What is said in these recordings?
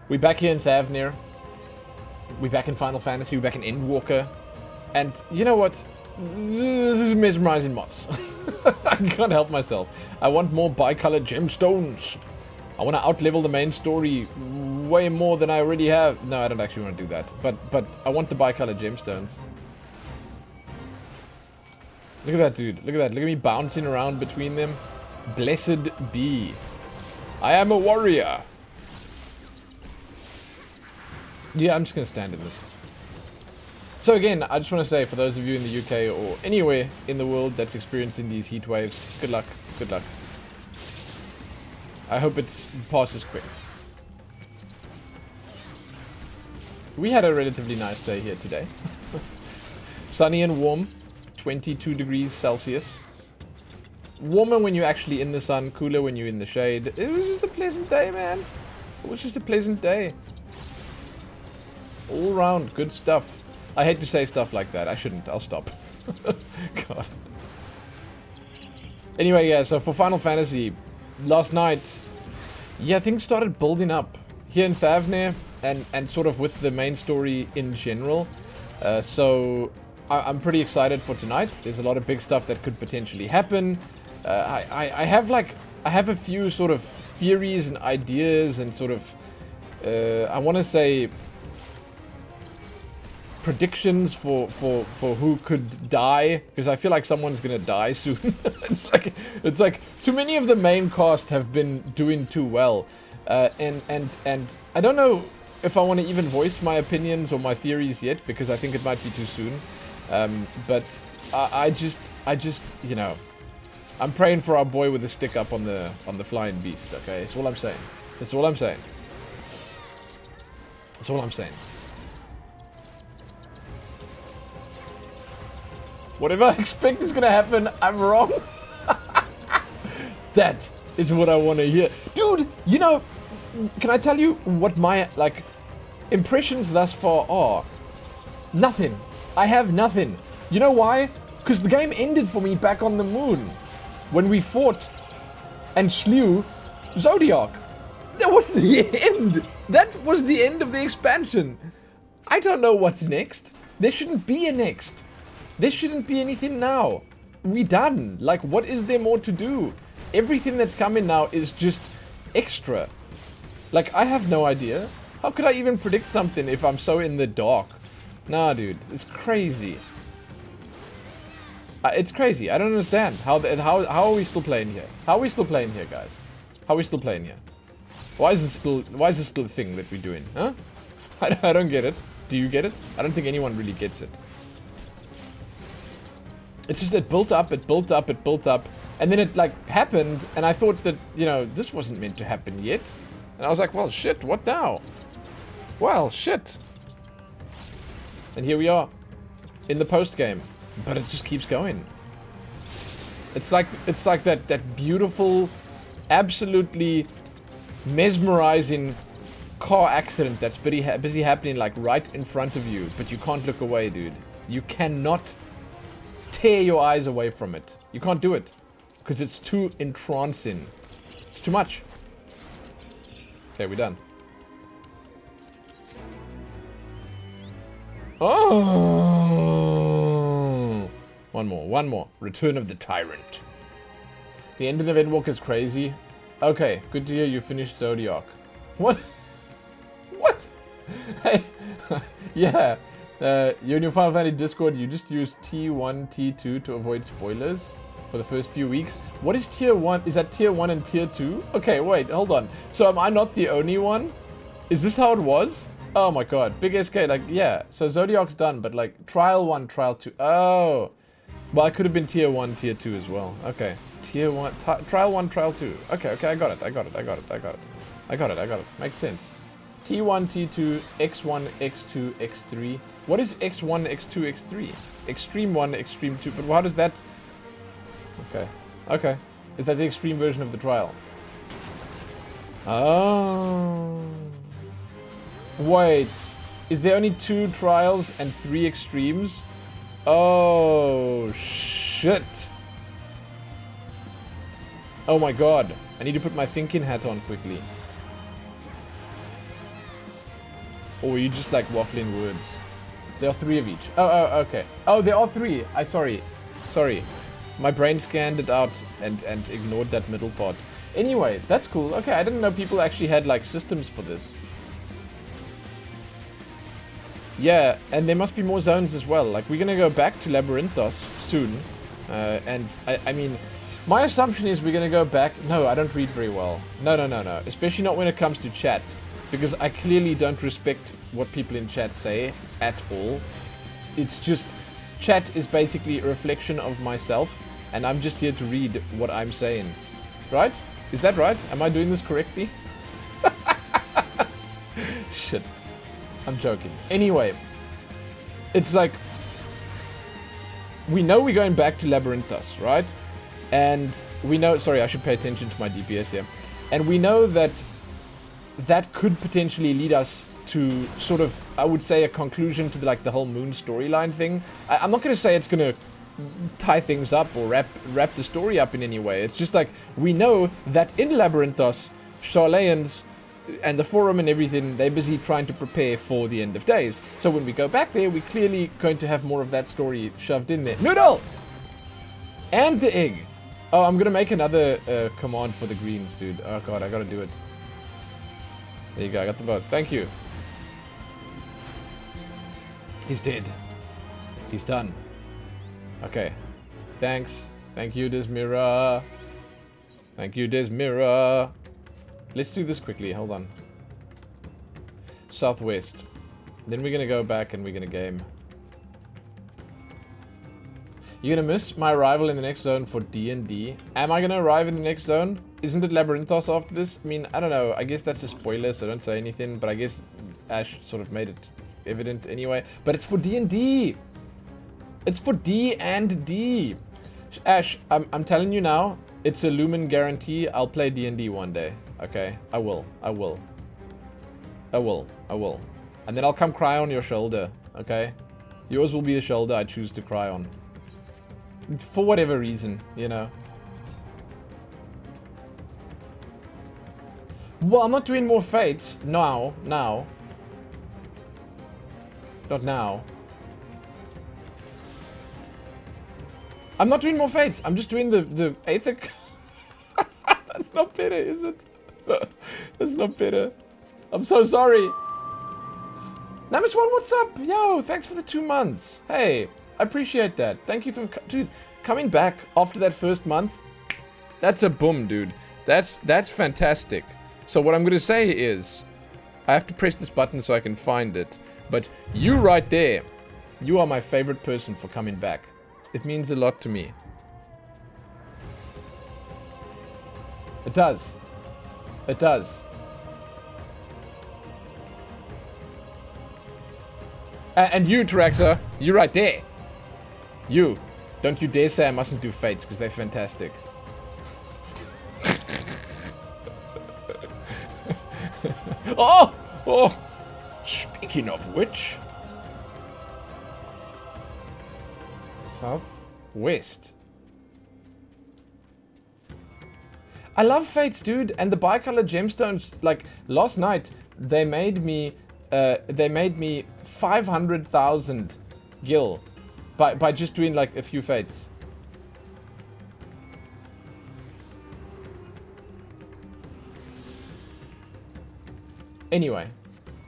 We're back here in Thavnir. We're back in Final Fantasy. We're back in Endwalker. And you know what? This is mesmerizing moths. I can't help myself. I want more bicolored gemstones. I want to outlevel the main story way more than I already have. No, I don't actually want to do that. But I want the bicolored gemstones. Look at that, dude. Look at that. Look at me bouncing around between them. Blessed be. I am a warrior. Yeah, I'm just going to stand in this. So again, I just want to say, for those of you in the UK or anywhere in the world that's experiencing these heat waves, good luck. Good luck. I hope it passes quick. We had a relatively nice day here today. Sunny and warm. 22 degrees Celsius. Warmer when you're actually in the sun, cooler when you're in the shade. It was just a pleasant day, man. It was just a pleasant day. All around, good stuff. I hate to say stuff like that. I shouldn't. I'll stop. God. Anyway, yeah, so for Final Fantasy, last night, yeah, things started building up here in Thavnir and sort of with the main story in general. So I'm pretty excited for tonight. There's a lot of big stuff that could potentially happen. I have a few sort of theories and ideas and sort of, I want to say, predictions for who could die, because I feel like someone's gonna die soon. it's like too many of the main cast have been doing too well, and I don't know if I want to even voice my opinions or my theories yet, because I think it might be too soon. But I just you know, I'm praying for our boy with the stick up on the flying beast. Okay, that's all I'm saying. That's all I'm saying. That's all I'm saying. Whatever I expect is gonna happen, I'm wrong. That is what I want to hear. Dude, you know, can I tell you what my, like, impressions thus far are? Nothing. I have nothing. You know why? Because the game ended for me back on the moon. When we fought and slew Zodiac. That was the end. That was the end of the expansion. I don't know what's next. There shouldn't be a next. There shouldn't be anything now. We done. Like, what is there more to do? Everything that's coming now is just extra. Like, I have no idea. How could I even predict something if I'm so in the dark? Nah, dude. It's crazy. It's crazy. I don't understand. How are we still playing here? How are we still playing here, guys? How are we still playing here? Why is this still a thing that we're doing? Huh? I don't get it. Do you get it? I don't think anyone really gets it. It's just, it built up, and then it, like, happened, and I thought that, you know, this wasn't meant to happen yet. And I was like, well, shit, what now? Well, shit. And here we are, in the post-game. But it just keeps going. It's like that beautiful, absolutely mesmerizing car accident that's busy happening, like, right in front of you, but you can't look away, dude. You cannot tear your eyes away from it. You can't do it. Because it's too entrancing. It's too much. Okay, we're done. Oh! One more. Return of the Tyrant. The ending of Endwalker is crazy. Okay, good to hear you finished Zodiac. What? What? Hey, yeah. You in your Final Fantasy Discord, you just use T1, T2 to avoid spoilers for the first few weeks. What is Tier 1? Is that Tier 1 and Tier 2? Okay, wait, hold on. So am I not the only one? Is this how it was? Oh my god, big SK, like, yeah. So Zodiac's done, but like, Trial 1, Trial 2. Oh. Well, I could have been Tier 1, Tier 2 as well. Okay. Tier 1, Trial 1, Trial 2. Okay, I got it. Makes sense. T1, T2, X1, X2, X3. What is X1, X2, X3? Extreme 1, Extreme 2. But how does that... Okay. Is that the extreme version of the trial? Oh. Wait. Is there only 2 trials and 3 extremes? Oh, shit. Oh my god. I need to put my thinking hat on quickly. Or were you just like waffling words? There are 3 of each. Oh, okay. Oh, there are 3. Sorry. My brain scanned it out and ignored that middle part. Anyway, that's cool. Okay, I didn't know people actually had like systems for this. Yeah, and there must be more zones as well. Like, we're gonna go back to Labyrinthos soon. And I mean, my assumption is we're gonna go back. No, I don't read very well. No. Especially not when it comes to chat. Because I clearly don't respect what people in chat say at all. It's just, chat is basically a reflection of myself. And I'm just here to read what I'm saying. Right? Is that right? Am I doing this correctly? Shit. I'm joking. Anyway, it's like, we know we're going back to Labyrinthos, right? And we know, sorry, I should pay attention to my DPS here. And we know that that could potentially lead us to sort of, I would say, a conclusion to the whole Moon storyline thing. I'm not going to say it's going to tie things up or wrap the story up in any way. It's just like, we know that in Labyrinthos, Charlayans and the Forum and everything, they're busy trying to prepare for the end of days. So when we go back there, we're clearly going to have more of that story shoved in there. Noodle! And the egg. Oh, I'm gonna make another command for the greens, dude. Oh god, I gotta do it. There you go, I got them both. Thank you. He's dead. He's done. Okay. Thanks. Thank you, Desmira. Thank you, Desmira. Let's do this quickly. Hold on. Southwest. Then we're gonna go back and we're gonna game. You're gonna miss my arrival in the next zone for D&D. Am I gonna arrive in the next zone? Isn't it Labyrinthos after this? I mean, I don't know. I guess that's a spoiler, so don't say anything. But I guess Ash sort of made it evident anyway. But it's for D&D. It's for D&D. Ash, I'm telling you now, it's a Lumen guarantee. I'll play D&D one day. Okay? I will. And then I'll come cry on your shoulder. Okay? Yours will be the shoulder I choose to cry on. For whatever reason, you know. Well, I'm not doing more fates. Now. Not now. I'm not doing more fates. I'm just doing the Aethic. That's not better, is it? That's not better. I'm so sorry. Namus1, what's up? Yo, thanks for the 2 months. Hey, I appreciate that. Thank you for... Dude, coming back after that first month, that's a boom, dude. That's fantastic. So what I'm going to say is, I have to press this button so I can find it. But you right there, you are my favorite person for coming back. It means a lot to me. It does. It does. And you, Taraxa, you right there. You. Don't you dare say I mustn't do fates, because they're fantastic. Oh! Speaking of which... Southwest. I love fates, dude, and the bicolor gemstones. Like last night, they made me 500,000 gil by just doing like a few fates. Anyway,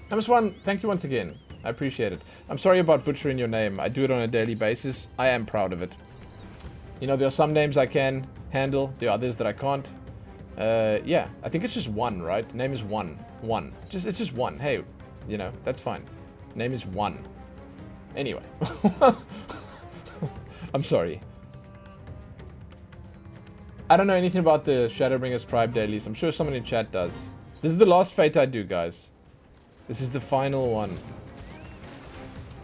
Namus1, thank you once again. I appreciate it. I'm sorry about butchering your name. I do it on a daily basis. I am proud of it. You know, there are some names I can handle. There are others that I can't. Yeah, I think it's just one, right? Name is one. One. It's just one. Hey, you know, that's fine. Name is one. Anyway. I'm sorry. I don't know anything about the Shadowbringers tribe dailies. I'm sure someone in chat does. This is the last fate I do, guys. This is the final one.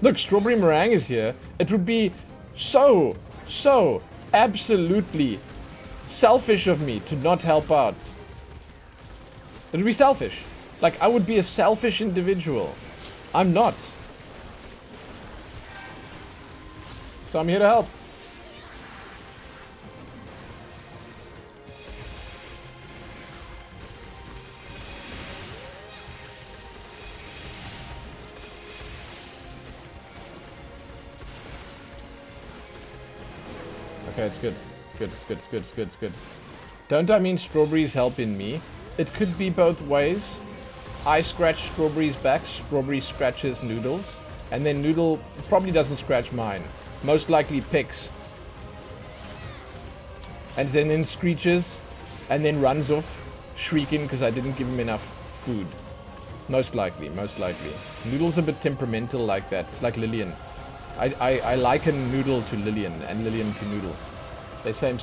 Look, Strawberry Meringue is here. It would be so absolutely selfish of me to not help out. It would be selfish. Like, I would be a selfish individual. I'm not. So I'm here to help. Okay, it's good. It's good, it's good, it's good, it's good, it's good. Don't I mean strawberries helping me? It could be both ways. I scratch Strawberry's back, Strawberry scratches Noodles, and then Noodle probably doesn't scratch mine. Most likely picks. And then screeches, and then runs off, shrieking because I didn't give him enough food. Most likely, most likely. Noodle's a bit temperamental like that. It's like Lillian. I liken Noodle to Lillian, and Lillian to Noodle. They're same.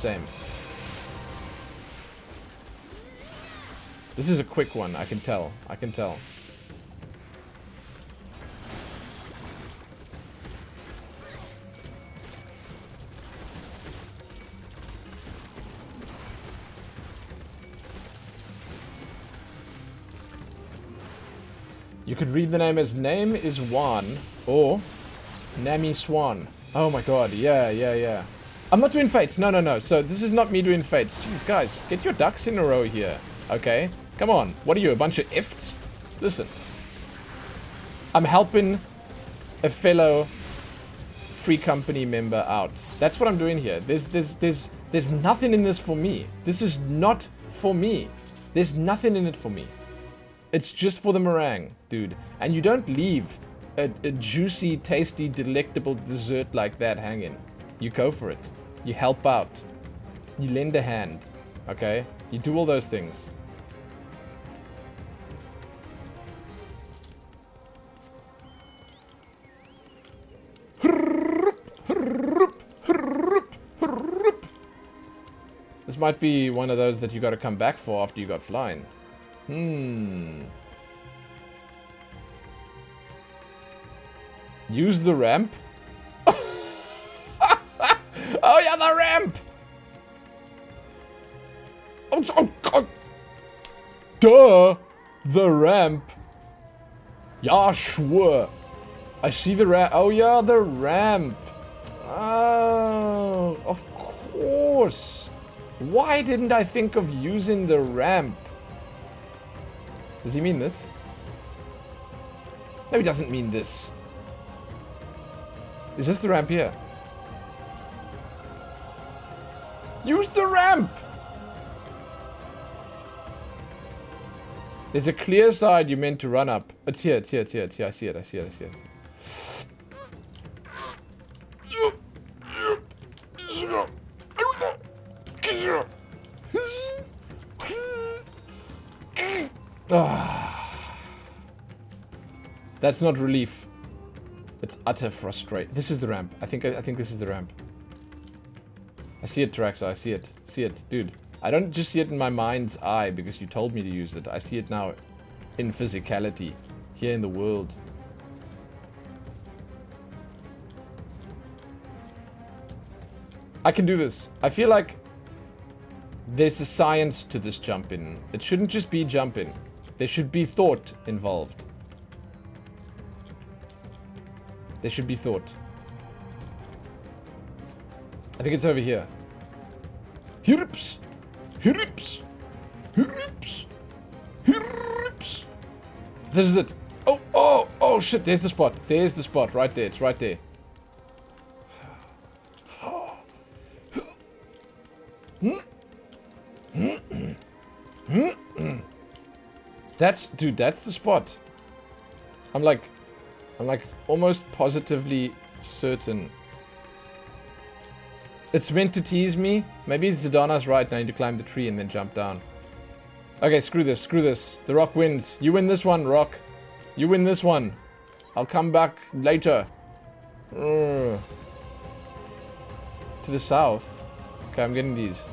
This is a quick one, I can tell. I can tell. You could read the name as Name is Juan or Nami Swan. Oh my god, yeah. I'm not doing fates. No. So this is not me doing fates. Jeez, guys, get your ducks in a row here. Okay? Come on. What are you, a bunch of ifts? Listen. I'm helping a fellow free company member out. That's what I'm doing here. There's nothing in this for me. This is not for me. There's nothing in it for me. It's just for the meringue, dude. And you don't leave a juicy, tasty, delectable dessert like that hanging. You go for it. You help out. You lend a hand. Okay? You do all those things. This might be one of those that you gotta come back for after you got flying. Use the ramp? Oh yeah, the ramp! Oh god! Duh! The ramp. Yeah, sure. I see the ramp. Oh yeah, the ramp. Oh, of course. Why didn't I think of using the ramp? Does he mean this? No, he doesn't mean this. Is this the ramp here? Use the ramp! There's a clear side you meant to run up. It's here. I see it. That's not relief. It's utter frustration. This is the ramp. I think this is the ramp. I see it, Traxa. I see it. See it, dude. I don't just see it in my mind's eye because you told me to use it. I see it now in physicality here in the world. I can do this. I feel like there's a science to this jumping. It shouldn't just be jumping. There should be thought involved. There should be thought. I think it's over here. Hirps! Hirps! Hirps! Hirps! This is it. Oh shit, there's the spot. There's the spot. Right there. It's right there. Dude, that's the spot. I'm like almost positively certain. It's meant to tease me. Maybe Zidana's right, and I need to climb the tree and then jump down. Okay, screw this. The rock wins. You win this one, rock. You win this one. I'll come back later. To the south. Okay, I'm getting these.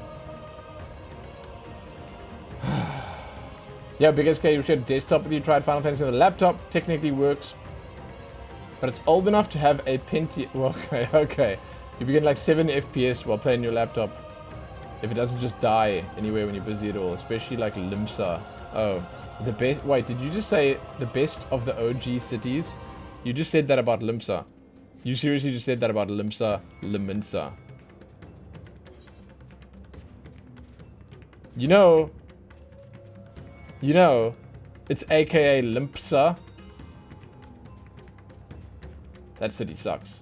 Yeah, Big SK, you shared desktop with you. Tried Final Fantasy on the laptop. Technically works. But it's old enough to have a Pentium. Well, okay. You begin like 7 FPS while playing your laptop. If it doesn't just die anywhere when you're busy at all. Especially like Limsa. Oh. The best. Wait, did you just say the best of the OG cities? You just said that about Limsa. You seriously just said that about Limsa, Liminsa. You know, it's AKA Limpsa. That city sucks.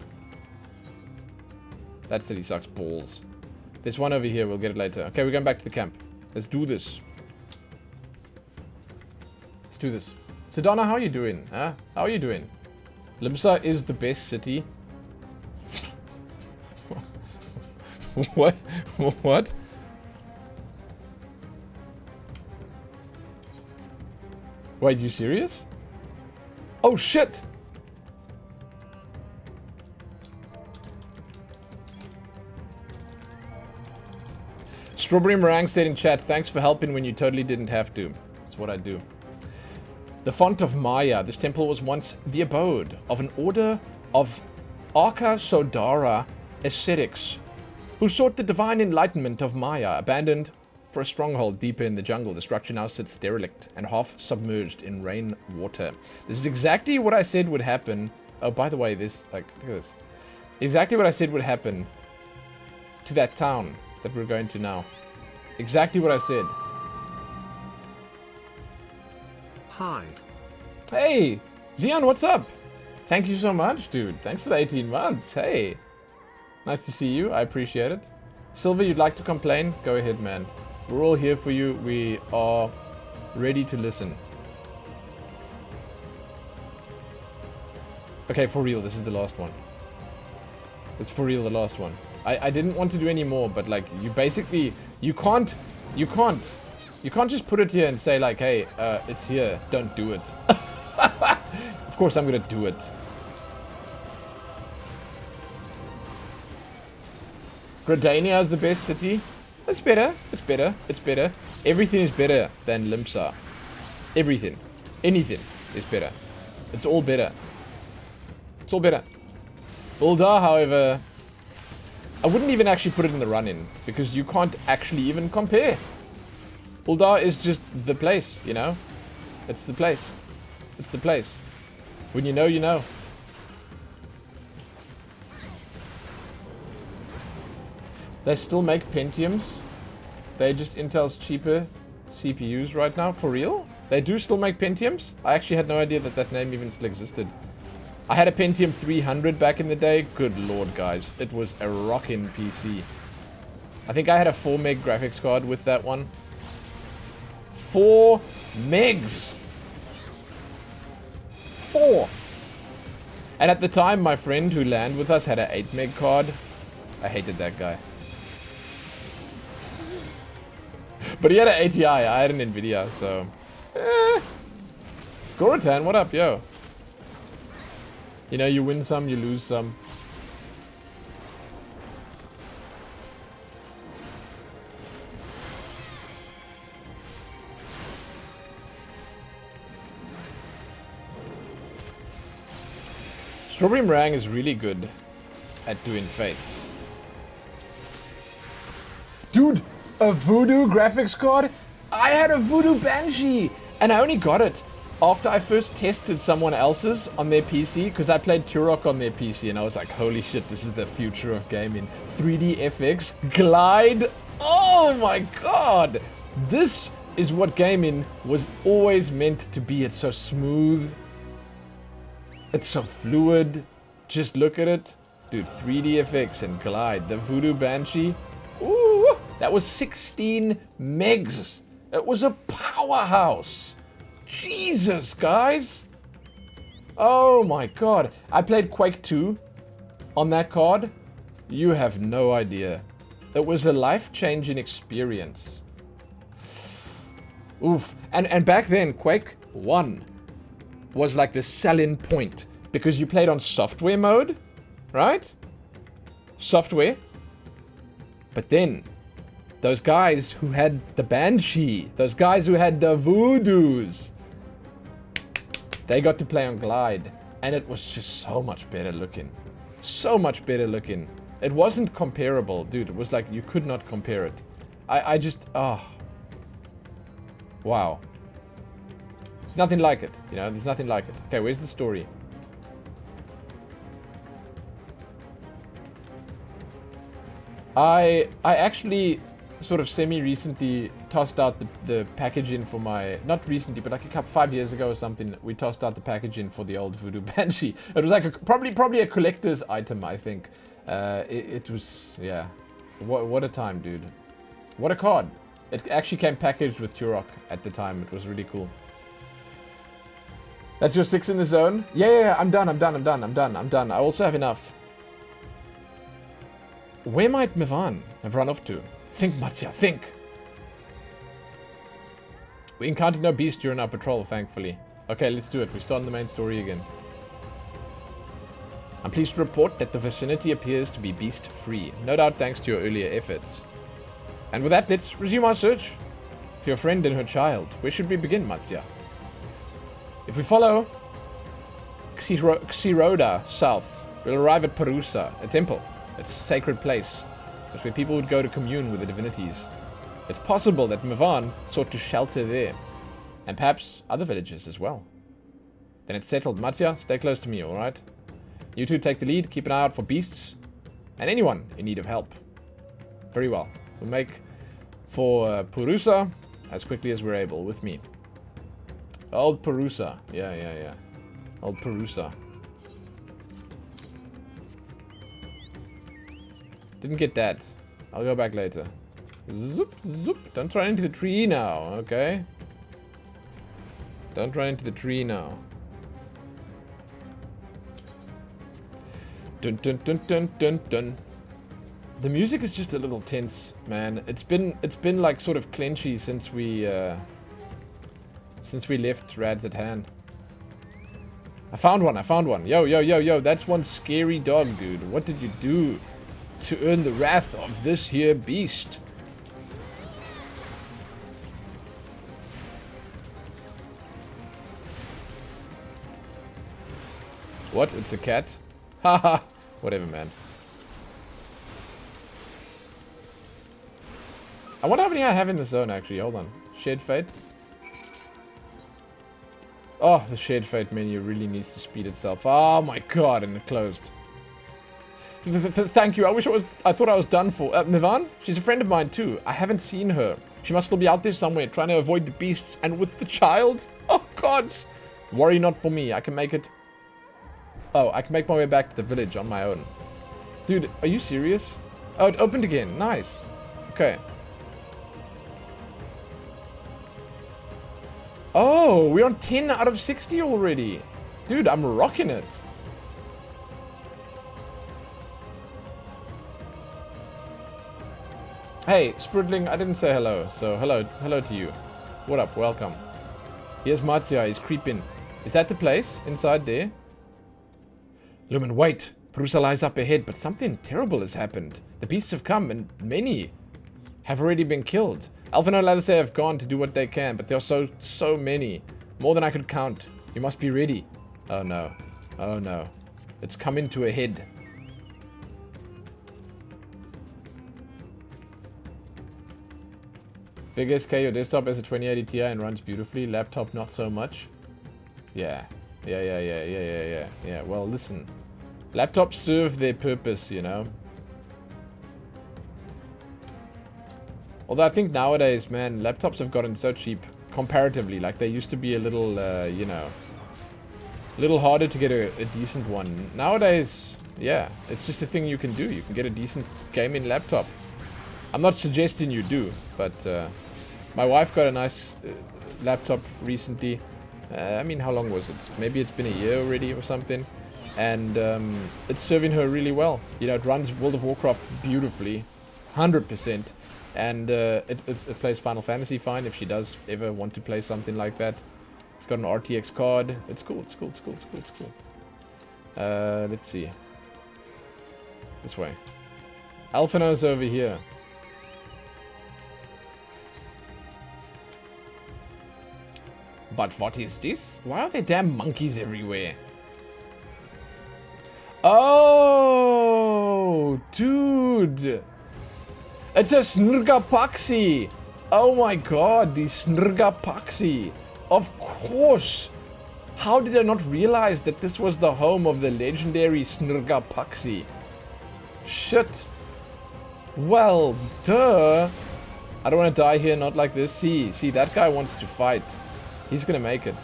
That city sucks balls. There's one over here. We'll get it later. Okay, we're going back to the camp. Let's do this. Let's do this. So, Donna, how are you doing? Huh? How are you doing? Limsa is the best city. What? What? Wait, you serious? Oh, shit! Strawberry Meringue said in chat, thanks for helping when you totally didn't have to. That's what I do. The font of Maya. This temple was once the abode of an order of Arca Sodara ascetics who sought the divine enlightenment of Maya, abandoned for a stronghold deeper in the jungle. The structure now sits derelict and half submerged in rain water. This is exactly what I said would happen. Oh, by the way, this, like, look at this. Exactly what I said would happen to that town that we're going to now. Exactly what I said. Hi. Hey, Xeon, what's up? Thank you so much, dude. Thanks for the 18 months. Hey. Nice to see you. I appreciate it. Silver, you'd like to complain? Go ahead, man. We're all here for you. We are ready to listen. Okay, for real, this is the last one. It's for real the last one. I didn't want to do any more, but like, you basically, you can't just put it here and say like, hey, it's here, don't do it. Of course I'm gonna do it. Gradania is the best city. It's better. It's better. It's better. Everything is better than Limsa. Everything. Anything is better. It's all better. It's all better. Uldar, however, I wouldn't even actually put it in the run-in, because you can't actually even compare. Uldar is just the place, you know? It's the place. It's the place. When you know, you know. They still make Pentiums. They just Intel's cheaper CPUs right now. For real? They do still make Pentiums? I actually had no idea that that name even still existed. I had a Pentium 300 back in the day. Good lord, guys. It was a rockin' PC. I think I had a 4 meg graphics card with that one. 4 megs! 4! And at the time, my friend who landed with us had an 8 meg card. I hated that guy. But he had an ATI, I had an Nvidia, so... Gorotan, what up, yo? You know, you win some, you lose some. Strawberry Meringue is really good at doing fates. Dude, a Voodoo graphics card? I had a Voodoo Banshee! And I only got it after I first tested someone else's on their PC, because I played Turok on their PC, and I was like, holy shit, this is the future of gaming. 3D FX, Glide, oh my god! This is what gaming was always meant to be. It's so smooth. It's so fluid. Just look at it. Dude, 3D FX and Glide. The Voodoo Banshee. Ooh, that was 16 megs. It was a powerhouse. Jesus, guys. Oh my god. I played Quake 2 on that card. You have no idea. It was a life-changing experience. Oof. And back then, Quake 1 was like the selling point, because you played on software mode, right? Software. But then, those guys who had the Banshee, those guys who had the Voodoos, they got to play on Glide, and it was just so much better looking. So much better looking. It wasn't comparable, dude. It was like, you could not compare it. I just, wow. It's nothing like it, you know, there's nothing like it. Okay, where's the story? I actually sort of semi-recently tossed out the package in for my, not recently, but like 5 years ago or something, we tossed out the package in for the old Voodoo Banshee. It was like probably a collector's item, I think. It was, yeah. What a time, dude. What a card. It actually came packaged with Turok at the time. It was really cool. That's your 6 in the zone? Yeah, I'm done. I also have enough. Where might Mivan have run off to? Think, Matsya, think! We encountered no beast during our patrol, thankfully. Okay, let's do it. We start on the main story again. I'm pleased to report that the vicinity appears to be beast-free. No doubt thanks to your earlier efforts. And with that, let's resume our search for your friend and her child. Where should we begin, Matsya? If we follow Xiroda south, we'll arrive at Perusa, a temple. It's a sacred place. It's where people would go to commune with the divinities. It's possible that Mivan sought to shelter there. And perhaps other villages as well. Then it's settled. Matsya, stay close to me, alright? You two take the lead, keep an eye out for beasts. And anyone in need of help. Very well. We'll make for Perusa as quickly as we're able, with me. Old Perusa. Yeah. Old Perusa. Didn't get that. I'll go back later. Zoop, zoop. Don't run into the tree now, okay? Don't run into the tree now. Dun dun dun dun dun dun. The music is just a little tense, man. It's been like sort of clenchy since we left Rads at Hand. I found one. Yo, that's one scary dog, dude. What did you do to earn the wrath of this here beast? What? It's a cat? Haha. Whatever, man. I wonder how many I have in the zone, actually. Hold on. Shared Fate. Oh, the Shared Fate menu really needs to speed itself. Oh my god, and it closed. Thank you. I thought I was done for. Mivan? She's a friend of mine too. I haven't seen her. She must still be out there somewhere, trying to avoid the beasts and with the child. Oh gods. Worry not for me. I can make it. Oh, I can make my way back to the village on my own. Dude, are you serious? Oh, it opened again. Nice. Okay. Oh, we're on 10 out of 60 already. Dude, I'm rocking it. Hey, Sprudling, I didn't say hello, so hello to you. What up, welcome. Here's Matsya, he's creeping. Is that the place, inside there? Lumen, wait. Perusa lies up ahead, but something terrible has happened. The beasts have come, and many have already been killed. Alpha and Ladisea have gone to do what they can, but there are so many. More than I could count. You must be ready. Oh no. Oh no. It's coming to a head. Big SK, your desktop has a 2080 Ti and runs beautifully. Laptop, not so much. Yeah. Yeah. Well, listen. Laptops serve their purpose, you know. Although I think nowadays, man, laptops have gotten so cheap comparatively. Like, they used to be a little, you know, a little harder to get a decent one. Nowadays, yeah, it's just a thing you can do. You can get a decent gaming laptop. I'm not suggesting you do, but my wife got a nice laptop recently. I mean, how long was it? Maybe it's been a year already or something. And it's serving her really well. You know, it runs World of Warcraft beautifully, 100%. And it plays Final Fantasy fine if she does ever want to play something like that. It's got an RTX card. It's cool. Let's see. This way. Alphina's over here. But what is this? Why are there damn monkeys everywhere? Oh, dude. It's a Snurgapaxi. Oh my god, the Snurgapaxi. Of course. How did I not realize that this was the home of the legendary Snurgapaxi? Shit. Well, duh. I don't want to die here, not like this. See, that guy wants to fight. He's gonna make it.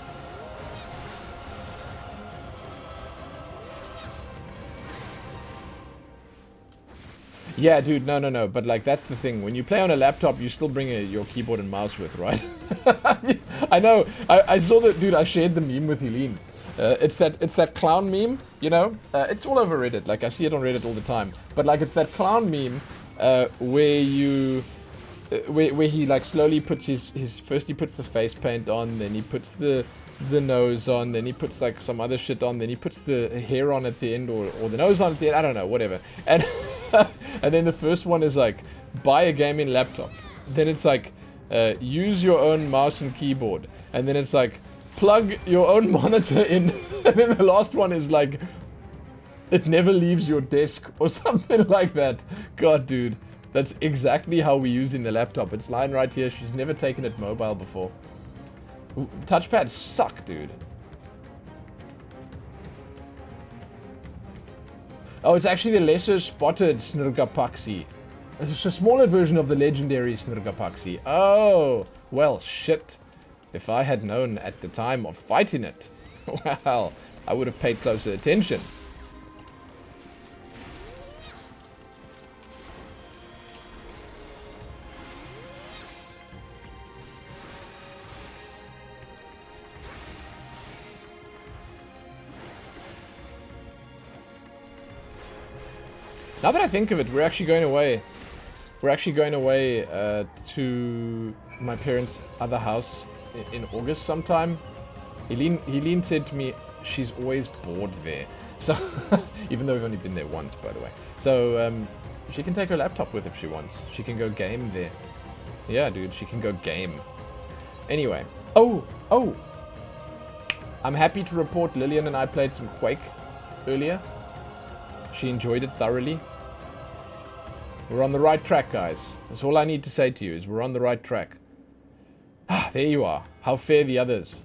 Yeah, dude, no. But, like, that's the thing. When you play on a laptop, you still bring your keyboard and mouse with, right? I know. I saw that, dude. I shared the meme with Helene. It's that clown meme, you know? It's all over Reddit. Like, I see it on Reddit all the time. But, like, it's that clown meme where you... where he, like, slowly puts his... First he puts the face paint on, then he puts the nose on, then he puts, like, some other shit on, then he puts the hair on at the end, or the nose on at the end, I don't know, whatever. And... and then the first one is like, buy a gaming laptop. Then it's like, use your own mouse and keyboard. And then it's like, plug your own monitor in. And then the last one is like, it never leaves your desk or something like that. God, dude. That's exactly how we use in the laptop. It's lying right here. She's never taken it mobile before. Ooh, touchpads suck, dude. Oh, it's actually the lesser spotted Snurgapaxi. It's a smaller version of the legendary Snurgapaxi. Oh, well, shit. If I had known at the time of fighting it, well, I would have paid closer attention. Now that I think of it, we're actually going away. We're actually going away to my parents' other house in August sometime. Helene said to me she's always bored there. So, even though we've only been there once, by the way. So, she can take her laptop with if she wants. She can go game there. Yeah, dude, she can go game. Anyway. Oh! I'm happy to report Lillian and I played some Quake earlier. She enjoyed it thoroughly. We're on the right track, guys. That's all I need to say to you, is we're on the right track. Ah, there you are. How fare the others?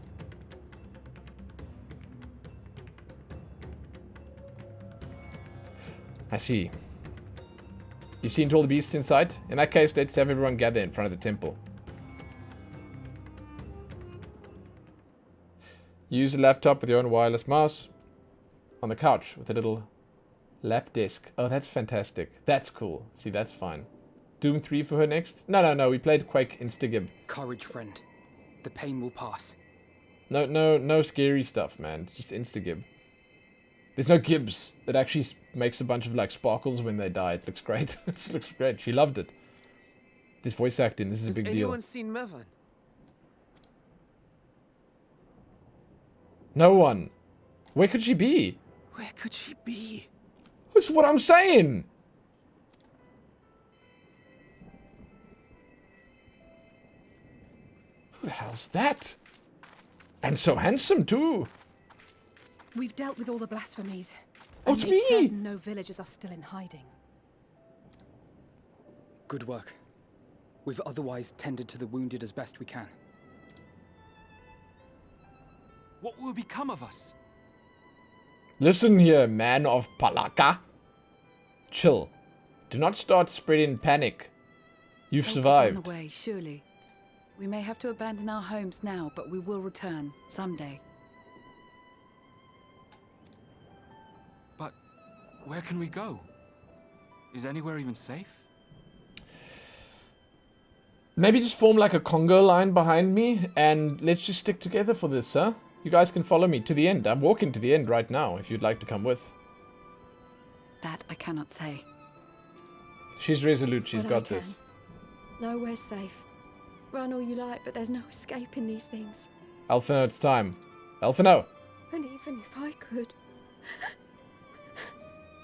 I see. You've seen all the beasts in sight? In that case, let's have everyone gather in front of the temple. Use a laptop with your own wireless mouse. On the couch with a little... lap desk. Oh, that's fantastic. That's cool. See, that's fine. Doom 3 for her next? No. We played Quake Instagib. Courage, friend. The pain will pass. No scary stuff, man. It's just Instagib. There's no gibs. It actually makes a bunch of, like, sparkles when they die. It looks great. It looks great. She loved it. This voice acting, this is a big deal. Has anyone seen Mervyn? No one. Where could she be? Where could she be? That's what I'm saying. Who the hell's that? And so handsome, too. We've dealt with all the blasphemies. Oh, it's and made me! certain no villagers are still in hiding. Good work. We've otherwise tended to the wounded as best we can. What will become of us? Listen here, man of Palaka. Chill. Do not start spreading panic. You've survived. On the way, surely. We may have to abandon our homes now, but we will return someday. But where can we go? Is anywhere even safe? Maybe just form like a Congo line behind me, and let's just stick together for this, huh? You guys can follow me to the end. I'm walking to the end right now, if you'd like to come with. That I cannot say. She's resolute. She's But got I can. this. Nowhere's safe. Run all you like, but there's no escaping these things. Alphino, it's time. Alphino! And even if I could,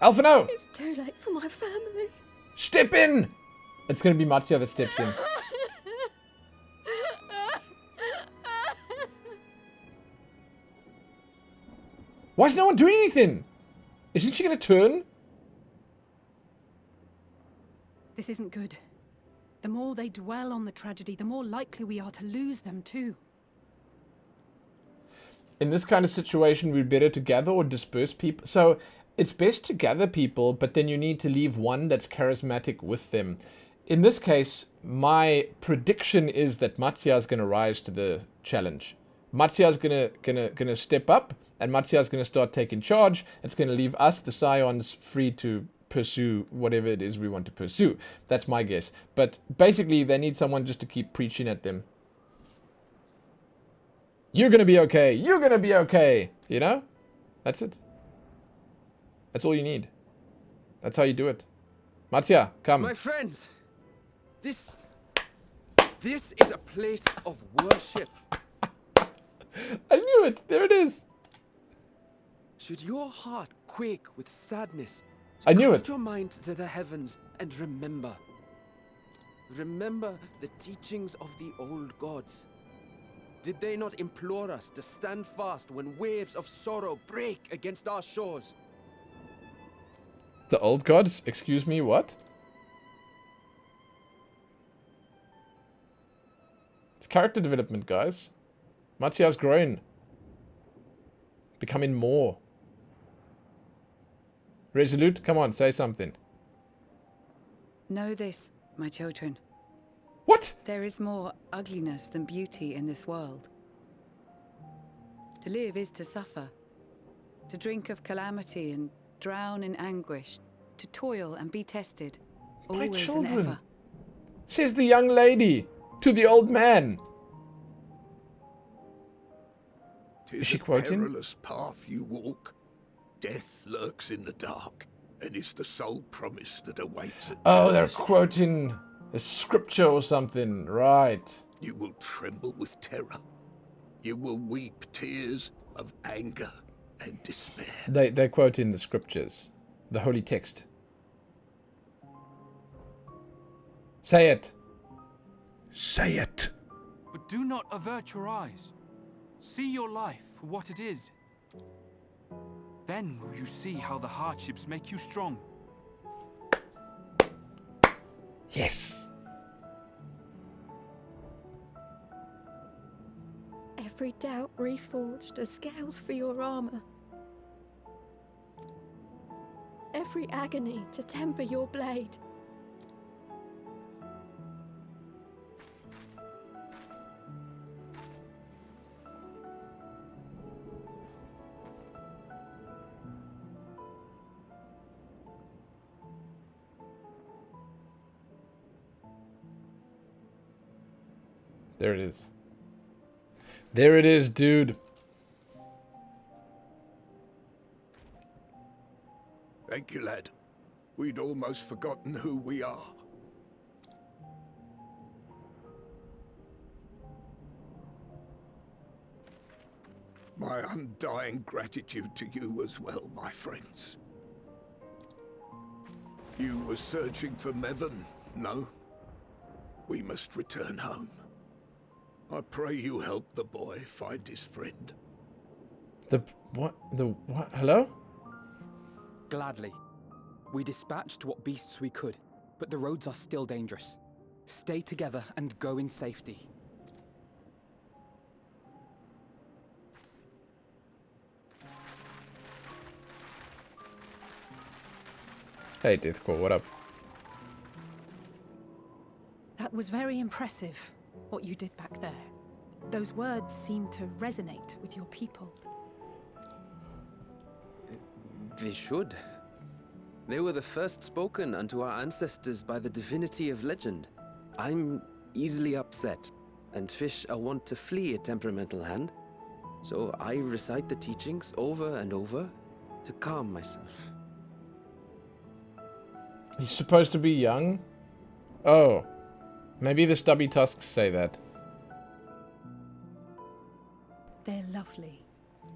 Alphino! it's too late for my family. Step in! It's gonna be Mattia that steps in. Why is no one doing anything? Isn't she gonna turn? This isn't good. The more they dwell on the tragedy, the more likely we are to lose them too. In this kind of situation, we'd better to gather or disperse people. So, it's best to gather people, but then you need to leave one that's charismatic with them. In this case, my prediction is that Mattia is going to rise to the challenge. Mattia is gonna step up, and Mattia is going to start taking charge. It's going to leave us, the Scions, free to pursue whatever it is we want to pursue. That's my guess. But basically, they need someone just to keep preaching at them. You're gonna be okay. You're gonna be okay. You know? That's it. That's all you need. That's how you do it. Mattia, come. My friends, this is a place of worship. I knew it. There it is. Should your heart quake with sadness, I knew cast it. your mind to the heavens and remember. Remember the teachings of the old gods. Did they not implore us to stand fast when waves of sorrow break against our shores? The old gods? Excuse me, what? It's character development, guys. Mattia's grown. Becoming more. Resolute, come on, say something. Know this, my children. What? There is more ugliness than beauty in this world. To live is to suffer. To drink of calamity and drown in anguish. To toil and be tested. My Always children. and ever. Says the young lady to the old man. Is she quoting? Perilous path you walk. Death lurks in the dark, and is the sole promise that awaits at Oh, they're death's quoting a scripture or something. Right. You will tremble with terror. You will weep tears of anger and despair. They're quoting the scriptures. The holy text. Say it. Say it. But do not avert your eyes. See your life for what it is. Then will you see how the hardships make you strong. Yes. Every doubt reforged as scales for your armor. Every agony to temper your blade. There it is. There it is, dude. Thank you, lad. We'd almost forgotten who we are. My undying gratitude to you as well, my friends. You were searching for Mevon, no? We must return home. I pray you help the boy find his friend. The what? The what? Hello? Gladly. We dispatched what beasts we could, but the roads are still dangerous. Stay together and go in safety. Hey, Deathcore, what up? That was very impressive, what you did back there. Those words seem to resonate with your people. They should. They were the first spoken unto our ancestors by the divinity of legend. I'm easily upset, and fish are wont to flee a temperamental hand. So I recite the teachings over and over to calm myself. He's supposed to be young? Oh. Maybe the stubby tusks say that. They're lovely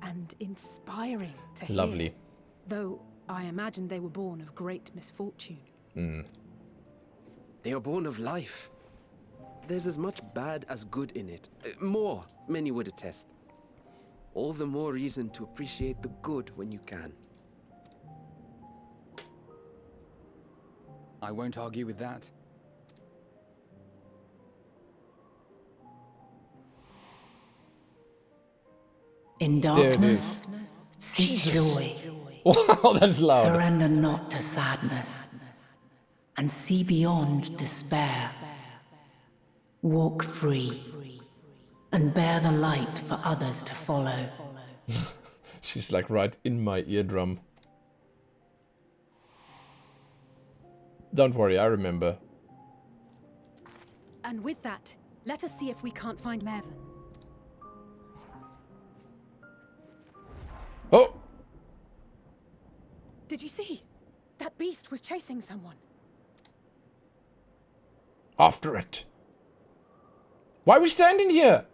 and inspiring to hear. Lovely. Though I imagine they were born of great misfortune. They are born of life. There's as much bad as good in it. More, many would attest. All the more reason to appreciate the good when you can. I won't argue with that. In There it darkness, seek Jesus. joy. Wow, that's loud. Surrender not to sadness, and see beyond despair. Walk free, and bear the light for others to follow. She's like right in my eardrum. Don't worry, I remember. And with that, let us see if we can't find Mervyn. Oh! Did you see? That beast was chasing someone. After it. Why are we standing here?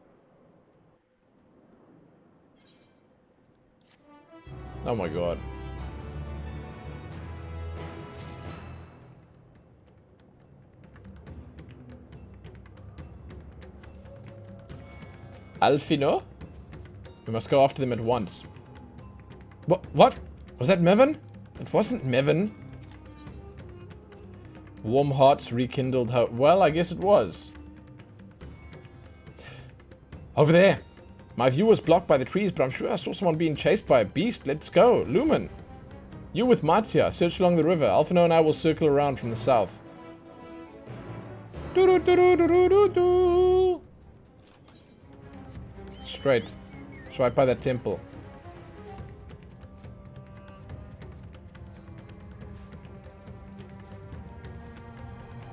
Oh my god. Alfino? We must go after them at once. What? Was that Mevin? It wasn't Mevin. Warm hearts rekindled hope. Well, I guess it was. Over there. My view was blocked by the trees, but I'm sure I saw someone being chased by a beast. Let's go. Lumen. You with Matia. Search along the river. Alfino and I will circle around from the south. Straight. It's right by that temple.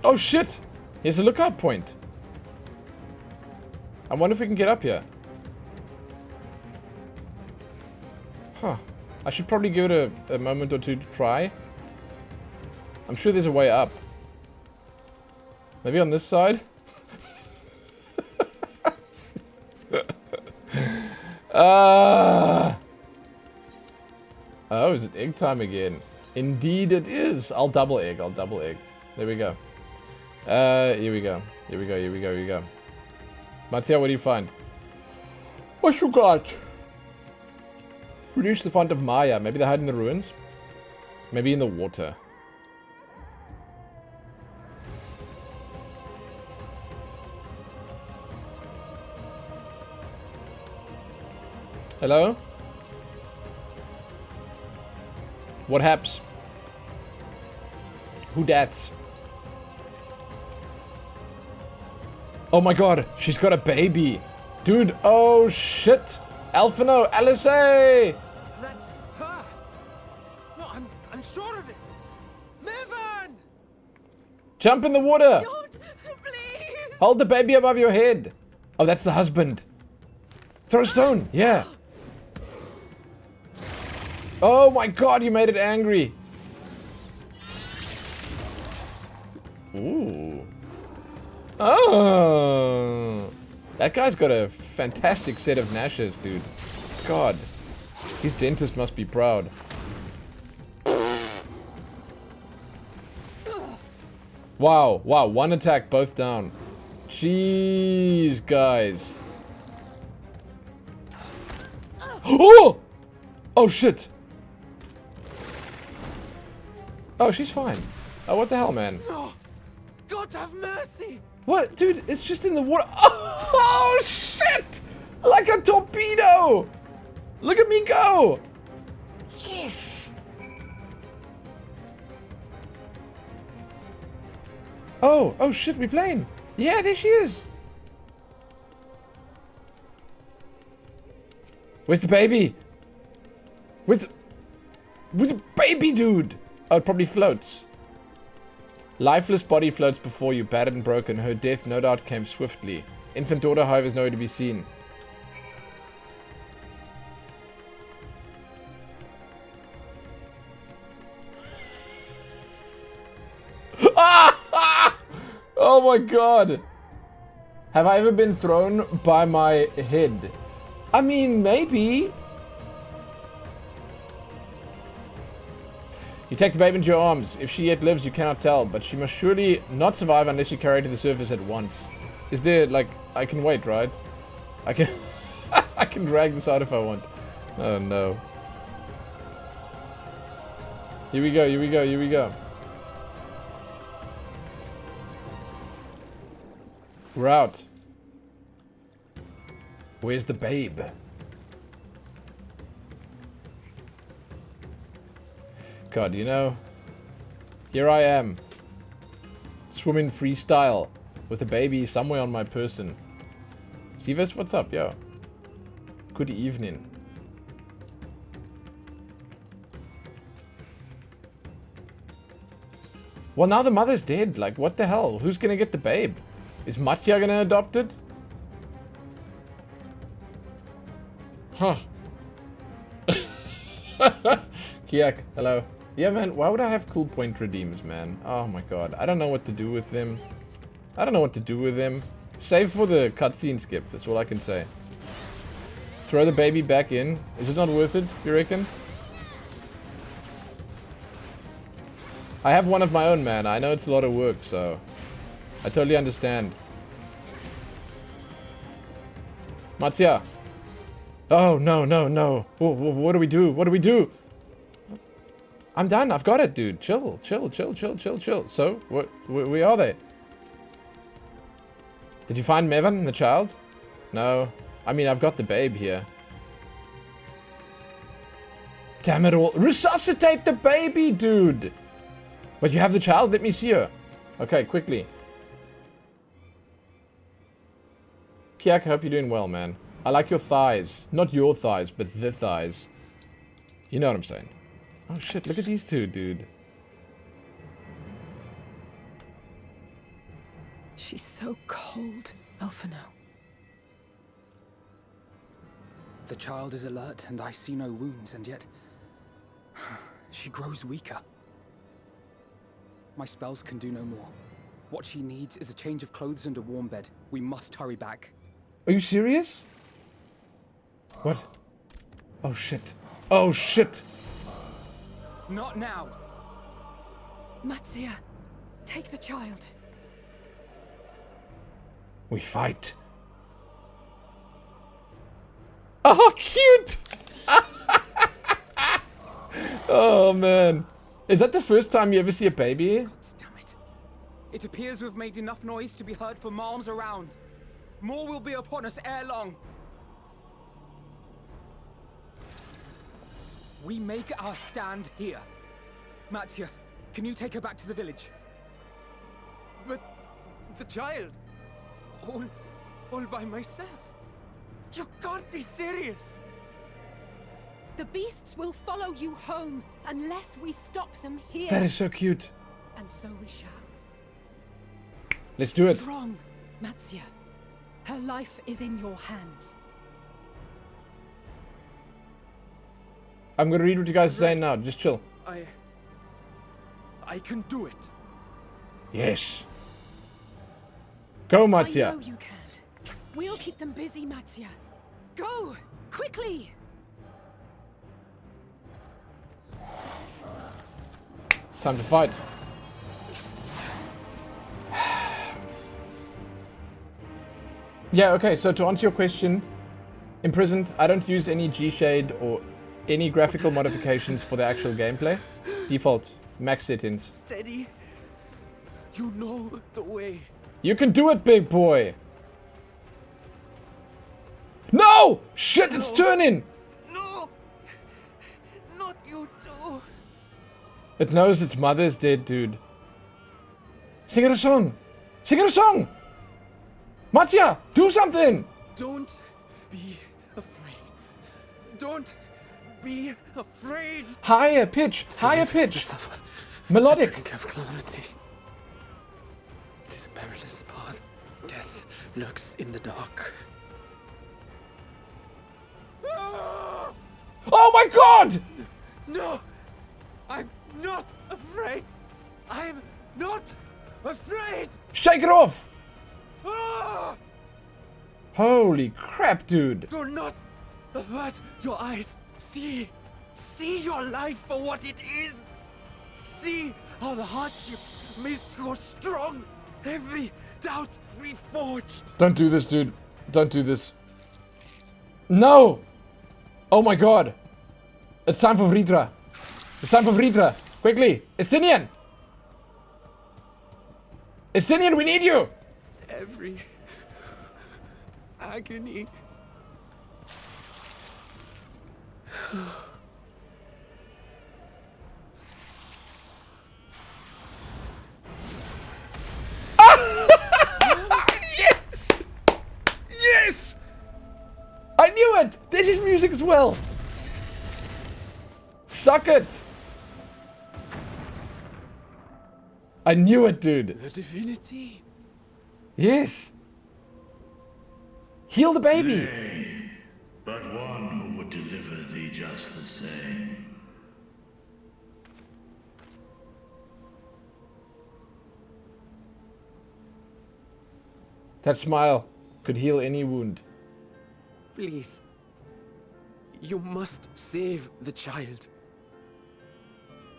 Oh shit! Here's a lookout point. I wonder if we can get up here. Huh. I should probably give it a moment or two to try. I'm sure there's a way up. Maybe on this side? Oh, is it egg time again? Indeed it is. I'll double egg. There we go. Here we go. Matia, what do you find? What you got? Reduce the font of Maya. Maybe they hide in the ruins? Maybe in the water. Hello? What haps? Who dats? Oh my god, she's got a baby. Dude, oh shit. Alfino, Alice! That's her! No, I'm sure of it! Mervyn! Jump in the water! Don't, please! Hold the baby above your head. Oh, that's the husband. Throw a stone, yeah. Oh my god, you made it angry. Ooh. Oh. That guy's got a fantastic set of gnashes, dude. God. His dentist must be proud. Wow, wow, one attack, both down. Jeez, guys. Oh! Oh, shit. Oh, she's fine. Oh, what the hell, man? No! God have mercy! What? Dude, it's just in the water. Oh, shit! Like a torpedo! Look at me go! Yes! Oh shit, we playing. Yeah, there she is. Where's the baby? Where's the baby, dude? Oh, it probably floats. Lifeless body floats before you, battered and broken. Her death no doubt came swiftly. Infant daughter, however, is nowhere to be seen. Oh my god! Have I ever been thrown by my head? I mean, maybe. You take the baby into your arms. If she yet lives, you cannot tell, but she must surely not survive unless you carry her to the surface at once. Is there, like, I can wait, right? I can I can drag this out if I want. Oh no. Here we go, here we go, here we go. We're out. Where's the babe? God, you know, here I am, swimming freestyle with a baby somewhere on my person. Sivas, what's up, yo? Good evening. Well, now the mother's dead. Like, what the hell? Who's gonna get the babe? Is Matya gonna adopt it? Huh. Kiak, hello. Yeah, man, why would I have cool point redeems, man? Oh my god. I don't know what to do with them. I don't know what to do with them. Save for the cutscene skip. That's all I can say. Throw the baby back in. Is it not worth it, you reckon? I have one of my own, man. I know it's a lot of work, so I totally understand. Matsuya. Oh, no, no, no. What do we do? What do we do? I'm done. I've got it, dude. Chill, chill, chill, chill, chill, chill. So, where are they? Did you find Mevan, the child? No. I mean, I've got the babe here. Damn it all. Resuscitate the baby, dude! But you have the child? Let me see her. Okay, quickly. Kiak, I hope you're doing well, man. I like your thighs. Not your thighs, but the thighs. You know what I'm saying. Oh shit, look at these two, dude. She's so cold, Alphino. The child is alert, and I see no wounds, and yet she grows weaker. My spells can do no more. What she needs is a change of clothes and a warm bed. We must hurry back. Are you serious? What? Oh shit. Oh shit! Not now! Matsuya, take the child. We fight. Oh, cute! Oh, man. Is that the first time you ever see a baby? God damn it. It appears we've made enough noise to be heard for miles around. More will be upon us ere long. We make our stand here. Matsuya, can you take her back to the village? But the child, all by myself. You can't be serious. The beasts will follow you home unless we stop them here. That is so cute. And so we shall. Let's do it. Strong, Matsuya. Her life is in your hands. I'm gonna read what you guys are saying now. Just chill. I can do it. Yes. Go, Matsuya. I know you can. We'll keep them busy, Matsuya. Go! Quickly! It's time to fight. Yeah, okay, so to answer your question, Imprisoned, I don't use any G-Shade or any graphical modifications for the actual gameplay. Default, max settings. Steady. You know the way. You can do it, big boy! No! Shit, it's turning! No! Not you too. It knows its mother's dead, dude. Sing it a song! Sing it a song! Matsuya, do something! Don't be afraid. Don't be afraid. Higher pitch, higher pitch. Melodic. The brink of calamity. It is a perilous path. Death lurks in the dark. Oh my god! No! I'm not afraid! I'm not afraid! Shake it off! Ah! Holy crap, dude. Do not avert your eyes. See your life for what it is. See how the hardships make you strong. Every doubt reforged. Don't do this, dude. Don't do this. No! Oh my god. It's time for Vridra. It's time for Vridra. Quickly. Estinian! Estinian, we need you! Every agony. Yes! Yes! I knew it! This is music as well! Suck it! I knew it, dude. The divinity? Yes. Heal the baby. Nay, but one who would deliver thee just the same. That smile could heal any wound. Please. You must save the child.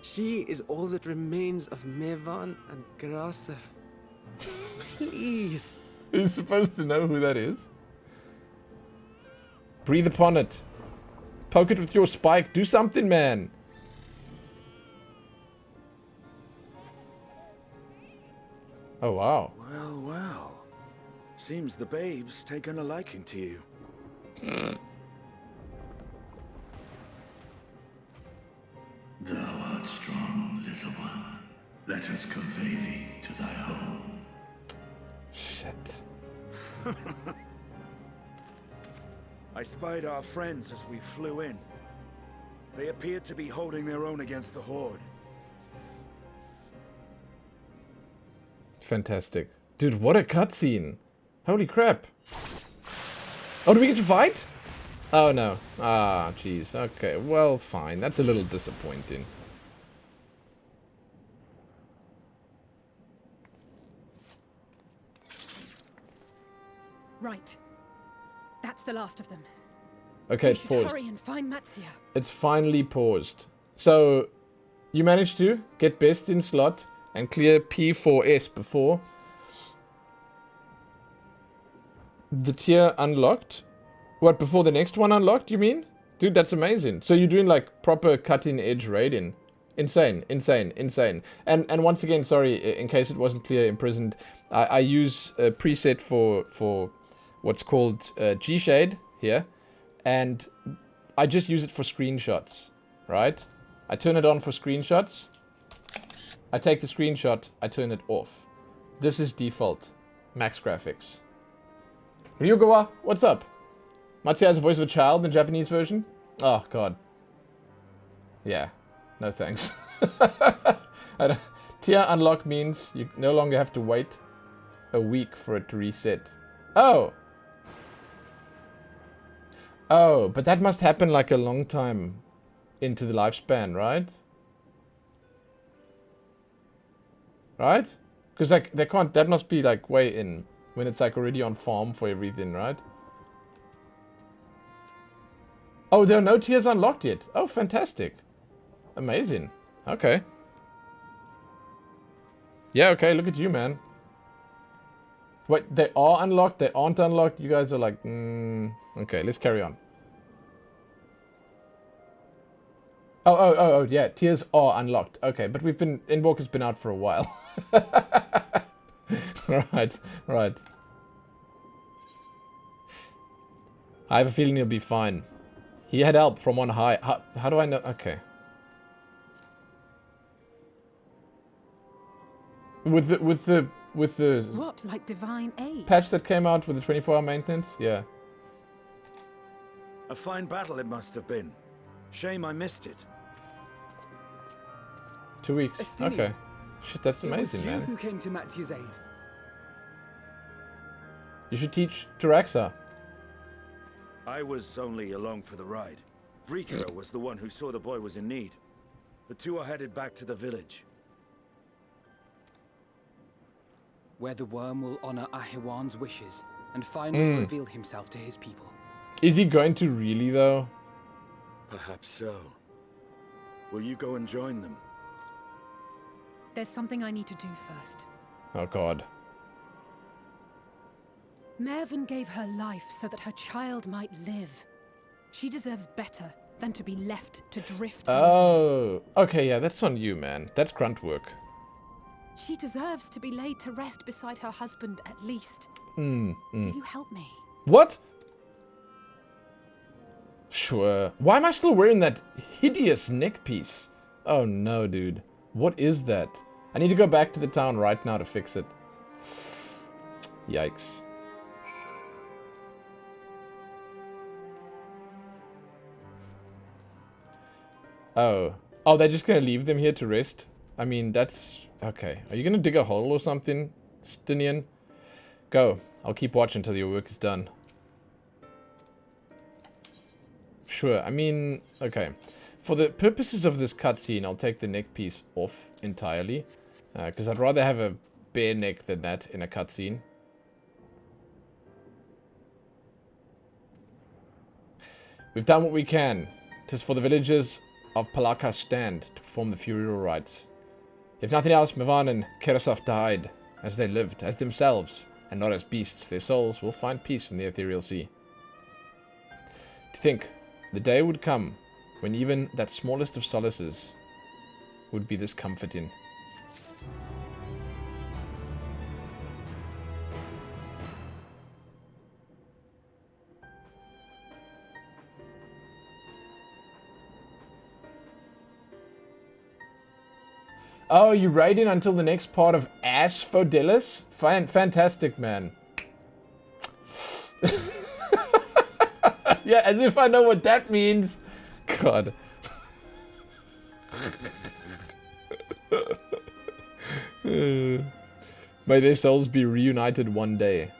She is all that remains of Mevan and Grasef. Please. Are you supposed to know who that is? Breathe upon it. Poke it with your spike. Do something, man. Oh, wow. Well, well. Seems the babe's taken a liking to you. Thou art strong, little one. Let us convey thee to thy home. Shit. I spied our friends as we flew in. They appeared to be holding their own against the Horde. Fantastic. Dude, what a cutscene. Holy crap. Oh, do we get to fight? Oh, no. Ah, jeez. Okay, well, fine. That's a little disappointing. Right. That's the last of them. Okay, We it's should paused. hurry and find Matsia. It's finally paused. So, you managed to get best in slot and clear P4S before the tier unlocked. What, before the next one unlocked, you mean? Dude, that's amazing. So you're doing like proper cutting edge raiding. Insane, insane, insane. And once again, sorry, in case it wasn't clear, Imprisoned, I use a preset for what's called G-Shade here. And I just use it for screenshots, right? I turn it on for screenshots. I take the screenshot, I turn it off. This is default. Max graphics. Ryugawa, what's up? Matsuya has the voice of a child in the Japanese version? Oh, God. Yeah. No thanks. Tier unlock means you no longer have to wait a week for it to reset. Oh! Oh, but that must happen like a long time into the lifespan, right? Right? Because like they can't, that must be like way in when it's like already on farm for everything, right? Oh, there are no tiers unlocked yet. Oh, fantastic. Amazing. Okay. Yeah, okay, look at you, man. Wait, they are unlocked, they aren't unlocked. You guys are like, okay, let's carry on. Oh, yeah, tiers are unlocked. Okay, but we've been, Endwalker's been out for a while. Right. I have a feeling he'll be fine. He had help from on high. How do I know? Okay. With the What, like divine aid? patch that came out with the 24-hour maintenance? Yeah. A fine battle it must have been. Shame I missed it. 2 weeks. Estini, Okay. Shit, that's amazing, it was you man. who came to Matya's aid. You should teach Taraxa. I was only along for the ride. Vritra was the one who saw the boy was in need. The two are headed back to the village. Where the worm will honor Ahiwan's wishes and finally reveal himself to his people. Is he going to really, though? Perhaps so. Will you go and join them? There's something I need to do first. Oh, God. Mervyn gave her life so that her child might live. She deserves better than to be left to drift away. Oh. Okay, yeah, that's on you, man. That's grunt work. She deserves to be laid to rest beside her husband, at least. Will you help me? What? Sure. Why am I still wearing that hideous neck piece? Oh, no, dude. What is that? I need to go back to the town right now to fix it. Yikes. Oh. Oh, they're just gonna leave them here to rest? I mean, that's... Okay. Are you gonna dig a hole or something, Stinian? Go. I'll keep watching until your work is done. Sure. I mean... Okay. For the purposes of this cutscene, I'll take the neck piece off entirely. Because I'd rather have a bare neck than that in a cutscene. We've done what we can. 'Tis for the villagers of Palaka's stand to perform the funeral rites. If nothing else, Mivan and Keresov died as they lived, as themselves, and not as beasts. Their souls will find peace in the ethereal sea. To think, the day would come when even that smallest of solaces would be this comforting. Oh, you raiding until the next part of Asphodelis? Fantastic, man. Yeah, as if I know what that means. God. May their souls be reunited one day.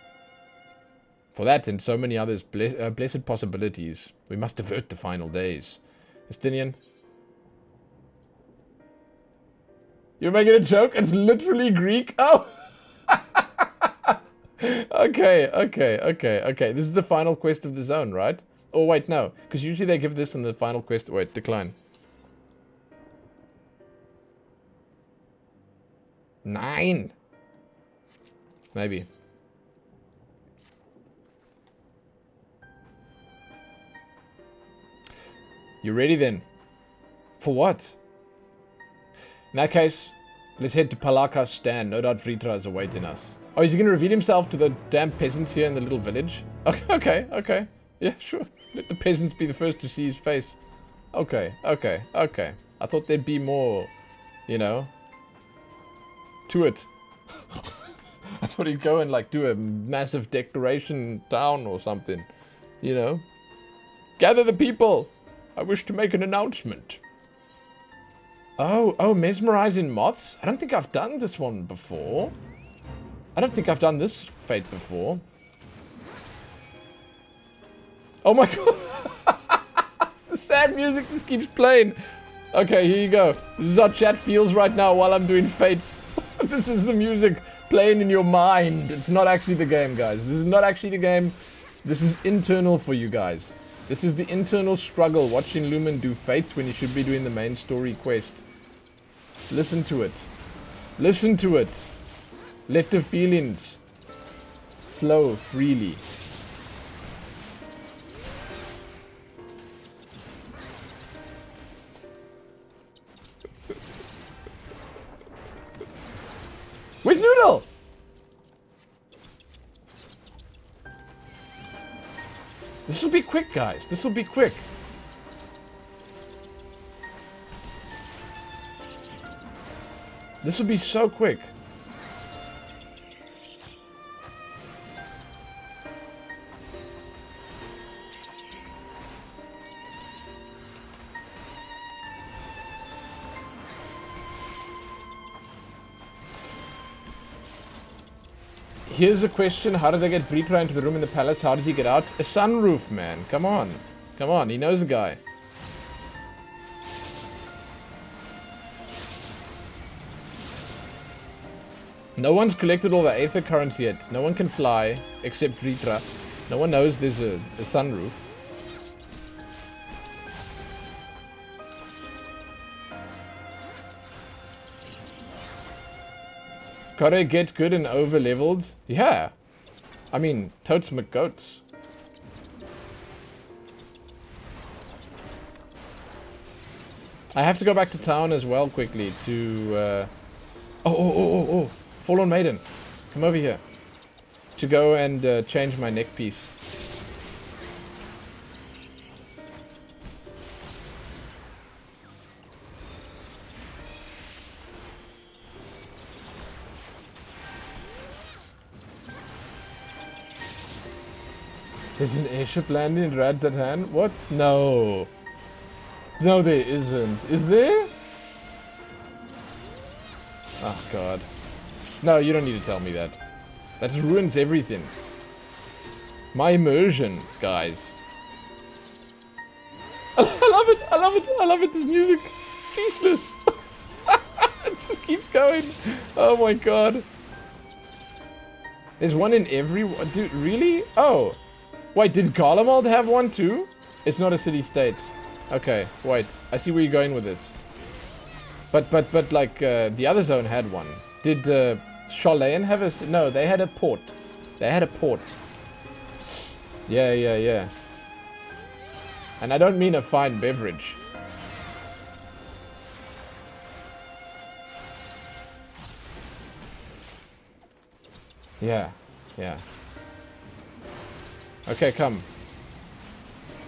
For that and so many others blessed possibilities, we must avert the final days. Estinian? You're making a joke? It's literally Greek? Oh! Okay. This is the final quest of the zone, right? Oh, wait, no. Because usually they give this in the final quest. Wait, decline. 9. Maybe. You ready then? For what? In that case, let's head to Palaka's stand. No doubt Vritra is awaiting us. Oh, is he going to reveal himself to the damn peasants here in the little village? Okay. Yeah, sure. Let the peasants be the first to see his face. Okay. I thought there'd be more, you know, to it. I thought he'd go and, like, do a massive declaration down or something, you know. Gather the people. I wish to make an announcement. Oh, mesmerizing moths? I don't think I've done this one before. I don't think I've done this fate before. Oh my god. The sad music just keeps playing. Okay, here you go. This is how chat feels right now while I'm doing fates. This is the music playing in your mind. It's not actually the game, guys. This is not actually the game. This is internal for you guys. This is the internal struggle watching Lumen do fates when he should be doing the main story quest. Listen to it. Listen to it. Let the feelings flow freely. Where's Noodle? This will be quick, guys. This will be quick. This will be so quick. Here's a question. How did they get Vritra into the room in the palace? How did he get out? A sunroof, man. Come on. Come on. He knows a guy. No one's collected all the Aether currents yet. No one can fly except Vritra. No one knows there's a sunroof. Gotta get good and over leveled. Yeah. I mean, totes McGoats. I have to go back to town as well quickly to oh. Fallen Maiden. Come over here. To go and change my neck piece. There's an airship landing in Rad's at hand? What? No. No, there isn't. Is there? Oh, God. No, you don't need to tell me that. That just ruins everything. My immersion, guys. I love it. I love it. I love it. This music. Ceaseless. It just keeps going. Oh, my God. There's one in every... Dude, really? Oh. Wait, did Garlemald have one too? It's not a city-state. Okay, wait. I see where you're going with this. But like, the other zone had one. Did Charlene have a... No, they had a port. They had a port. Yeah. And I don't mean a fine beverage. Yeah. Okay, come.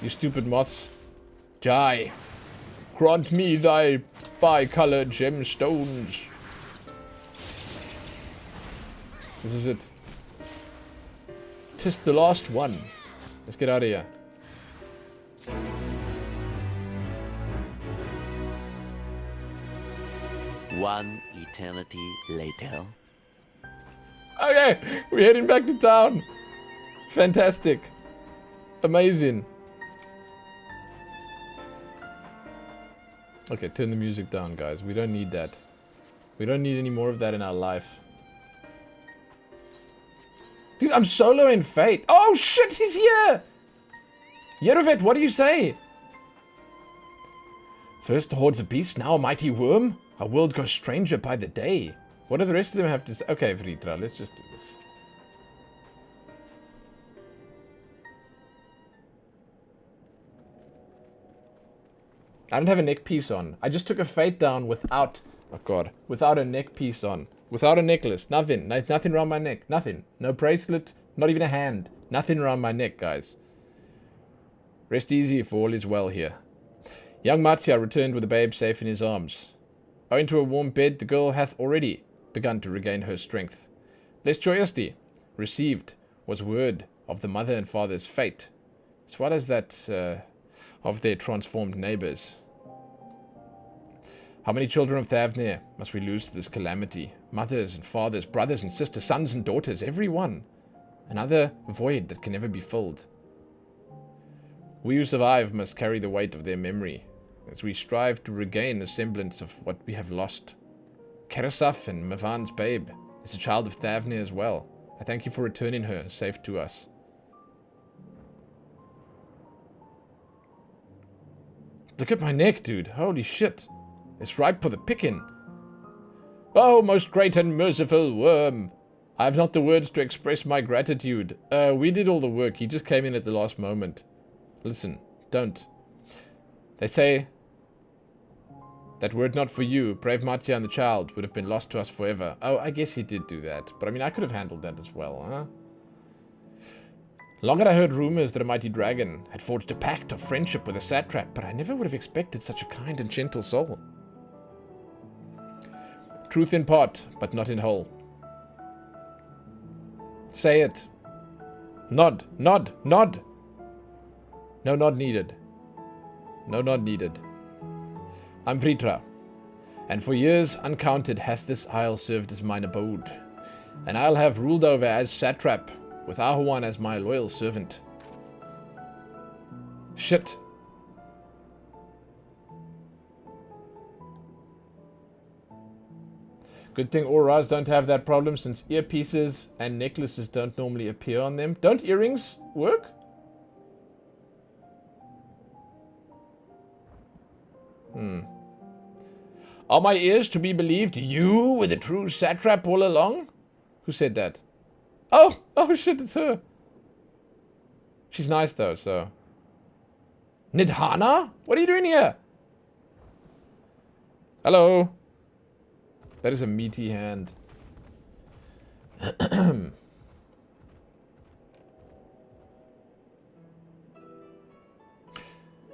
You stupid moths. Die. Grant me thy bi-colored gemstones. This is it. 'Tis the last one. Let's get out of here. One eternity later. Okay, we're heading back to town. Fantastic. Amazing. Okay, turn the music down, guys. We don't need that. We don't need any more of that in our life. Dude, I'm solo in Fate. Oh, shit, he's here! Yerovet, what do you say? First the hordes of beasts, now a mighty worm? Our world grows stranger by the day. What do the rest of them have to say? Okay, Vritra, let's just do this. I don't have a neck piece on. I just took a Fate down without... Oh, God. Without a neck piece on. Without a necklace. Nothing. There's nothing around my neck. Nothing. No bracelet. Not even a hand. Nothing around my neck, guys. Rest easy if all is well here. Young Matsya returned with the babe safe in his arms. Owing to a warm bed, the girl hath already begun to regain her strength. Less joyously received was word of the mother and father's fate, as well as that of their transformed neighbors. How many children of Thavnir must we lose to this calamity? Mothers and fathers, brothers and sisters, sons and daughters, every one. Another void that can never be filled. We who survive must carry the weight of their memory, as we strive to regain a semblance of what we have lost. Keresaf and Mavan's babe is a child of Thavnir as well. I thank you for returning her safe to us. Look at my neck, dude. Holy shit. It's ripe for the picking. Oh, most great and merciful worm. I have not the words to express my gratitude. We did all the work. He just came in at the last moment. Listen, don't. They say that were it not for you, brave Matsya and the child would have been lost to us forever. Oh, I guess he did do that. But I mean, I could have handled that as well, huh? Long had I heard rumors that a mighty dragon had forged a pact of friendship with a satrap, but I never would have expected such a kind and gentle soul. Truth in part, but not in whole. Say it. Nod, nod, nod. No nod needed. No nod needed. I'm Vritra, and for years uncounted hath this isle served as mine abode, and I'll have ruled over as satrap, with Ahuan as my loyal servant. Shit. Good thing auras don't have that problem, since earpieces and necklaces don't normally appear on them. Don't earrings work? Are my ears to be believed? You were the true satrap all along? Who said that? Oh shit, it's her. She's nice though, so. Nidhana? What are you doing here? Hello. That is a meaty hand.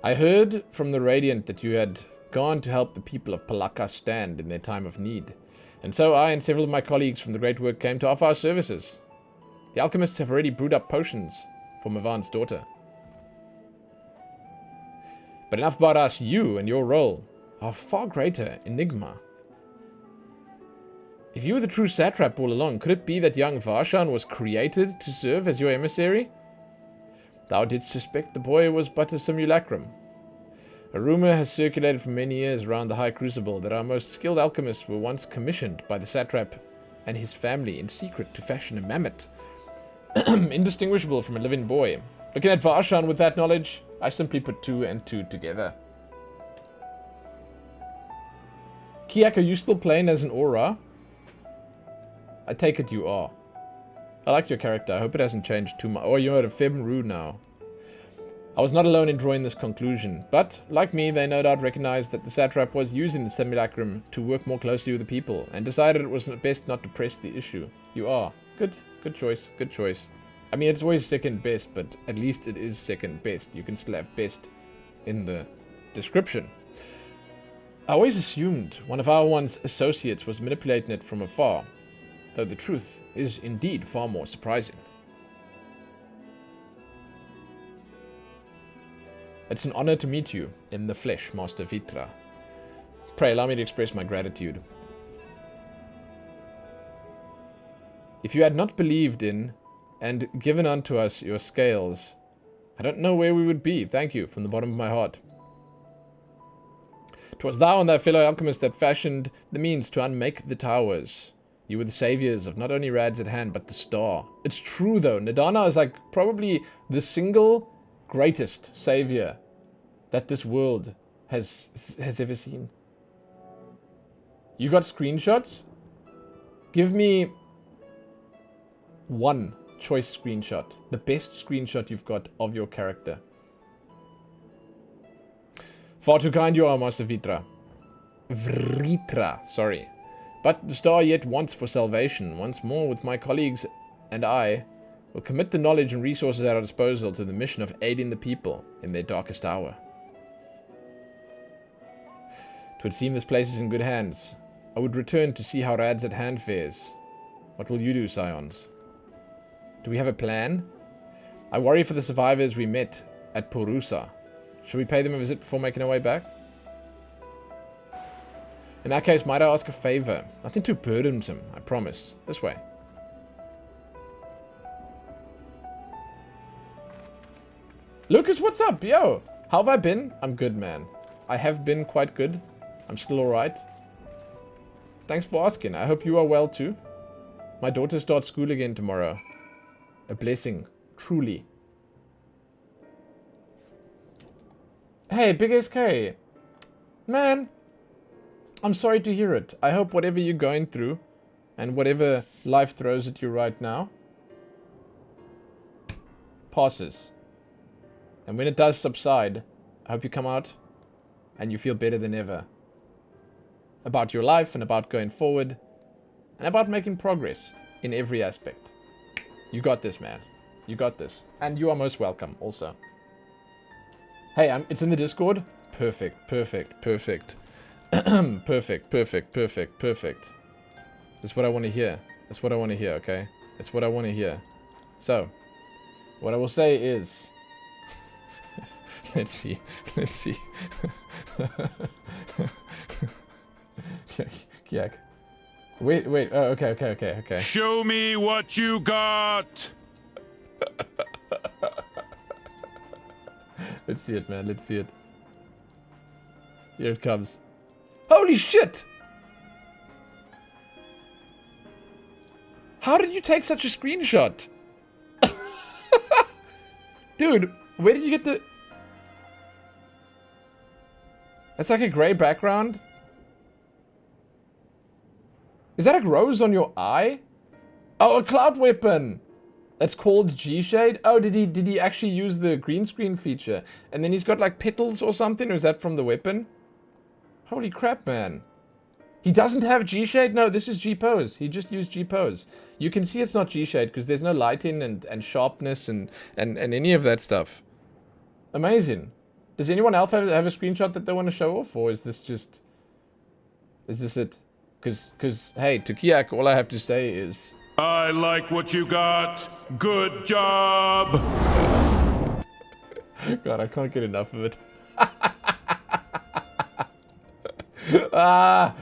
I heard from the Radiant that you had gone to help the people of Palaka stand in their time of need. And so I and several of my colleagues from the Great Work came to offer our services. The alchemists have already brewed up potions for Mavan's daughter. But enough about us. You and your role are far greater enigma. If you were the true satrap all along, could it be that young Varshan was created to serve as your emissary? Thou didst suspect the boy was but a simulacrum. A rumor has circulated for many years around the High Crucible that our most skilled alchemists were once commissioned by the satrap and his family in secret to fashion a mammoth, indistinguishable from a living boy. Looking at Varshan with that knowledge, I simply put 2 and 2 together. Kiak, are you still playing as an aura? I take it you are. I liked your character. I hope it hasn't changed too much. Oh, you're at a Femru now. I was not alone in drawing this conclusion, but, like me, they no doubt recognized that the satrap was using the simulacrum to work more closely with the people, and decided it was best not to press the issue. You are. Good choice, good choice. I mean, it's always second best, but at least it is second best. You can still have best in the description. I always assumed one of our one's associates was manipulating it from afar, though the truth is indeed far more surprising. It's an honor to meet you in the flesh, Master Vitra. Pray allow me to express my gratitude. If you had not believed in and given unto us your scales, I don't know where we would be. Thank you from the bottom of my heart. 'Twas thou and thy fellow alchemist that fashioned the means to unmake the towers. You were the saviors of not only Rads at Hand, but the star. It's true, though. Nadana is like probably the single greatest savior that this world has ever seen. You got screenshots? Give me one choice screenshot. The best screenshot you've got of your character. Far too kind you are, Master Vitra. Vritra, sorry. But the star yet wants for salvation. Once more, with my colleagues and I, will commit the knowledge and resources at our disposal to the mission of aiding the people in their darkest hour. 'Twould seem this place is in good hands. I would return to see how Rads at Hand fares. What will you do, Scions? Do we have a plan? I worry for the survivors we met at Purusa. Should we pay them a visit before making our way back? In that case, might I ask a favor? Nothing too burdensome, I promise. This way. Lucas, what's up? Yo! How have I been? I'm good, man. I have been quite good. I'm still alright. Thanks for asking. I hope you are well too. My daughter starts school again tomorrow. A blessing. Truly. Hey, Big SK. Man, I'm sorry to hear it. I hope whatever you're going through and whatever life throws at you right now passes. And when it does subside, I hope you come out and you feel better than ever. About your life and about going forward and about making progress in every aspect. You got this, man. You got this. And you are most welcome also. Hey, it's in the Discord. Perfect, perfect, perfect. Perfect, perfect, perfect, perfect. That's what I want to hear. That's what I want to hear, okay? That's what I want to hear. So, what I will say is... Let's see. Let's see. Kiak. Wait. Oh, okay. Show me what you got! Let's see it, man. Let's see it. Here it comes. Holy shit! How did you take such a screenshot? Dude, where did you get the... That's like a grey background. Is that a rose on your eye? Oh, a cloud weapon! That's called G-Shade? Oh, did he actually use the green screen feature? And then he's got like petals or something? Or is that from the weapon? Holy crap, man. He doesn't have G-Shade? No, this is G-Pose. He just used G-Pose. You can see it's not G-Shade because there's no lighting and sharpness and any of that stuff. Amazing. Does anyone else have a screenshot that they want to show off? Or is this just... Is this it? Because, hey, to Kiak, all I have to say is... I like what you got. Good job. God, I can't get enough of it. Ah,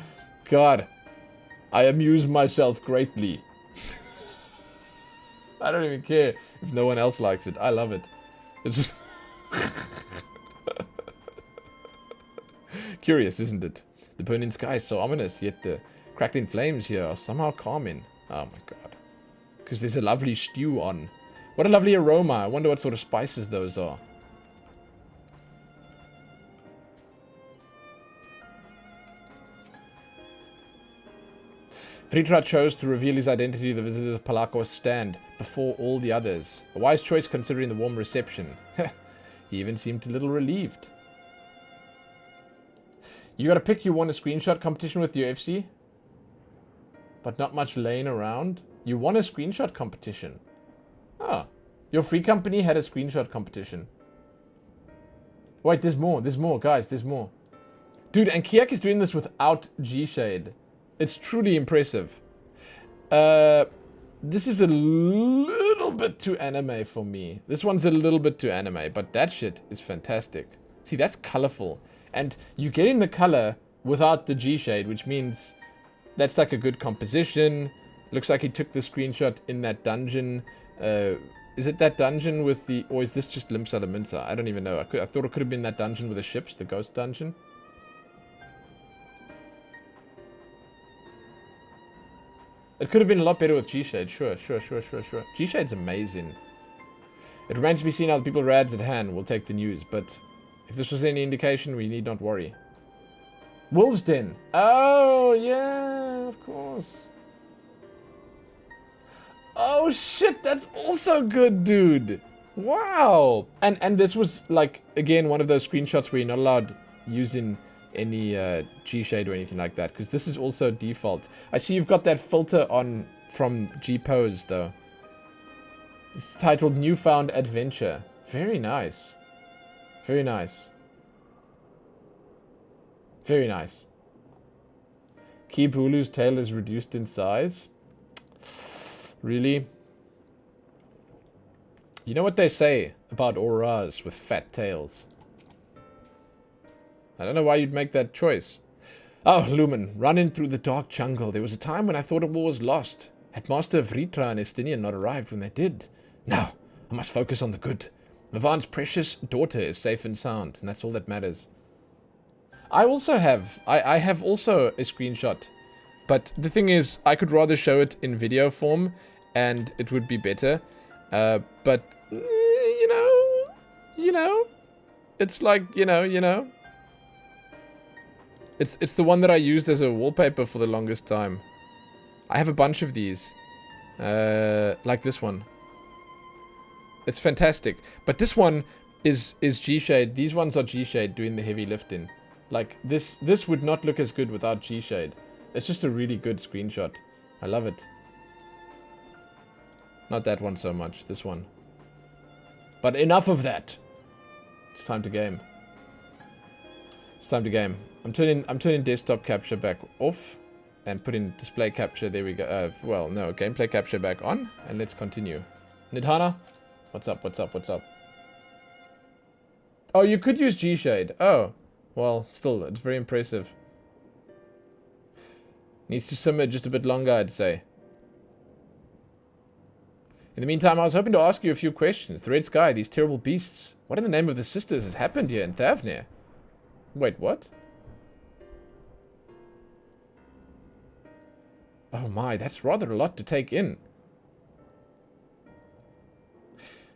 God. I amuse myself greatly. I don't even care if no one else likes it. I love it. It's just... Curious, isn't it? The burning sky is so ominous, yet the crackling flames here are somehow calming. Oh my god. Because there's a lovely stew on. What a lovely aroma. I wonder what sort of spices those are. Vritra chose to reveal his identity to the visitors of Palakos stand before all the others. A wise choice considering the warm reception. He even seemed a little relieved. You gotta pick you won a screenshot competition with your FC? But not much laying around? You won a screenshot competition. Ah. Your free company had a screenshot competition. Wait, there's more, guys, there's more. Dude, and Kiak is doing this without G-Shade. It's truly impressive. This is a little bit too anime for me. This one's a little bit too anime, but that shit is fantastic. See, that's colorful. And you get in the color without the G-Shade, which means that's like a good composition. Looks like he took the screenshot in that dungeon. Is it that dungeon with the... Or is this just Lim Salaminsa? I don't even know. I thought it could have been that dungeon with the ships, the ghost dungeon. It could have been a lot better with G-Shade. Sure. G-Shade's amazing. It remains to be seen how the people rads at hand will take the news, but if this was any indication, we need not worry. Wolf's Den. Oh, yeah, of course. Oh, shit, that's also good, dude. Wow. And this was, like, again, one of those screenshots where you're not allowed using any G-Shade or anything like that, because this is also default. I see you've got that filter on from G-Pose, though. It's titled Newfound Adventure. Very nice. Very nice. Very nice. Kibulu's tail is reduced in size. Really? You know what they say about auras with fat tails? I don't know why you'd make that choice. Oh, Lumen, running through the dark jungle. There was a time when I thought all was lost. Had Master Vritra and Estinian not arrived when they did. Now, I must focus on the good. Mavan's precious daughter is safe and sound, and that's all that matters. I also have... I have also a screenshot. But the thing is, I could rather show it in video form, and it would be better. But, you know... It's like, you know... It's the one that I used as a wallpaper for the longest time. I have a bunch of these. Like this one. It's fantastic. But this one is G-Shade. These ones are G-Shade doing the heavy lifting. Like, this would not look as good without G-Shade. It's just a really good screenshot. I love it. Not that one so much. This one. But enough of that. It's time to game. It's time to game. I'm turning desktop capture back off and putting display capture. There we go. Well, no, gameplay capture back on, and let's continue. Nidhana, what's up? Oh, you could use G-Shade. Oh, well, still, it's very impressive. Needs to simmer just a bit longer, I'd say. In the meantime, I was hoping to ask you a few questions. The Red Sky, these terrible beasts. What in the name of the sisters has happened here in Thavnir? Wait, what? Oh my, that's rather a lot to take in.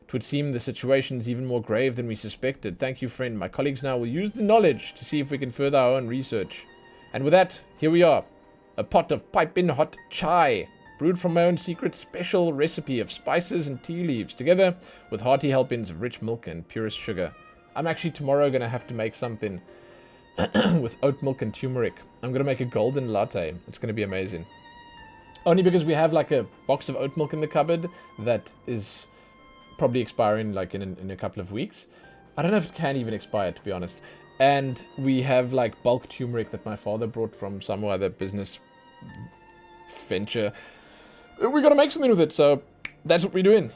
It would seem the situation is even more grave than we suspected. Thank you, friend. My colleagues now will use the knowledge to see if we can further our own research. And with that, here we are. A pot of piping hot chai, brewed from my own secret special recipe of spices and tea leaves, together with hearty helpings of rich milk and purest sugar. I'm actually tomorrow going to have to make something with oat milk and turmeric. I'm going to make a golden latte. It's going to be amazing. Only because we have like a box of oat milk in the cupboard that is probably expiring like in a couple of weeks. I don't know if it can even expire, to be honest. And we have like bulk turmeric that my father brought from some other business venture. We got to make something with it, so that's what we're doing.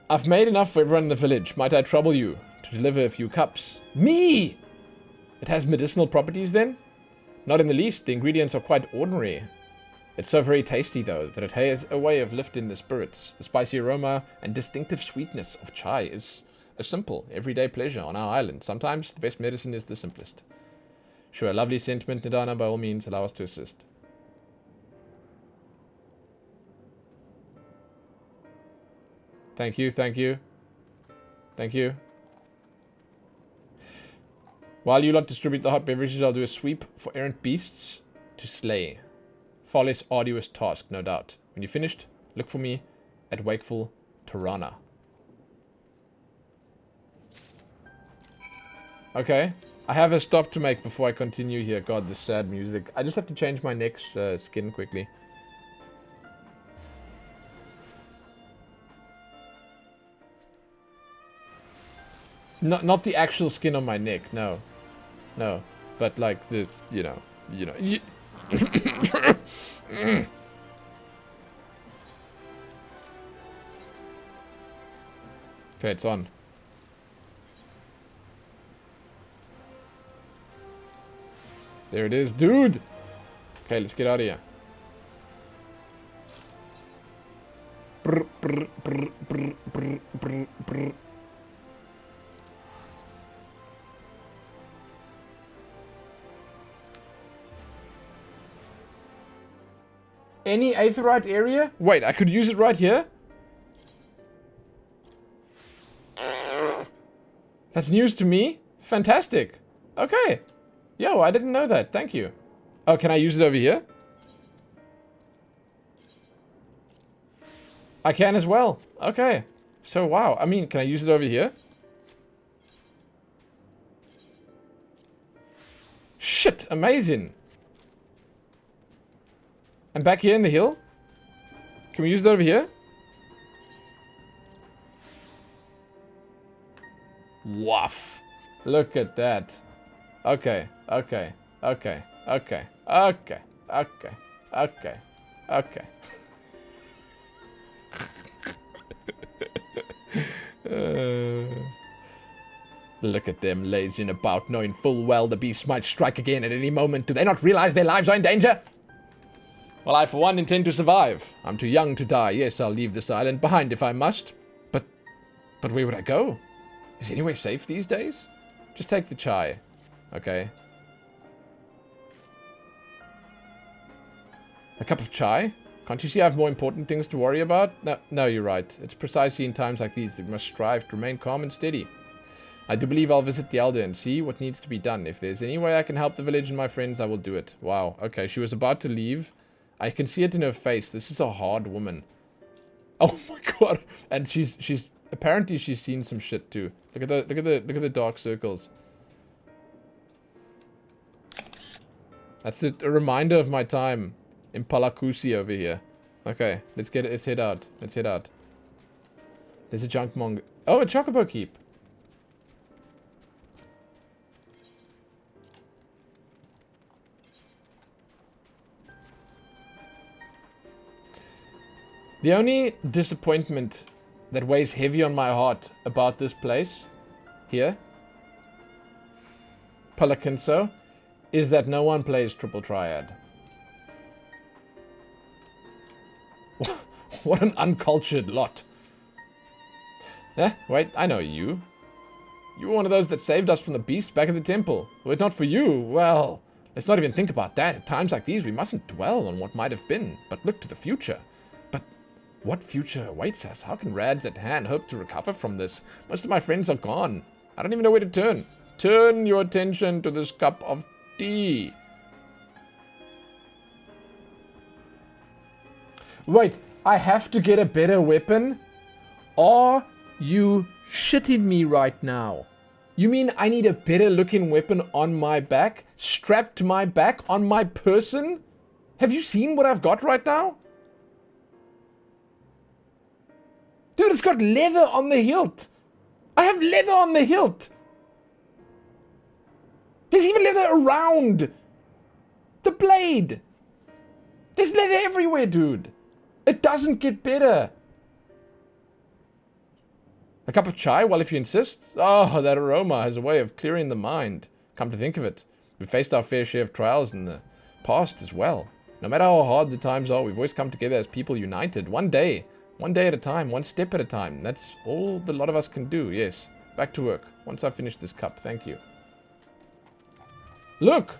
I've made enough for everyone in the village. Might I trouble you to deliver a few cups? Me! It has medicinal properties then? Not in the least. The ingredients are quite ordinary. It's so very tasty, though, that it has a way of lifting the spirits. The spicy aroma and distinctive sweetness of chai is a simple, everyday pleasure on our island. Sometimes the best medicine is the simplest. Sure, lovely sentiment, Nadana. By all means, allow us to assist. Thank you, thank you. Thank you. While you lot distribute the hot beverages, I'll do a sweep for errant beasts to slay. Far less arduous task, no doubt. When you're finished, look for me at Wakeful Tirana. Okay. I have a stop to make before I continue here. God, this sad music. I just have to change my next skin quickly. Not the actual skin on my neck, no. No. But like the, you know. Okay, it's on. There it is, dude! Okay, let's get out of here. Brr, brr, brr, brr, brr, brr, brr. Any aetheryte area? Wait, I could use it right here? That's news to me. Fantastic. Okay. Yo, I didn't know that. Thank you. Oh, can I use it over here? I can as well. Okay. So, wow. I mean, can I use it over here? Shit, amazing. And back here in the hill? Can we use it over here? Woof. Look at that. Okay, okay, okay, okay, okay, okay, okay, okay. Look at them lazing about, knowing full well the beast might strike again at any moment. Do they not realize their lives are in danger? Well, I for one intend to survive. I'm too young to die. Yes, I'll leave this island behind if I must. But where would I go? Is anywhere safe these days? Just take the chai. Okay. A cup of chai? Can't you see I have more important things to worry about? No, you're right. It's precisely in times like these that we must strive to remain calm and steady. I do believe I'll visit the Elder and see what needs to be done. If there's any way I can help the village and my friends, I will do it. Wow. Okay, she was about to leave. I can see it in her face. This is a hard woman. Oh my god. And she's apparently she's seen some shit too. Look at the dark circles. That's a reminder of my time in Palakusi over here. Okay, let's head out. Let's head out. There's a junk monger. Oh, a chocobo keep. The only disappointment that weighs heavy on my heart about this place, here, Palakinso, is that no one plays Triple Triad. What an uncultured lot. Eh, wait, I know you. You were one of those that saved us from the beast back at the temple. Were it not for you, well, let's not even think about that. At times like these, we mustn't dwell on what might have been, but look to the future. But what future awaits us? How can Rads at hand hope to recover from this? Most of my friends are gone. I don't even know where to turn. Turn your attention to this cup of tea. Wait, I have to get a better weapon? Are you shitting me right now? You mean I need a better looking weapon on my back? Strapped to my back? On my person? Have you seen what I've got right now? Dude, it's got leather on the hilt. I have leather on the hilt. There's even leather around the blade. There's leather everywhere, dude. It doesn't get better. A cup of chai? Well, if you insist. Oh, that aroma has a way of clearing the mind. Come to think of it, we've faced our fair share of trials in the past as well. No matter how hard the times are, we've always come together as people united. One day at a time, one step at a time. That's all the lot of us can do, yes. Back to work. Once I finish this cup, thank you. Look!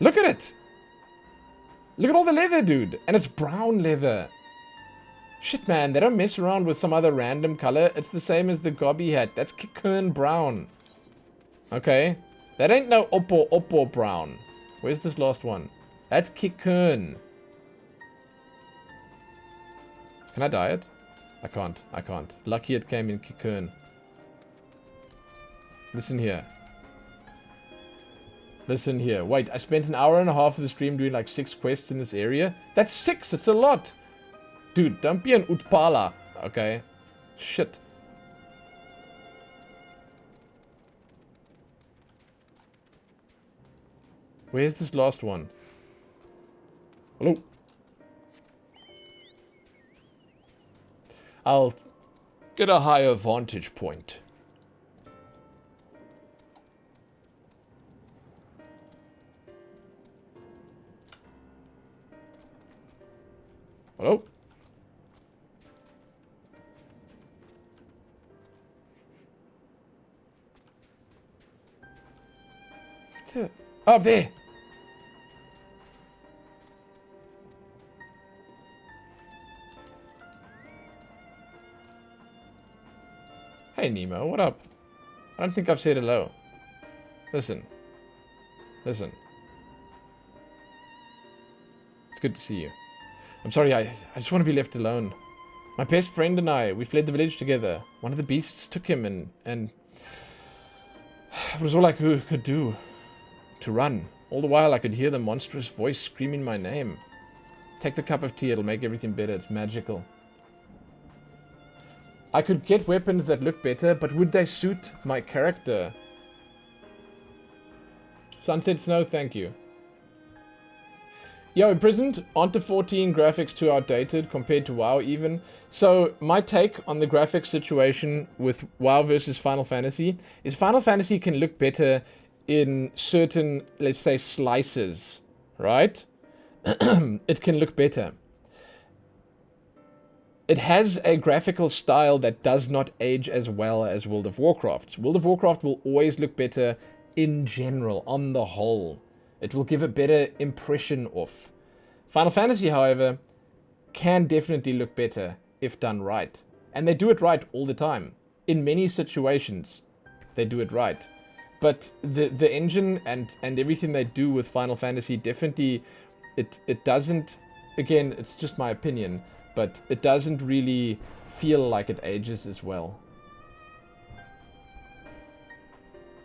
Look at it! Look at all the leather, dude! And it's brown leather. Shit, man, they don't mess around with some other random color. It's the same as the Gobby hat. That's Kikern brown. Okay? That ain't no Oppo brown. Where's this last one? That's Kikern. Can I dye it? I can't. I can't. Lucky it came in Kikern. Listen here. Listen here. Wait, I spent an hour and a half of the stream doing like 6 quests in this area? That's 6! It's a lot! Dude, don't be an Utpala, okay? Shit. Where's this last one? Hello? I'll get a higher vantage point. Hello? What's it? Up there! Hey Nemo, what up? I don't think I've said hello. Listen. Listen. It's good to see you. I'm sorry, I just want to be left alone. My best friend and I, we fled the village together. One of the beasts took him and it was all I could do. To run. All the while I could hear the monstrous voice screaming my name. Take the cup of tea, it'll make everything better. It's magical. I could get weapons that look better, but would they suit my character? Sunset Snow, thank you. Yo, Imprisoned, aren't the 14 graphics too outdated compared to WoW even? So, my take on the graphics situation with WoW versus Final Fantasy is Final Fantasy can look better in certain, let's say, slices, right? It can look better. It has a graphical style that does not age as well as World of Warcraft. World of Warcraft will always look better in general, on the whole. It will give a better impression of. Final Fantasy, however, can definitely look better if done right. And they do it right all the time. In many situations, they do it right. But the engine and everything they do with Final Fantasy definitely, it doesn't, again, it's just my opinion, but it doesn't really feel like it ages as well.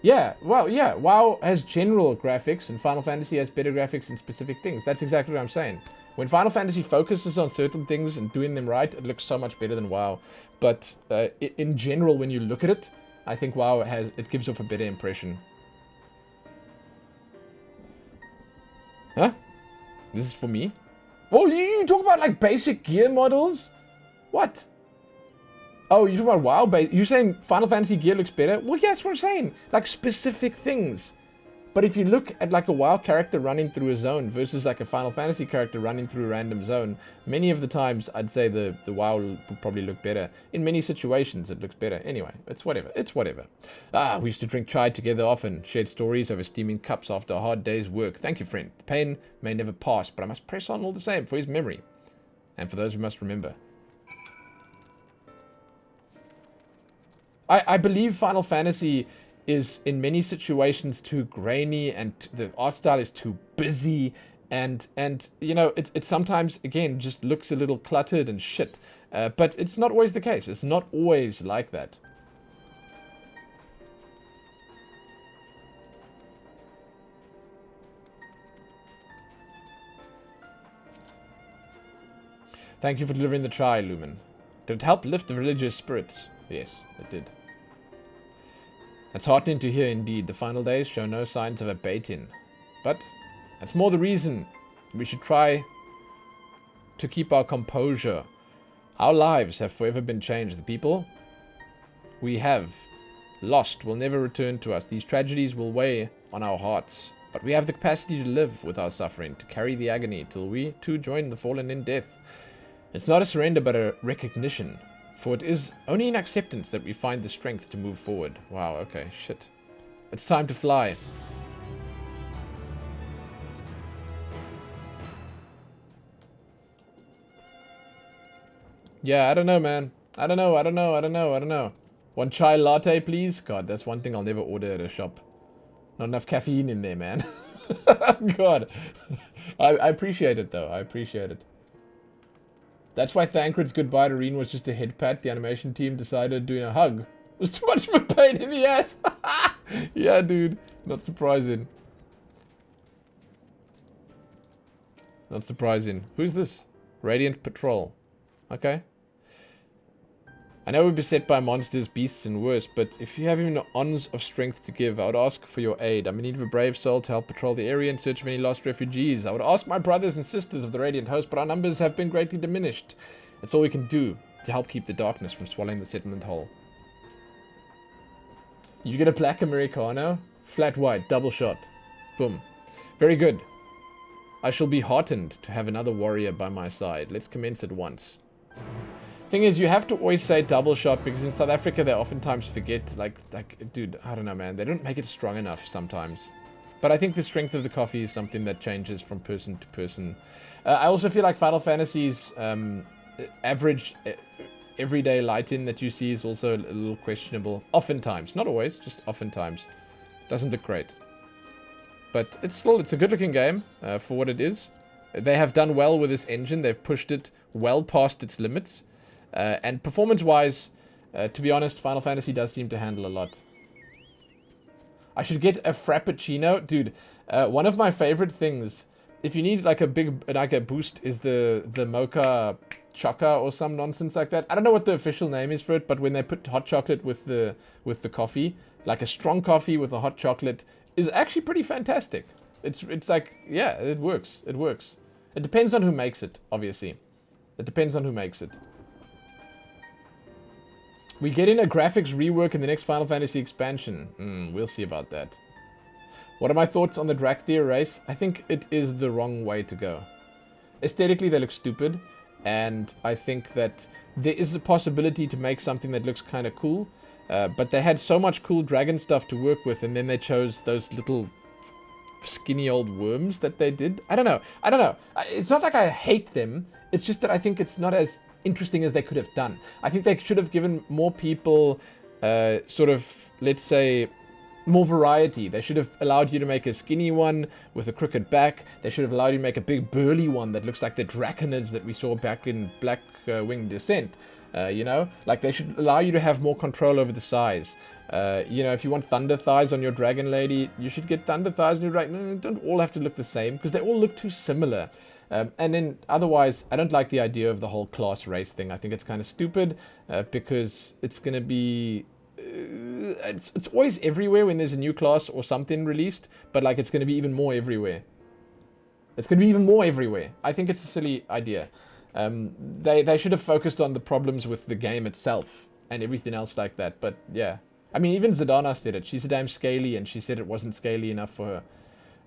Yeah, well, yeah, WoW has general graphics and Final Fantasy has better graphics in specific things. That's exactly what I'm saying. When Final Fantasy focuses on certain things and doing them right, it looks so much better than WoW. But in general, when you look at it, I think WoW it gives off a better impression. Huh? This is for me? Oh, you talk about like basic gear models? What? Oh, you talk about WoW? You're saying Final Fantasy gear looks better? Well, yeah, that's what I'm saying. Like specific things. But if you look at like a WoW character running through a zone versus like a Final Fantasy character running through a random zone, many of the times I'd say the WoW will probably look better. In many situations it looks better. Anyway, it's whatever. It's whatever. We used to drink chai together often, shared stories over steaming cups after a hard day's work. Thank you, friend. The pain may never pass, but I must press on all the same for his memory. And for those who must remember. I believe Final Fantasy is in many situations too grainy and the art style is too busy and you know it sometimes again just looks a little cluttered and shit, but it's not always the case. It's not always like that. Thank you for delivering the chai, Lumen. Did it help lift the religious spirits? Yes, it did. It's heartening to hear indeed. The final days show no signs of abating. But that's more the reason we should try to keep our composure. Our lives have forever been changed. The people we have lost will never return to us. These tragedies will weigh on our hearts. But we have the capacity to live with our suffering, to carry the agony, till we too join the fallen in death. It's not a surrender, but a recognition. For it is only in acceptance that we find the strength to move forward. Wow, okay, shit. It's time to fly. Yeah, I don't know, man. I don't know. One chai latte, please? God, that's one thing I'll never order at a shop. Not enough caffeine in there, man. God. I appreciate it, though. I appreciate it. That's why Thancred's goodbye to Reen was just a head pat. The animation team decided doing a hug was too much of a pain in the ass. Yeah, dude. Not surprising. Not surprising. Who's this? Radiant Patrol. Okay. I know we're beset by monsters, beasts, and worse, but if you have even an ounce of strength to give, I would ask for your aid. I'm in need of a brave soul to help patrol the area in search of any lost refugees. I would ask my brothers and sisters of the Radiant Host, but our numbers have been greatly diminished. That's all we can do to help keep the darkness from swallowing the settlement whole. You get a black Americano, flat white, double shot. Boom. Very good. I shall be heartened to have another warrior by my side. Let's commence at once. Thing is, you have to always say double shot because in South Africa they oftentimes forget, like, dude, I don't know, man. They don't make it strong enough sometimes. But I think the strength of the coffee is something that changes from person to person. I also feel like Final Fantasy's average everyday lighting that you see is also a little questionable. Oftentimes, not always, just oftentimes. Doesn't look great. But it's a good looking game for what it is. They have done well with this engine. They've pushed it well past its limits. And performance-wise, to be honest, Final Fantasy does seem to handle a lot. I should get a Frappuccino. Dude, one of my favorite things, if you need like a boost, is the Mocha Choca or some nonsense like that. I don't know what the official name is for it, but when they put hot chocolate with the coffee, like a strong coffee with a hot chocolate, is actually pretty fantastic. It's like, yeah, it works. It works. It depends on who makes it, obviously. It depends on who makes it. We get in a graphics rework in the next Final Fantasy expansion. We'll see about that. What are my thoughts on the Drakthir race? I think it is the wrong way to go. Aesthetically, they look stupid. And I think that there is a possibility to make something that looks kind of cool. But they had so much cool dragon stuff to work with. And then they chose those little skinny old worms that they did. I don't know. It's not like I hate them. It's just that I think it's not as interesting as they could have done. I think they should have given more people sort of, let's say, more variety. They should have allowed you to make a skinny one with a crooked back. They should have allowed you to make a big burly one that looks like the draconids that we saw back in Black Wing Descent. You know, like they should allow you to have more control over the size. You know, if you want thunder thighs on your dragon lady, you should get thunder thighs on your dragon. Don't all have to look the same because they all look too similar. And then otherwise, I don't like the idea of the whole class race thing. I think it's kind of stupid because it's going to be... it's always everywhere when there's a new class or something released, but like it's going to be even more everywhere. It's going to be even more everywhere. I think it's a silly idea. They should have focused on the problems with the game itself and everything else like that. But yeah, I mean, even Zadana said it. She's a damn scaly, and she said it wasn't scaly enough for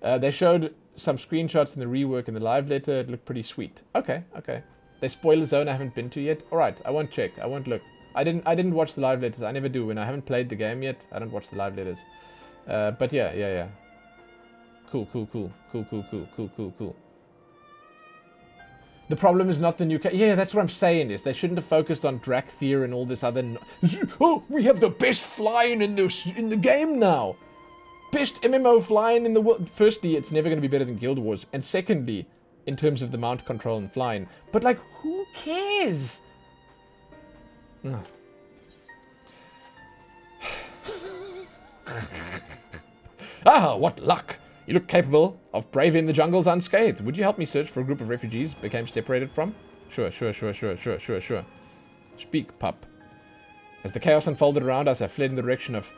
her. They showed some screenshots in the rework in the live letter. It looked pretty sweet. Okay. They spoil a zone I haven't been to yet. All right, I won't check. I won't look. I didn't watch the live letters. I never do. When I haven't played the game yet, I don't watch the live letters. But yeah. Cool. The problem is not the new... Yeah, that's what I'm saying is they shouldn't have focused on Drakthir and all this other... Oh, we have the best flying in the game now. Best MMO flying in the world. Firstly, it's never going to be better than Guild Wars. And secondly, in terms of the mount control and flying. But like, who cares? Ugh. Ah, what luck! You look capable of braving the jungles unscathed. Would you help me search for a group of refugees became separated from? Sure. Speak, pup. As the chaos unfolded around us, I fled in the direction of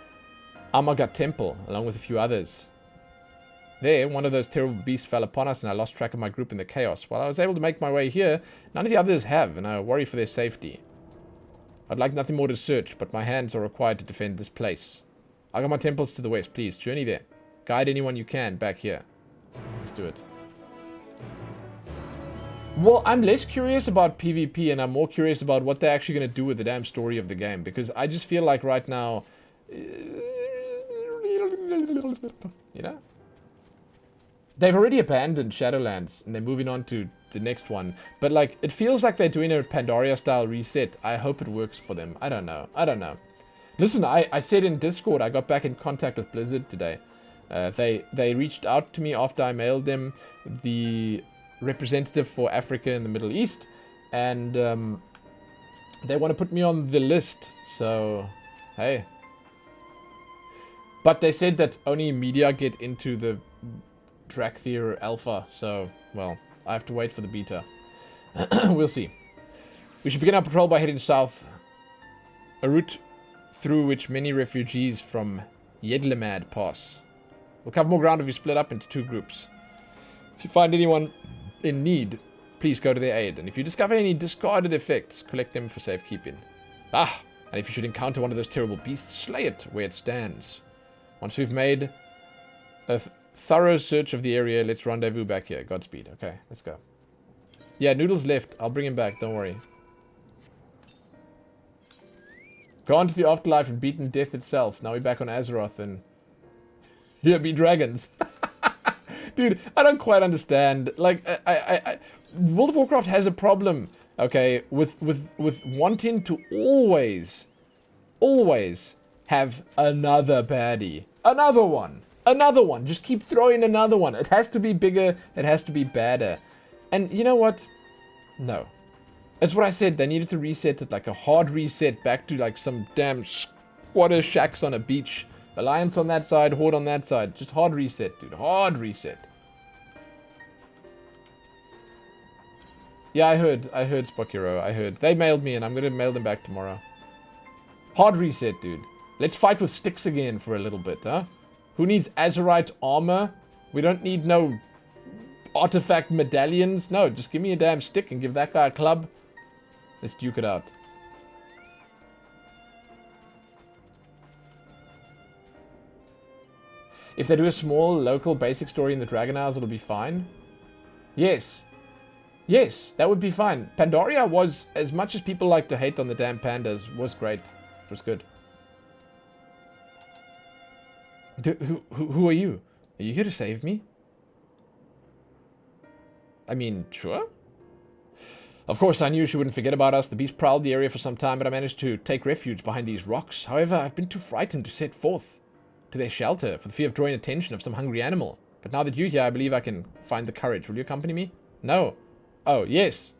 Amaga Temple, along with a few others. There, one of those terrible beasts fell upon us, and I lost track of my group in the chaos. While I was able to make my way here, none of the others have, and I worry for their safety. I'd like nothing more to search, but my hands are required to defend this place. Agama Temple's to the west, please. Journey there. Guide anyone you can back here. Let's do it. Well, I'm less curious about PvP and I'm more curious about what they're actually going to do with the damn story of the game. Because I just feel like right now... You know? They've already abandoned Shadowlands and they're moving on to the next one. But like, it feels like they're doing a Pandaria-style reset. I hope it works for them. I don't know. I don't know. Listen, I said in Discord, I got back in contact with Blizzard today. They reached out to me after I mailed them the representative for Africa and the Middle East. And they want to put me on the list. So, hey. But they said that only media get into the Drakthir Alpha. So, well, I have to wait for the beta. We'll see. We should begin our patrol by heading south. A route through which many refugees from Yedlemad pass. We'll cover more ground if we split up into 2 groups. If you find anyone in need, please go to their aid. And if you discover any discarded effects, collect them for safekeeping. Ah, and if you should encounter one of those terrible beasts, slay it where it stands. Once we've made a thorough search of the area, let's rendezvous back here. Godspeed. Okay, let's go. Yeah, Noodle's left. I'll bring him back, don't worry. Gone to the afterlife and beaten death itself. Now we're back on Azeroth and... Here be dragons. Dude, I don't quite understand. Like, World of Warcraft has a problem, okay, with wanting to always have another baddie. Another one. Another one. Just keep throwing another one. It has to be bigger. It has to be badder. And you know what? No. That's what I said. They needed to reset it, like a hard reset back to like some damn squatter shacks on a beach. Alliance on that side, Horde on that side. Just hard reset, dude. Hard reset. Yeah, I heard Spokiro. I heard. They mailed me and I'm gonna mail them back tomorrow. Hard reset, dude. Let's fight with sticks again for a little bit, huh? Who needs Azerite armor? We don't need no artifact medallions. No, just give me a damn stick and give that guy a club. Let's duke it out. If they do a small, local, basic story in the Dragon Isles, it'll be fine. Yes. Yes, that would be fine. Pandaria was, as much as people like to hate on the damn pandas, was great. It was good. Who are you? Are you here to save me? I mean, sure. Of course, I knew she wouldn't forget about us. The beast prowled the area for some time, but I managed to take refuge behind these rocks. However, I've been too frightened to set forth to their shelter for the fear of drawing attention of some hungry animal. But now that you're here, I believe I can find the courage. Will you accompany me? No. Oh, yes.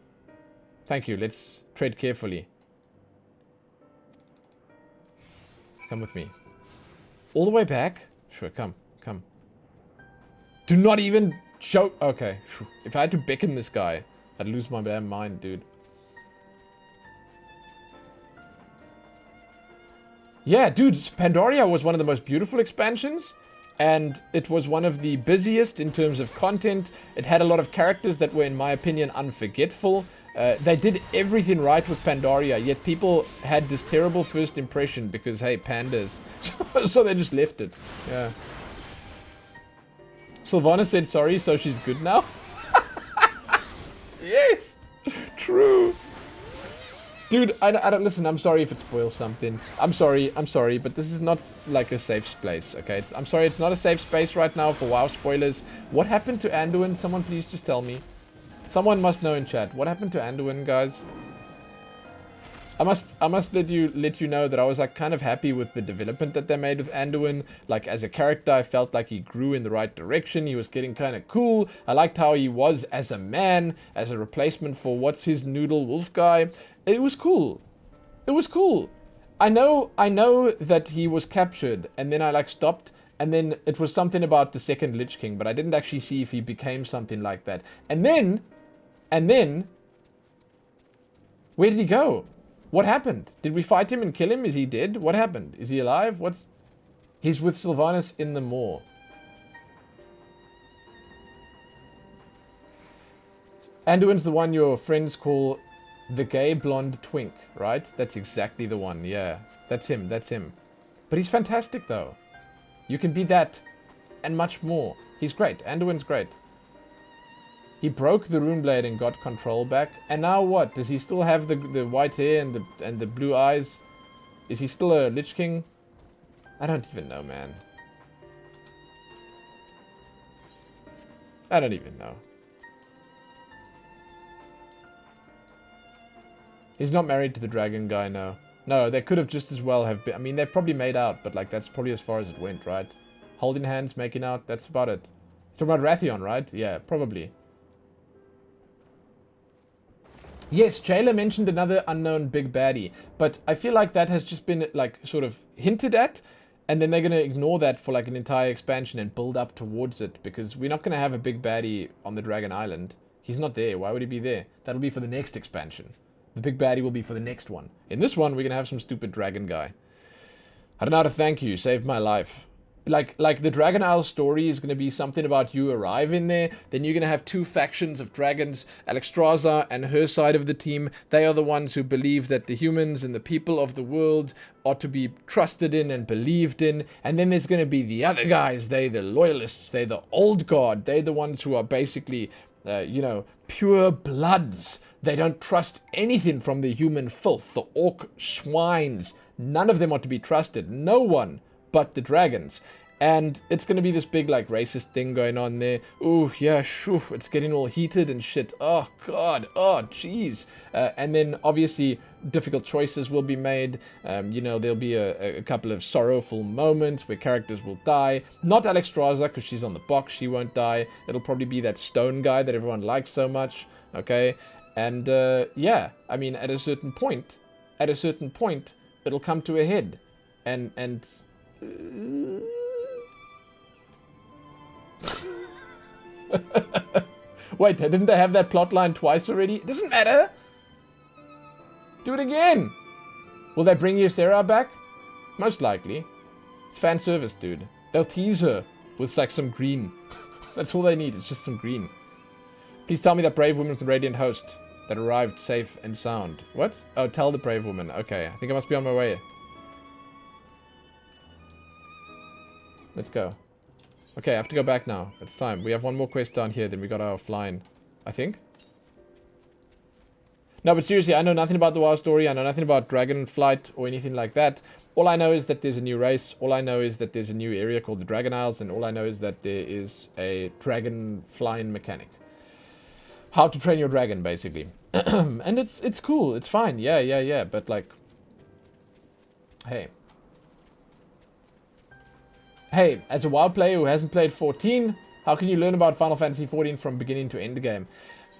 Thank you. Let's tread carefully. Come with me. All the way back? Sure, come. Come. Do not even show... Okay. If I had to beckon this guy, I'd lose my damn mind, dude. Yeah, dude, Pandaria was one of the most beautiful expansions, and it was one of the busiest in terms of content. It had a lot of characters that were, in my opinion, unforgetful. They did everything right with Pandaria, yet people had this terrible first impression because, hey, pandas. So they just left it. Yeah. Sylvana said sorry, so she's good now? Yes! True! Dude, I don't listen, I'm sorry if it spoils something. I'm sorry, but this is not like a safe space, okay? I'm sorry, it's not a safe space right now for WoW spoilers. What happened to Anduin? Someone please just tell me. Someone must know in chat. What happened to Anduin, guys? I must let you know that I was like kind of happy with the development that they made with Anduin. Like as a character, I felt like he grew in the right direction. He was getting kind of cool. I liked how he was as a man, as a replacement for what's his noodle wolf guy. It was cool. It was cool. I know that he was captured and then I like stopped and then it was something about the second Lich King, but I didn't actually see if he became something like that. And then where did he go? What happened? Did we fight him and kill him? Is he dead? What happened? Is he alive? He's with Sylvanas in the moor. Anduin's the one your friends call the gay blonde twink, right? That's exactly the one, yeah. That's him, that's him. But he's fantastic, though. You can be that and much more. He's great. Anduin's great. He broke the Runeblade and got control back. And now what? Does he still have the white hair and the blue eyes? Is he still a Lich King? I don't even know, man. I don't even know. He's not married to the dragon guy, no. No, they could have just as well have been. I mean, they've probably made out, but like that's probably as far as it went, right? Holding hands, making out, that's about it. Talking about Rathion, right? Yeah, probably. Yes, Jayla mentioned another unknown big baddie, but I feel like that has just been like sort of hinted at, and then they're going to ignore that for like an entire expansion and build up towards it, because we're not going to have a big baddie on the Dragon Island. He's not there. Why would he be there? That'll be for the next expansion. The big baddie will be for the next one. In this one, we're going to have some stupid dragon guy. I don't know how to thank you. Saved my life. Like the Dragon Isle story is going to be something about you arrive in there. Then you're going to have two factions of dragons. Alexstrasza and her side of the team. They are the ones who believe that the humans and the people of the world are to be trusted in and believed in. And then there's going to be the other guys. They're the loyalists. They're the old guard. They're the ones who are basically, you know, pure bloods. They don't trust anything from the human filth. The orc swines. None of them are to be trusted. No one but the dragons. And it's going to be this big, like, racist thing going on there. Ooh, yeah, shoo, it's getting all heated and shit. Oh, God. Oh, jeez. And then, obviously, difficult choices will be made. You know, there'll be a couple of sorrowful moments where characters will die. Not Alexstrasza, because she's on the box. She won't die. It'll probably be that stone guy that everyone likes so much. Okay? And, yeah. I mean, at a certain point, it'll come to a head. And wait, didn't they have that plotline twice already? It doesn't matter. Do it again. Will they bring Eorzea back? Most likely. It's fan service, dude. They'll tease her with like some green. That's all they need. It's just some green. Please tell me that brave woman with the radiant host that arrived safe and sound. What? Oh, tell the brave woman. Okay, I think I must be on my way. Let's go. Okay, I have to go back now. It's time. We have one more quest down here, then we got our flying. I think? No, but seriously, I know nothing about the WoW story. I know nothing about dragon flight or anything like that. All I know is that there's a new race. All I know is that there's a new area called the Dragon Isles. And all I know is that there is a dragon flying mechanic. How to train your dragon, basically. And it's cool. It's fine. Yeah. But like... Hey, as a WoW player who hasn't played 14, how can you learn about Final Fantasy XIV from beginning to end game?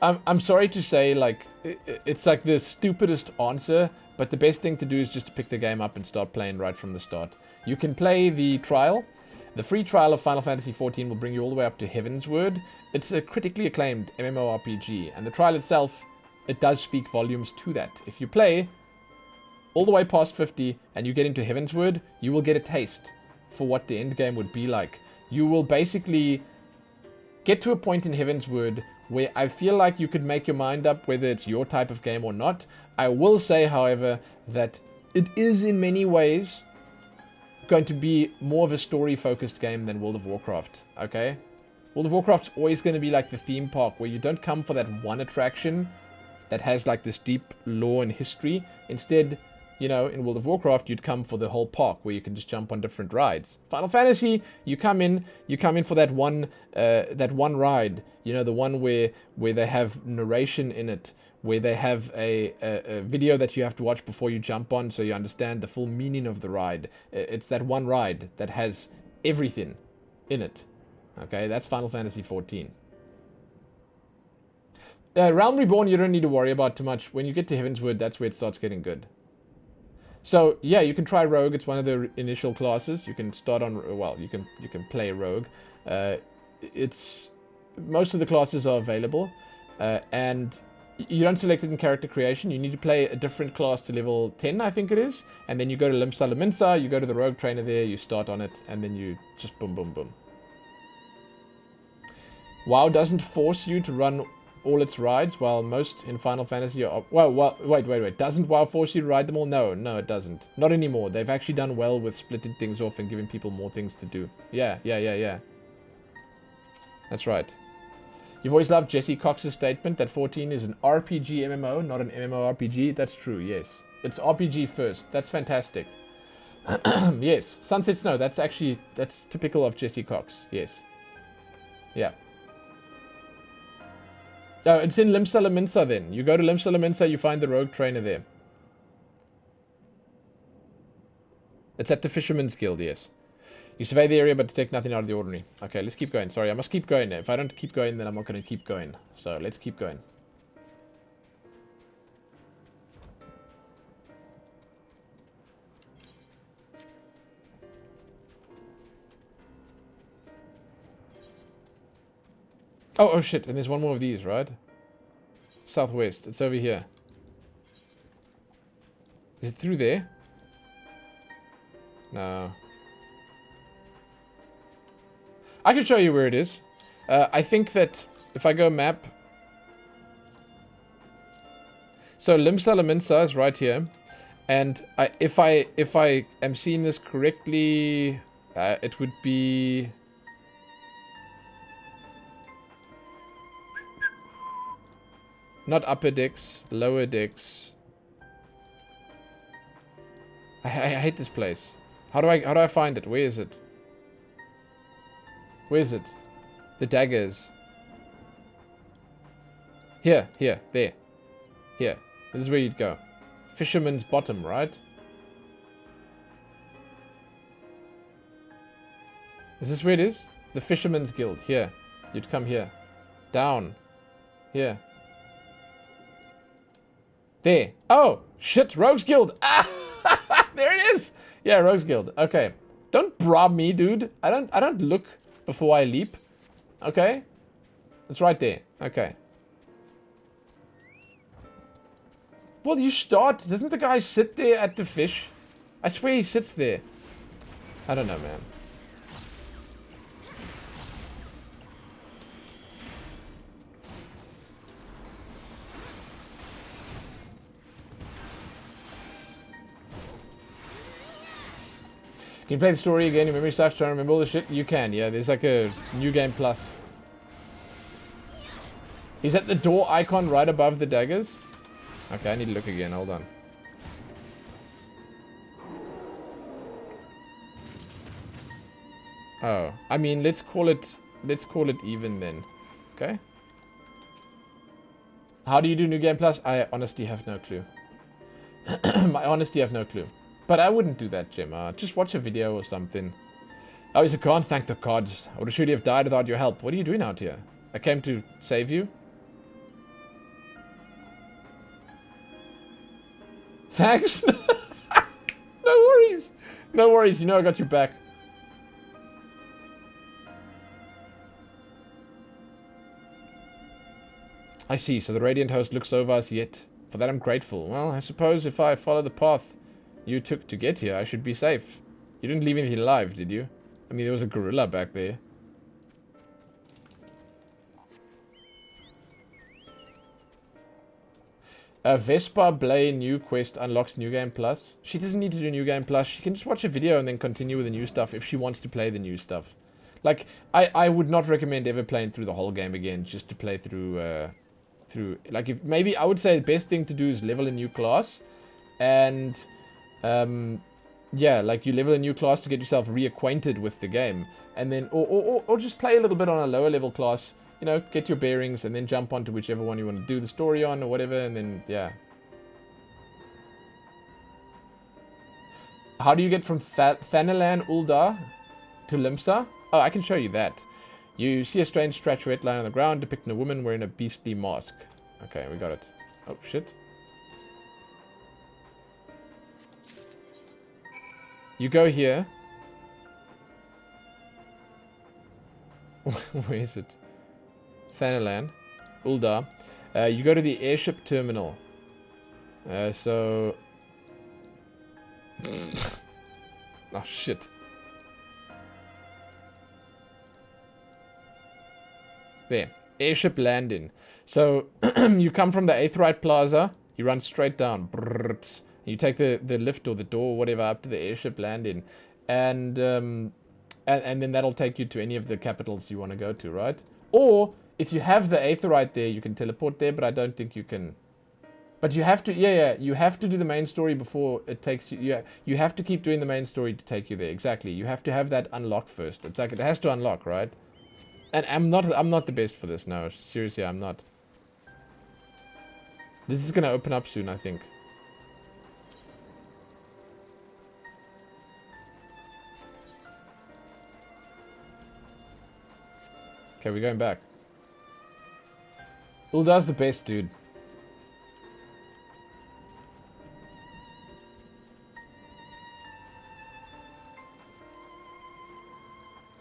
I'm sorry to say, like, it's like the stupidest answer, but the best thing to do is just to pick the game up and start playing right from the start. You can play the trial. The free trial of Final Fantasy XIV will bring you all the way up to Heaven's Word. It's a critically acclaimed MMORPG, and the trial itself, it does speak volumes to that. If you play all the way past 50 and you get into Heaven's Word, you will get a taste for what the end game would be like. You will basically get to a point in Heaven's Word where I feel like you could make your mind up whether it's your type of game or not. I will say, however, that it is in many ways going to be more of a story-focused game than World of Warcraft, okay? World of Warcraft's always going to be like the theme park where you don't come for that one attraction that has like this deep lore and history. Instead, you know, in World of Warcraft, you'd come for the whole park where you can just jump on different rides. Final Fantasy, you come in for that one ride. You know, the one where they have narration in it, where they have a video that you have to watch before you jump on so you understand the full meaning of the ride. It's that one ride that has everything in it. Okay, that's Final Fantasy XIV. Realm Reborn, you don't need to worry about too much. When you get to Heaven's Word, that's where it starts getting good. So, yeah, you can try Rogue. It's one of the initial classes. You can start on, well, you can play Rogue. It's, most of the classes are available. And you don't select it in character creation. You need to play a different class to level 10, I think it is. And then you go to Limsa Laminsa, you go to the Rogue trainer there, you start on it, and then you just boom, boom, boom. WoW doesn't force you to run all its rides, while most in Final Fantasy are... Well, wait. Doesn't WoW force you to ride them all? No, it doesn't. Not anymore. They've actually done well with splitting things off and giving people more things to do. Yeah. That's right. You've always loved Jesse Cox's statement that 14 is an RPG MMO, not an MMORPG. That's true, yes. It's RPG first. That's fantastic. Yes. Sunset Snow, that's typical of Jesse Cox. Yes. Yeah. Oh, it's in Limsa Lominsa then. You go to Limsa Lominsa, you find the rogue trainer there. It's at the Fisherman's Guild, yes. You survey the area but detect nothing out of the ordinary. Okay, let's keep going. Sorry, I must keep going. If I don't keep going, then I'm not going to keep going. So, let's keep going. Oh shit, and there's one more of these, right? Southwest, it's over here. Is it through there? No. I can show you where it is. I think that if I go map... So Limsa Lominsa is right here. And if I am seeing this correctly, it would be... Not upper decks, lower decks. I hate this place. How do I find it? Where is it? Where is it? The daggers. Here, there. Here. This is where you'd go. Fisherman's Bottom, right? Is this where it is? The Fisherman's Guild. Here. You'd come here. Down. Here. There. Oh, shit. Rogues Guild. Ah! There it is. Yeah, Rogues Guild. Okay. Don't rob me, dude. I don't look before I leap. Okay? It's right there. Okay. Well, you start. Doesn't the guy sit there at the fish? I swear he sits there. I don't know, man. Can you play the story again? Your memory sucks trying to remember all the shit? You can, yeah. There's like a new game plus. He's at the door icon right above the daggers. Okay, I need to look again. Hold on. Oh, I mean, let's call it even then. Okay. How do you do new game plus? I honestly have no clue. I honestly have no clue. But I wouldn't do that, Gemma. Just watch a video or something. Oh, I can't thank the gods. I would surely have died without your help. What are you doing out here? I came to save you. Thanks. No worries. No worries. You know I got your back. I see. So the Radiant Host looks over us yet. For that I'm grateful. Well, I suppose if I follow the path you took to get here, I should be safe. You didn't leave anything alive, did you? I mean, there was a gorilla back there. Vespa Blay new quest unlocks New Game Plus. She doesn't need to do New Game Plus. She can just watch a video and then continue with the new stuff if she wants to play the new stuff. Like, I would not recommend ever playing through the whole game again just to play through... like, if maybe I would say the best thing to do is level a new class. And... yeah, like you level a new class to get yourself reacquainted with the game, and then or just play a little bit on a lower level class, you know, get your bearings, and then jump onto whichever one you want to do the story on or whatever, and then yeah. How do you get from Thanalan Uldar to Limsa? Oh, I can show you that. You see a strange statuette lying on the ground depicting a woman wearing a beastly mask. Okay, we got it. Oh shit. You go here. Where is it? Thanalan. Uldar. You go to the airship terminal. So... oh, shit. There. Airship landing. So, you come from the Aetheryte Plaza. You run straight down. Brrrt. You take the lift or the door or whatever up to the airship landing. And then that'll take you to any of the capitals you want to go to, right? Or, if you have the Aetheryte there, you can teleport there, but I don't think you can. But you have to, you have to do the main story before it takes you, you have to keep doing the main story to take you there, exactly. You have to have that unlock first. It's like, it has to unlock, right? And I'm not the best for this, no, seriously, I'm not. This is gonna open up soon, I think. Okay, we're going back. Uldar's the best, dude.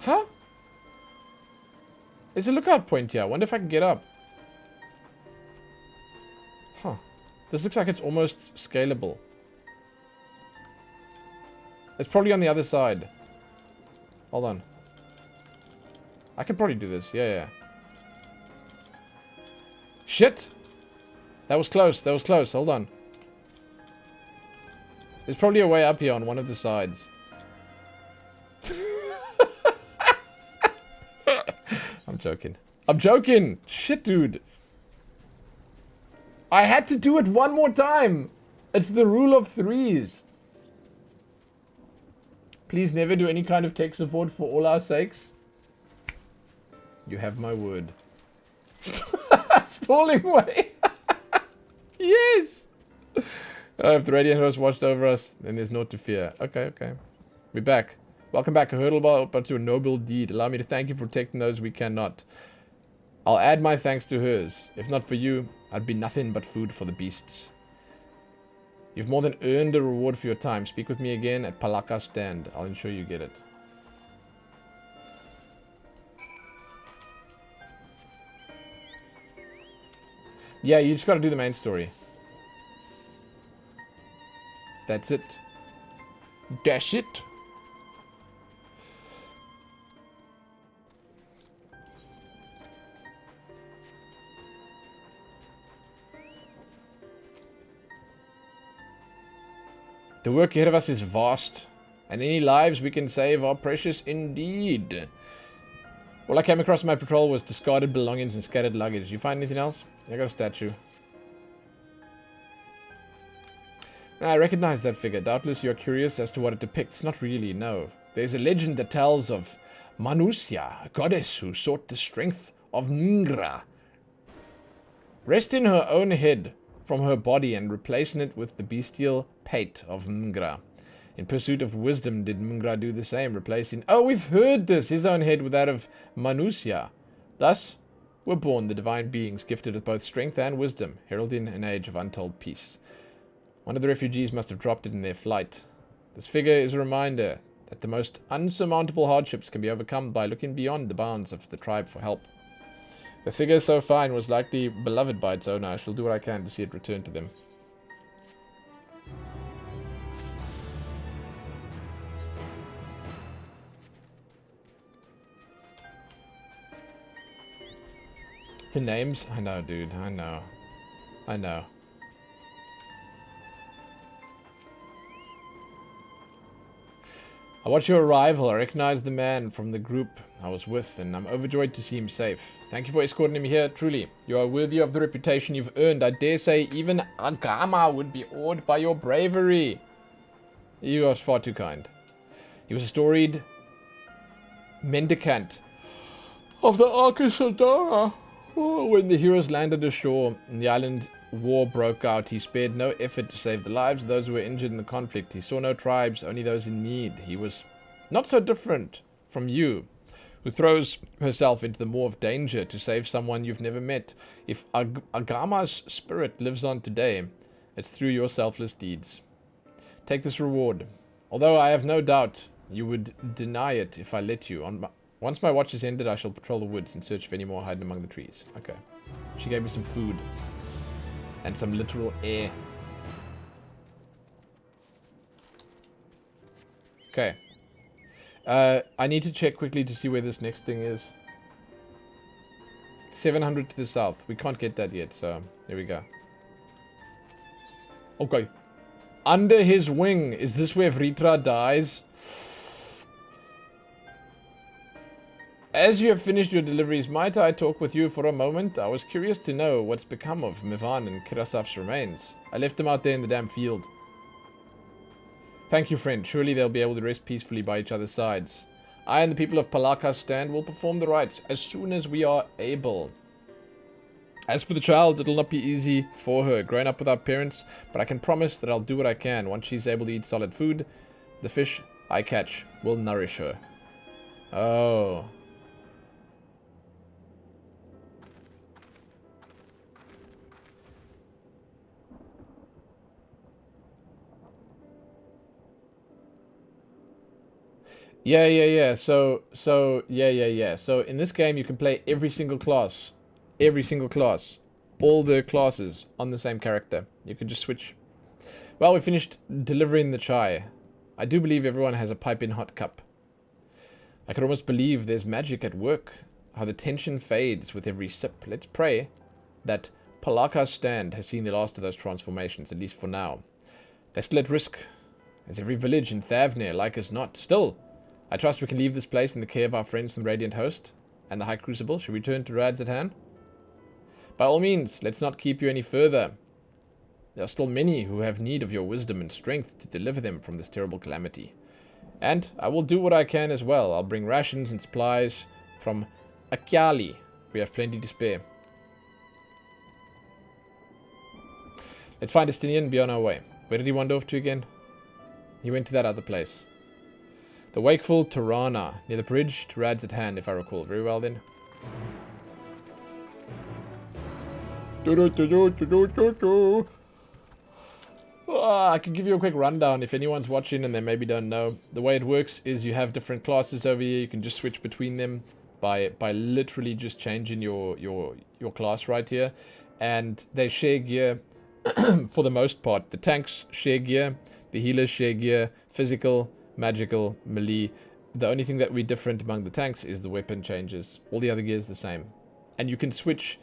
Huh? There's a lookout point here. I wonder if I can get up. Huh. This looks like it's almost scalable. It's probably on the other side. Hold on. I can probably do this. Yeah. Shit! That was close. That was close. Hold on. There's probably a way up here on one of the sides. I'm joking. I'm joking! Shit, dude. I had to do it one more time. It's the rule of threes. Please never do any kind of tech support for all our sakes. You have my word. Stalling way. Yes. If the Radiant Host watched over us, then there's naught to fear. Okay. We're back. Welcome back, a hurdle but to a noble deed. Allow me to thank you for protecting those we cannot. I'll add my thanks to hers. If not for you, I'd be nothing but food for the beasts. You've more than earned a reward for your time. Speak with me again at Palaka's stand. I'll ensure you get it. Yeah, you just gotta do the main story. That's it. Dash it. The work ahead of us is vast, and any lives we can save are precious indeed. All I came across in my patrol was discarded belongings and scattered luggage. You find anything else? I got a statue. I recognize that figure. Doubtless you're curious as to what it depicts. Not really, no. There's a legend that tells of Manusia, a goddess who sought the strength of Ngra, wresting her own head from her body and replacing it with the bestial pate of Ngra. In pursuit of wisdom, did Ngra do the same, replacing... Oh, we've heard this! His own head with that of Manusia. Thus were born the divine beings, gifted with both strength and wisdom, heralding an age of untold peace. One of the refugees must have dropped it in their flight. This figure is a reminder that the most unsurmountable hardships can be overcome by looking beyond the bounds of the tribe for help. The figure so fine was likely beloved by its owner. I shall do what I can to see it return to them. The names? I know, dude. I know. I watched your arrival. I recognized the man from the group I was with, and I'm overjoyed to see him safe. Thank you for escorting him here. Truly, you are worthy of the reputation you've earned. I dare say even Agama would be awed by your bravery. You are far too kind. He was a storied mendicant of the Arcasadara. When the heroes landed ashore and the island war broke out, he spared no effort to save the lives of those who were injured in the conflict. He saw no tribes, only those in need. He was not so different from you, who throws herself into the maw of danger to save someone you've never met. If Agama's spirit lives on today, it's through your selfless deeds. Take this reward. Although I have no doubt you would deny it if I let you. Once my watch is ended, I shall patrol the woods in search of any more hiding among the trees. Okay. She gave me some food. And some literal air. Okay. I need to check quickly to see where this next thing is. 700 to the south. We can't get that yet, so here we go. Okay. Under his wing. Is this where Vritra dies? As you have finished your deliveries, might I talk with you for a moment? I was curious to know what's become of Mivan and Kirasaf's remains. I left them out there in the damn field. Thank you, friend. Surely they'll be able to rest peacefully by each other's sides. I and the people of Palaka's stand will perform the rites as soon as we are able. As for the child, it'll not be easy for her, growing up without parents, but I can promise that I'll do what I can. Once she's able to eat solid food, the fish I catch will nourish her. Oh. Yeah. So in this game, you can play every single class. Every single class. All the classes on the same character. You can just switch. Well, we finished delivering the chai. I do believe everyone has a piping hot cup. I can almost believe there's magic at work. How the tension fades with every sip. Let's pray that Palaka's stand has seen the last of those transformations, at least for now. They're still at risk, as every village in Thavnir like as not. Still, I trust we can leave this place in the care of our friends from the Radiant Host and the High Crucible. Should we turn to Radzatan? By all means, let's not keep you any further. There are still many who have need of your wisdom and strength to deliver them from this terrible calamity. And I will do what I can as well. I'll bring rations and supplies from Akyali. We have plenty to spare. Let's find Estinian and be on our way. Where did he wander off to again? He went to that other place. The Wakeful Tirana, near the bridge to Radzatan, if I recall. Very well then. I can give you a quick rundown if anyone's watching and they maybe don't know. The way it works is you have different classes over here. You can just switch between them by literally just changing your class right here. And they share gear for the most part. The tanks share gear, the healers share gear, physical, magical, melee. The only thing that we different among the tanks is the weapon changes. All the other gear is the same. And you can switch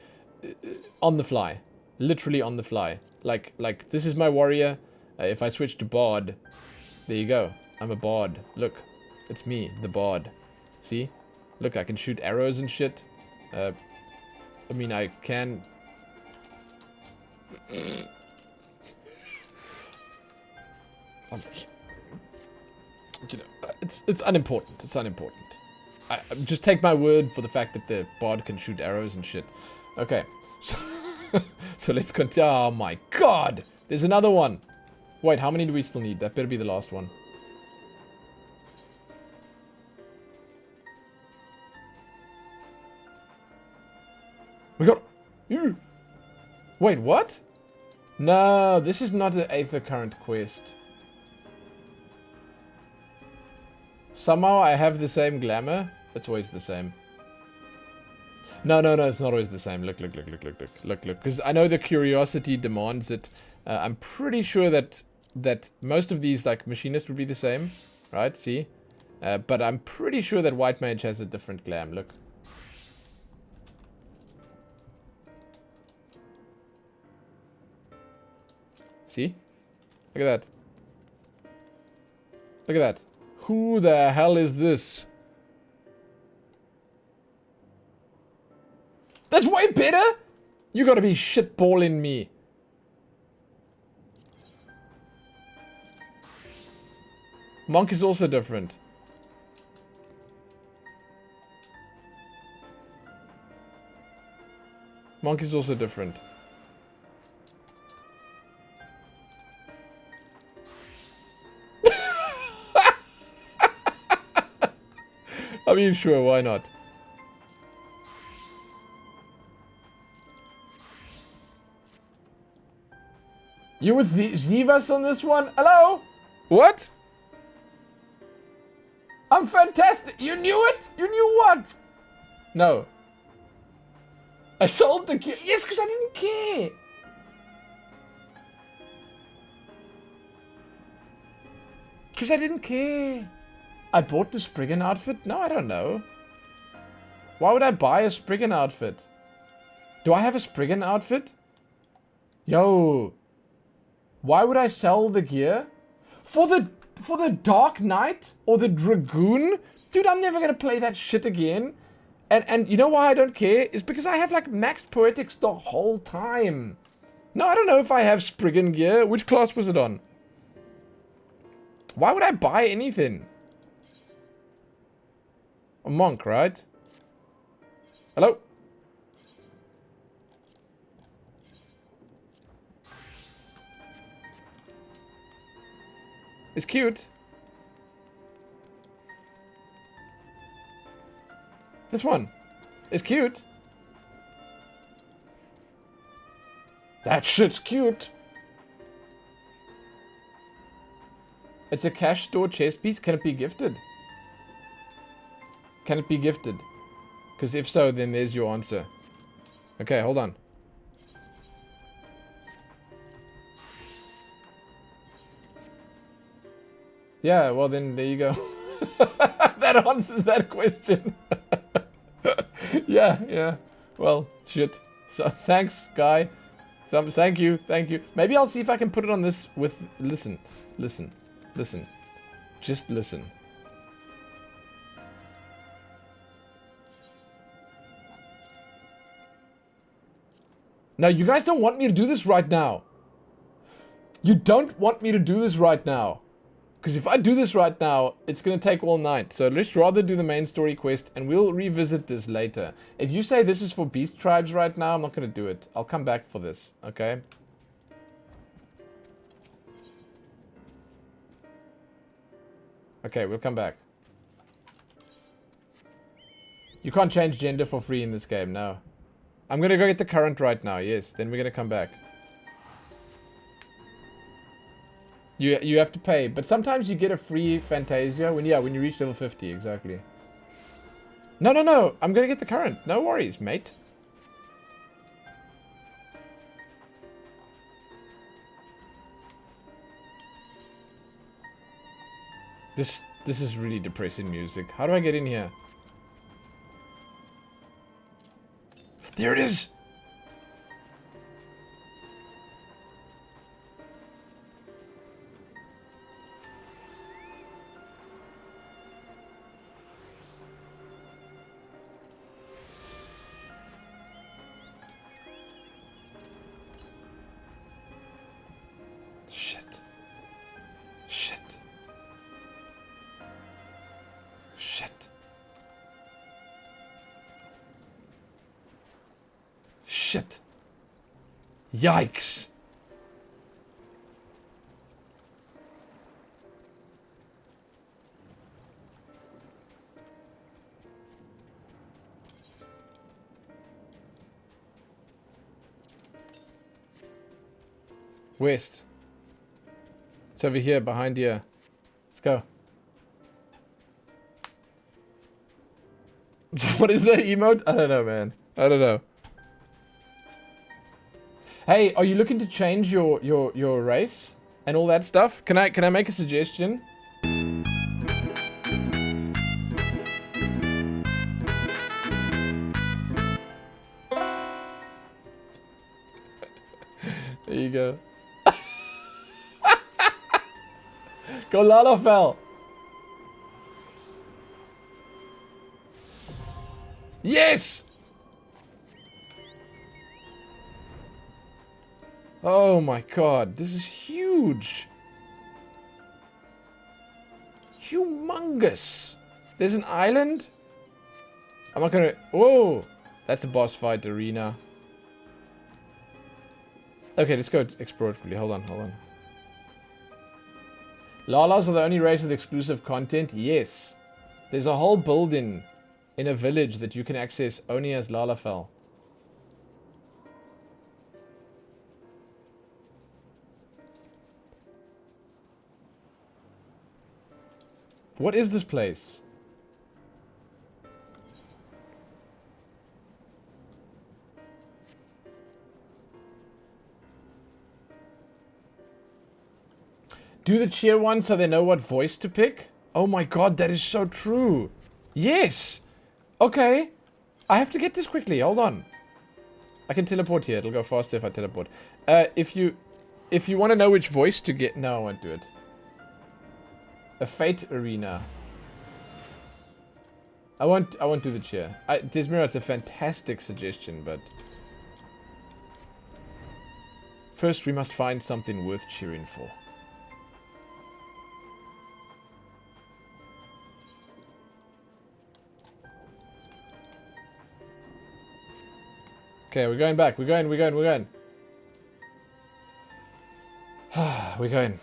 on the fly. Literally on the fly. Like this is my warrior. If I switch to bard, there you go. I'm a bard. Look, it's me, the bard. See? Look, I can shoot arrows and shit. I mean, I can... It's unimportant. It's unimportant. Just take my word for the fact that the bard can shoot arrows and shit. Okay. So let's continue. Oh my god! There's another one. Wait, how many do we still need? That better be the last one. We got... Wait, what? No, this is not the Aether Current quest. Somehow I have the same glamour. It's always the same. No, it's not always the same. Look. Because I know the curiosity demands it. I'm pretty sure that most of these, like, machinist would be the same. Right, see? But I'm pretty sure that White Mage has a different glam. Look. See? Look at that. Look at that. Who the hell is this? That's way better? You gotta be shitballing me. Monk is also different. Monk is also different. I mean, sure, why not? You with Zivas on this one? Hello? What? I'm fantastic. You knew it? You knew what? No. I sold the gear. Yes, because I didn't care. Because I didn't care. I bought the Spriggan outfit? No, I don't know. Why would I buy a Spriggan outfit? Do I have a Spriggan outfit? Yo. Why would I sell the gear? For the Dark Knight or the Dragoon? Dude, I'm never gonna play that shit again. And you know why I don't care? It's because I have like maxed poetics the whole time. No, I don't know if I have Spriggan gear. Which class was it on? Why would I buy anything? A monk, right? Hello? It's cute. This one is cute. That shit's cute. It's a cash store chest piece. Can it be gifted? Can it be gifted? Because if so, then there's your answer. Okay, hold on. Yeah, well then, there you go. That answers that question. Yeah. Well, shit. So, thanks, guy. Thank you. Maybe I'll see if I can put it on this with... Listen. Just listen. Now, you guys don't want me to do this right now. You don't want me to do this right now. Because if I do this right now, it's going to take all night. So let's rather do the main story quest and we'll revisit this later. If you say this is for beast tribes right now, I'm not going to do it. I'll come back for this, okay? Okay, we'll come back. You can't change gender for free in this game, no. I'm going to go get the current right now, yes. Then we're going to come back. You have to pay, but sometimes you get a free Fantasia when you reach level 50, exactly. No, I'm gonna get the current. No worries, mate. This is really depressing music. How do I get in here? There it is! Shit. Yikes. West. It's over here, behind here. Let's go. What is that emote? I don't know, man. I don't know. Hey, are you looking to change your race and all that stuff? Can I make a suggestion? There you go. Go Lalafell. Yes! Oh my god, this is huge. Humongous. There's an island. I'm not gonna... Whoa! That's a boss fight arena. Okay, let's go explore it quickly. Hold on. Lalas are the only race with exclusive content? Yes. There's a whole building in a village that you can access only as Lalafell. What is this place? Do the cheer one so they know what voice to pick? Oh my god, that is so true. Yes! Okay. I have to get this quickly. Hold on. I can teleport here. It'll go faster if I teleport. If you want to know which voice to get... No, I won't do it. A fate arena. I won't do the cheer. Desmira, it's a fantastic suggestion, but first we must find something worth cheering for. Okay, we're going back. We're going. We're going. We're going.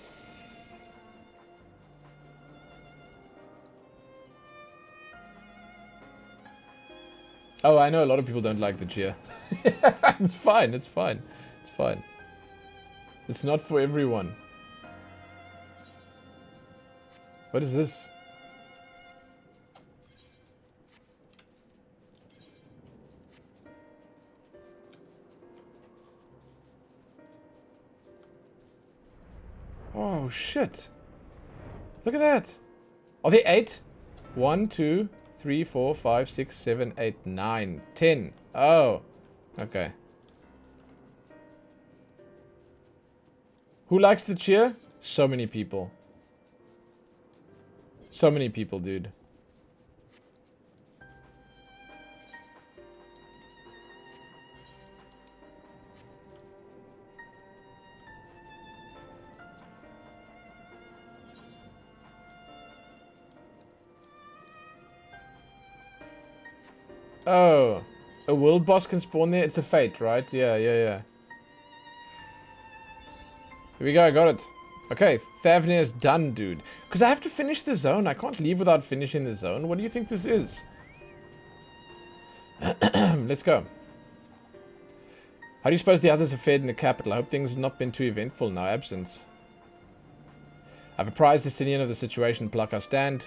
Oh, I know a lot of people don't like the cheer. It's fine. It's fine. It's fine. It's not for everyone. What is this? Oh, shit. Look at that. Are they 8? 1, 2, 3, 4, 5, 6, 7, 8, 9, 10. Oh. Okay. Who likes the cheer? So many people. So many people, dude. Oh, a world boss can spawn there? It's a fate, right? Yeah. Here we go, I got it. Okay, Thavnir is done, dude. Because I have to finish the zone. I can't leave without finishing the zone. What do you think this is? Let's go. How do you suppose the others have fared in the capital? I hope things have not been too eventful in our absence. I've apprised the Sinian of the situation and pluck our stand,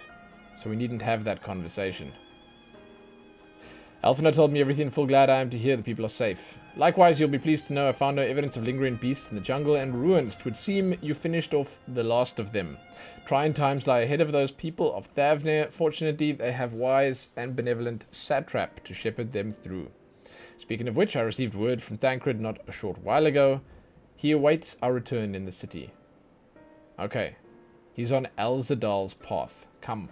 so we needn't have that conversation. Alphina told me everything, full glad I am to hear the people are safe. Likewise, you'll be pleased to know I found no evidence of lingering beasts in the jungle and ruins. 'Twould seem you finished off the last of them. Trying times lie ahead of those people of Thavnir. Fortunately, they have wise and benevolent satrap to shepherd them through. Speaking of which, I received word from Thancred not a short while ago. He awaits our return in the city. Okay. He's on Alzadal's path. Come.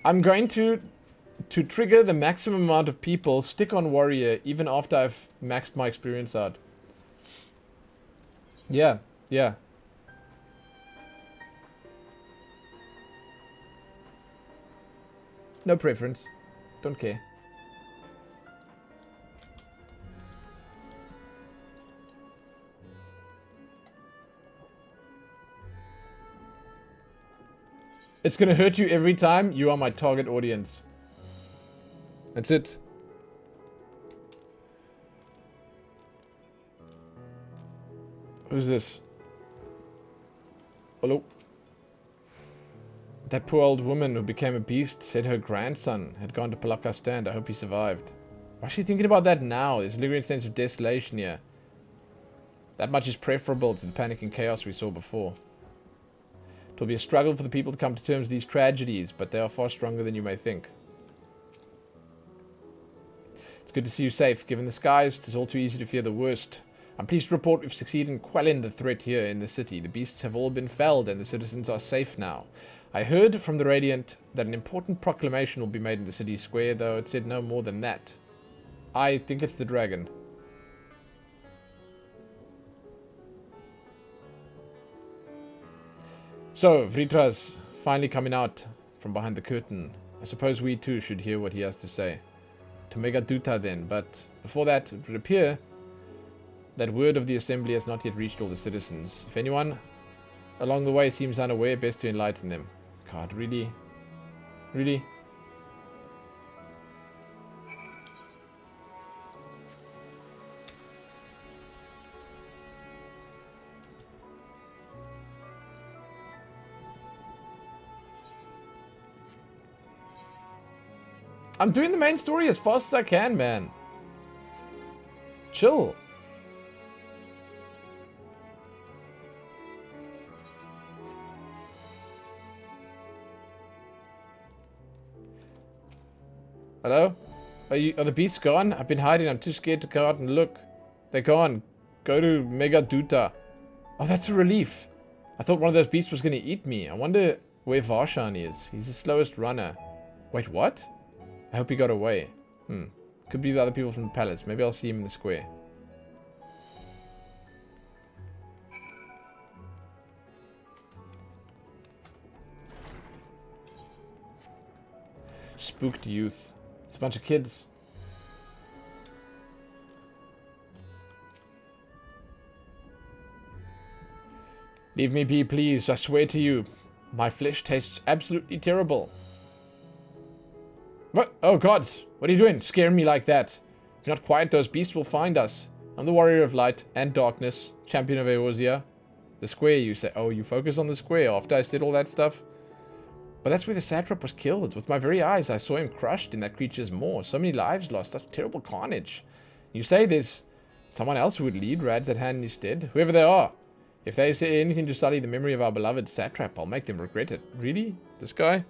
I'm going to trigger the maximum amount of people, stick on warrior, even after I've maxed my experience out. Yeah. No preference. Don't care. It's gonna hurt you every time. You are my target audience. That's it. Who's this? Hello? That poor old woman who became a beast said her grandson had gone to Palaka Stand. I hope he survived. Why is she thinking about that now? There's a lingering sense of desolation here. That much is preferable to the panic and chaos we saw before. It will be a struggle for the people to come to terms with these tragedies, but they are far stronger than you may think. It's good to see you safe. Given the skies, it is all too easy to fear the worst. I'm pleased to report we've succeeded in quelling the threat here in the city. The beasts have all been felled and the citizens are safe now. I heard from the Radiant that an important proclamation will be made in the city square, though it said no more than that. I think it's the dragon. So, Vritra's finally coming out from behind the curtain. I suppose we too should hear what he has to say. To Megaduta then, but before that, it would appear that word of the assembly has not yet reached all the citizens. If anyone along the way seems unaware, best to enlighten them. God, really? Really? I'm doing the main story as fast as I can, man. Chill. Hello? Are the beasts gone? I've been hiding. I'm too scared to go out and look. They're gone. Go to Megaduta. Oh, that's a relief. I thought one of those beasts was going to eat me. I wonder where Varshan is. He's the slowest runner. Wait, what? I hope he got away. Could be the other people from the palace. Maybe I'll see him in the square. Spooked youth. It's a bunch of kids. Leave me be, please. I swear to you. My flesh tastes absolutely terrible. What? Oh, God. What are you doing? Scaring me like that. If you're not quiet, those beasts will find us. I'm the warrior of light and darkness. Champion of Eorzea. The square, you say. Oh, you focus on the square after I said all that stuff? But that's where the satrap was killed. With my very eyes, I saw him crushed in that creature's maw. So many lives lost. Such terrible carnage. You say there's someone else who would lead Rads at hand instead? Whoever they are. If they say anything to sully the memory of our beloved satrap, I'll make them regret it. Really? This guy?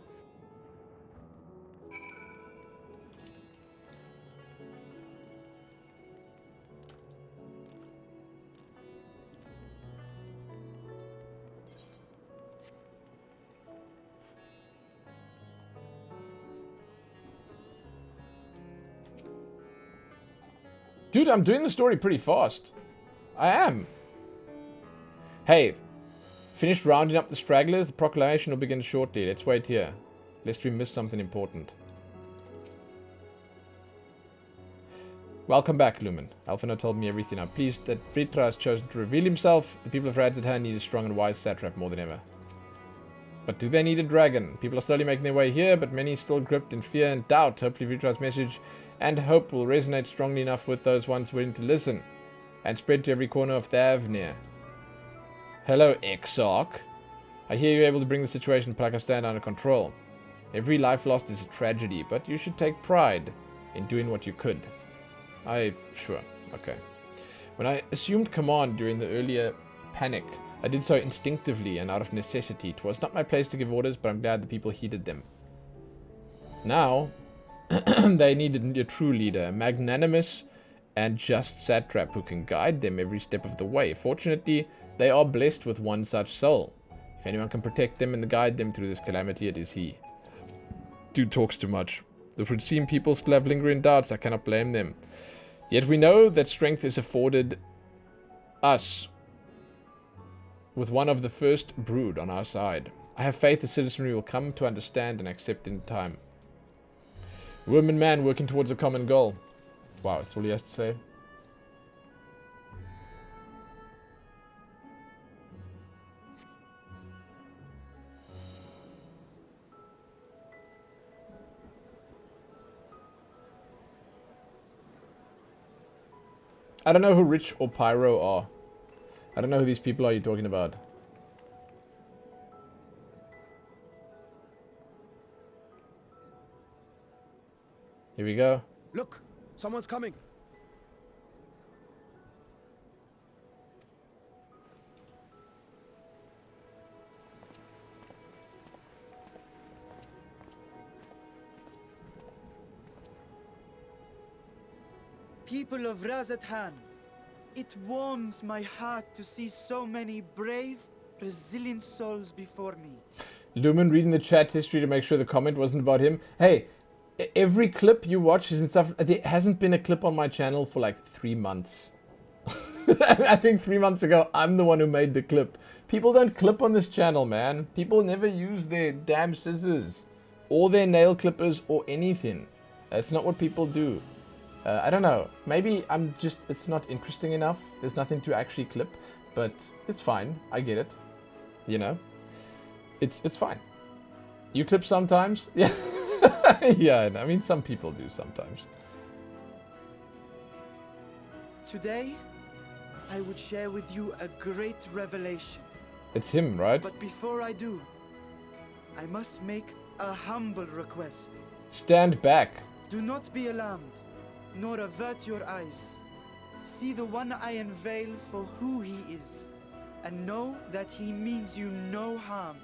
Dude, I'm doing the story pretty fast. I am. Hey, finished rounding up the stragglers. The proclamation will begin shortly. Let's wait here, lest we miss something important. Welcome back, Lumen. Alphina told me everything. I'm pleased that Vritra has chosen to reveal himself. The people of Rads at hand need a strong and wise satrap more than ever. But do they need a dragon? People are slowly making their way here, but many still gripped in fear and doubt. Hopefully Vritra's message and hope will resonate strongly enough with those ones willing to listen, and spread to every corner of Thavnir. Hello, Exarch. I hear you're able to bring the situation in Pakistan under control. Every life lost is a tragedy, but you should take pride in doing what you could. Sure, okay. When I assumed command during the earlier panic, I did so instinctively and out of necessity. It was not my place to give orders, but I'm glad the people heeded them. Now, they needed a true leader, a magnanimous and just satrap who can guide them every step of the way. Fortunately, they are blessed with one such soul. If anyone can protect them and guide them through this calamity, it is he. Dude talks too much. It would seem people still have lingering doubts. I cannot blame them. Yet we know that strength is afforded us with one of the first brood on our side. I have faith the citizenry will come to understand and accept in time. Woman, man, working towards a common goal. Wow, that's all he has to say. I don't know who Rich or Pyro are. I don't know who these people are you're talking about. Here we go. Look, someone's coming. People of Razathan, it warms my heart to see so many brave, resilient souls before me. Lumen reading the chat history to make sure the comment wasn't about him. Hey, every clip you watch and stuff, there hasn't been a clip on my channel for like 3 months. I think 3 months ago, I'm the one who made the clip. People don't clip on this channel, man. People never use their damn scissors or their nail clippers or anything. That's not what people do. I don't know. Maybe it's not interesting enough. There's nothing to actually clip, but it's fine. I get it. You know? It's fine. You clip sometimes? Yeah. Yeah, I mean, some people do sometimes. Today, I would share with you a great revelation. It's him, right? But before I do, I must make a humble request. Stand back. Do not be alarmed, nor avert your eyes. See the one I unveil for who he is, and know that he means you no harm.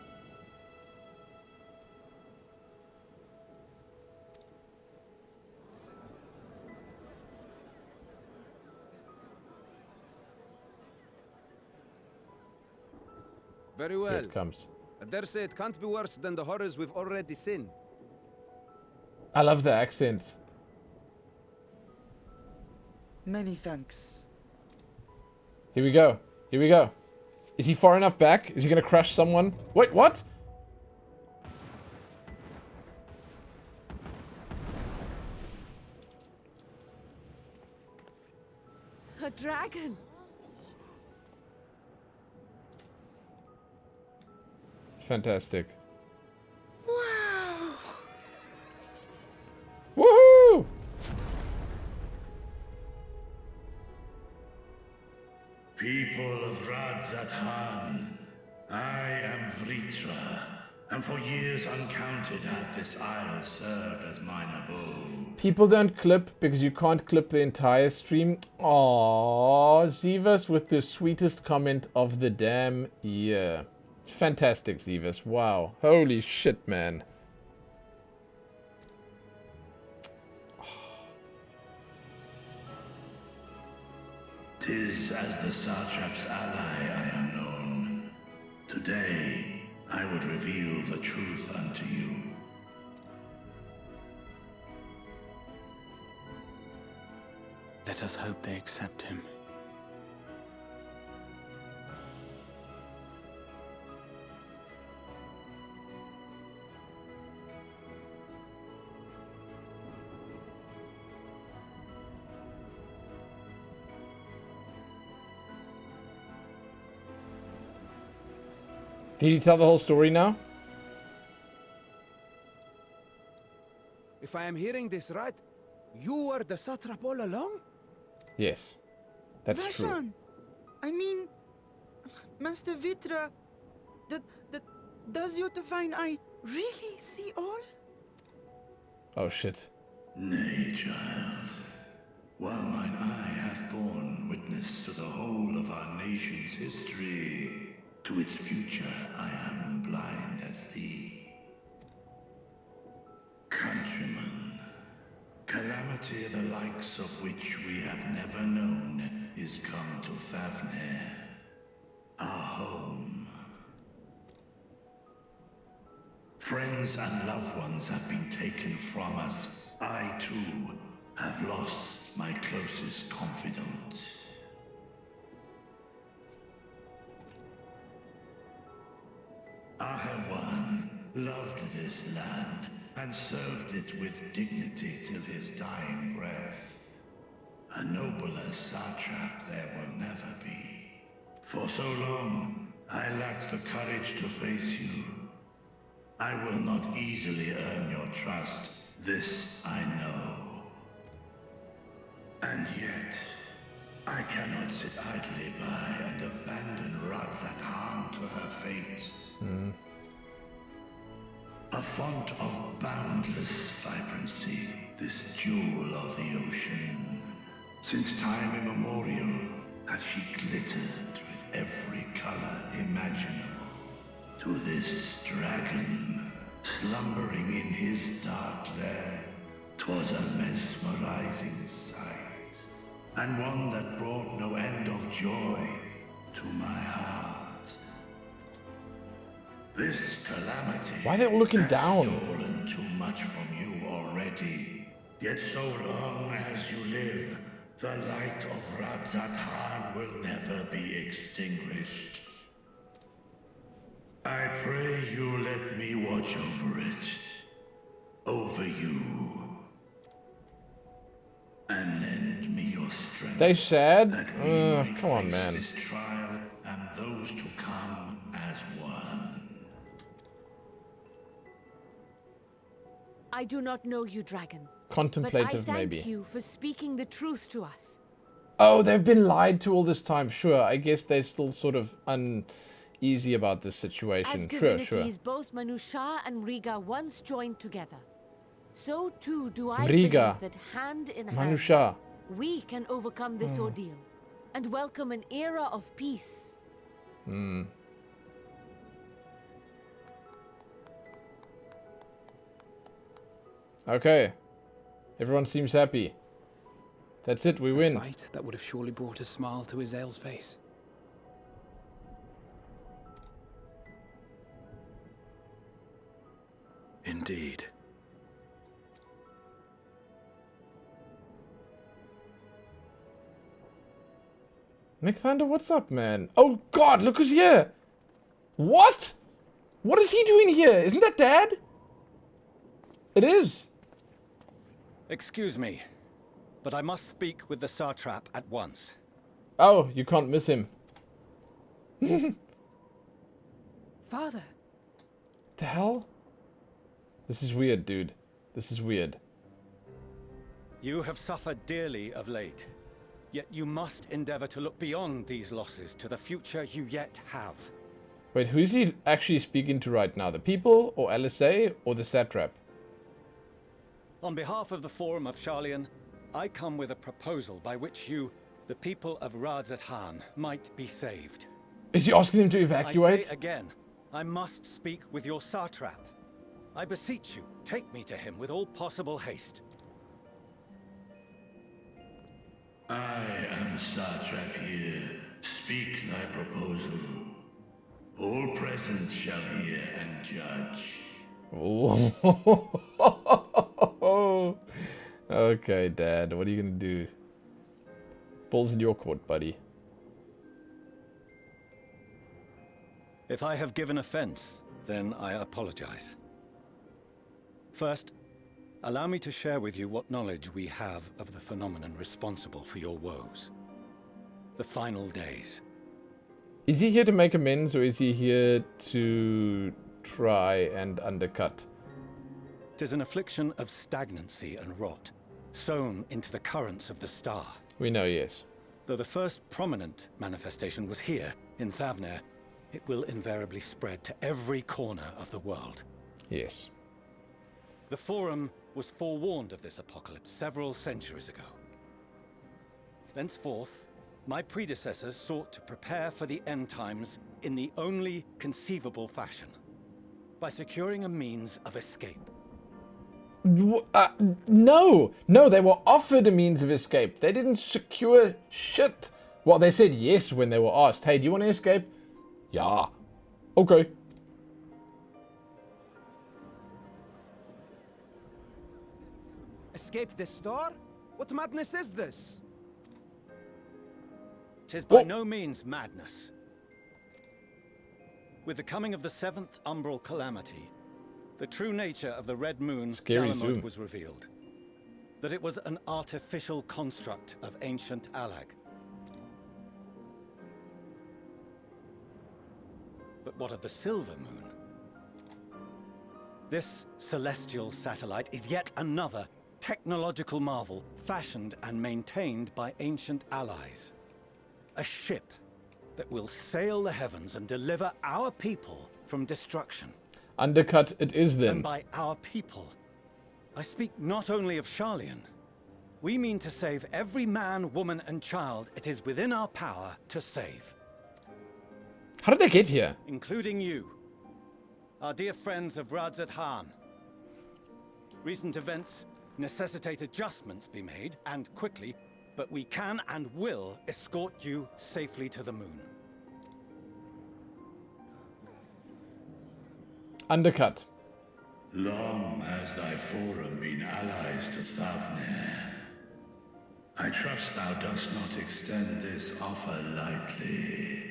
Very Here well. it comes. I dare say it can't be worse than the horrors we've already seen. I love the accent. Many thanks. Here we go. Here we go. Is he far enough back? Is he gonna crush someone? Wait, what? A dragon! Fantastic. Wow! Woohoo! People of Radzathan, I am Vritra, and for years uncounted hath this isle served as mine abode. People don't clip because you can't clip the entire stream. Aww, Zivas with the sweetest comment of the damn year. Fantastic, Zivas. Wow. Holy shit, man. 'Tis as the Satrap's ally I am known. Today, I would reveal the truth unto you. Let us hope they accept him. Did he tell the whole story now? If I am hearing this right, you were the satrap all along? Yes. That's true. Vashan! I mean, Master Vitra, does your divine eye really see all? Oh shit. Nay, child. While mine eye hath borne witness to the whole of our nation's history, to its future I am blind as thee. Countrymen, calamity the likes of which we have never known is come to Fafnir, our home. Friends and loved ones have been taken from us. I too have lost my closest confidant. Ahawan loved this land and served it with dignity till his dying breath. A nobler satrap there will never be. For so long, I lacked the courage to face you. I will not easily earn your trust, this I know. And yet, I cannot sit idly by and abandon Radzathan to her fate. A font of boundless vibrancy, this jewel of the ocean. Since time immemorial, hath she glittered with every color imaginable. To this dragon, slumbering in his dark lair, 'twas a mesmerizing sight, and one that brought no end of joy to my heart. This calamity Why are they all looking hath down? stolen too much from you already. Yet so long as you live, the light of Radzathan will never be extinguished. I pray you let me watch over it. Over you. And lend me your strength. They sad? That we might Come on, face man. this trial and those to come as one. I do not know you, dragon. Contemplative, but I thank maybe. you for speaking the truth to us. Oh, they've been lied to all this time. Sure, I guess they're still sort of uneasy about this situation. As Sure, divinities, sure. both Manusha and Riga once joined together. So too do I Riga. believe that hand in hand, Manusha. we can overcome this ordeal and welcome an era of peace. Hmm. Okay. Everyone seems happy. That's it, we win. A sight that would have surely brought a smile to Azael's face. Indeed. Nick Thunder, what's up, man? Oh god, look who's here! What? What is he doing here? Isn't that Dad? It is. Excuse me, but I must speak with the Satrap at once. Oh, you can't miss him. Father. The hell? This is weird, dude. This is weird. You have suffered dearly of late, yet you must endeavor to look beyond these losses to the future you yet have. Wait, who is he actually speaking to right now? The people, or LSA, or the Satrap? On behalf of the Forum of Sharlayan, I come with a proposal by which you, the people of Radzat-Han, might be saved. Is he asking them to evacuate? I say again, I must speak with your Satrap. I beseech you, take me to him with all possible haste. I am Satrap here. Speak thy proposal. All present shall hear and judge. Oh. Okay, Dad. What are you gonna do? Ball's in your court, buddy. If I have given offense, then I apologize. First, allow me to share with you what knowledge we have of the phenomenon responsible for your woes. The final days. Is he here to make amends, or is he here to try and undercut? 'Tis an affliction of stagnancy and rot, sown into the currents of the star. We know, yes. Though the first prominent manifestation was here, in Thavnair, it will invariably spread to every corner of the world. Yes. The Forum was forewarned of this apocalypse several centuries ago. Thenceforth, my predecessors sought to prepare for the end times in the only conceivable fashion, by securing a means of escape. No! No, they were offered a means of escape. They didn't secure shit. Well, they said yes when they were asked, hey, do you want to escape? Yeah. Okay. Escape the star? What madness is this? 'Tis by no means madness. With the coming of the 7th umbral calamity, the true nature of the Red Moon Dalamud was revealed. That it was an artificial construct of ancient Alag. But what of the Silver Moon? This celestial satellite is yet another technological marvel fashioned and maintained by ancient allies. A ship that will sail the heavens and deliver our people from destruction. Undercut it is then. And by our people, I speak not only of Sharlayan. We mean to save every man, woman, and child it is within our power to save. How did they get here? Including you, our dear friends of Radzat-Han. Recent events necessitate adjustments be made, and quickly, but we can and will escort you safely to the moon. Undercut. Long has thy forum been allies to Thavnair. I trust thou dost not extend this offer lightly.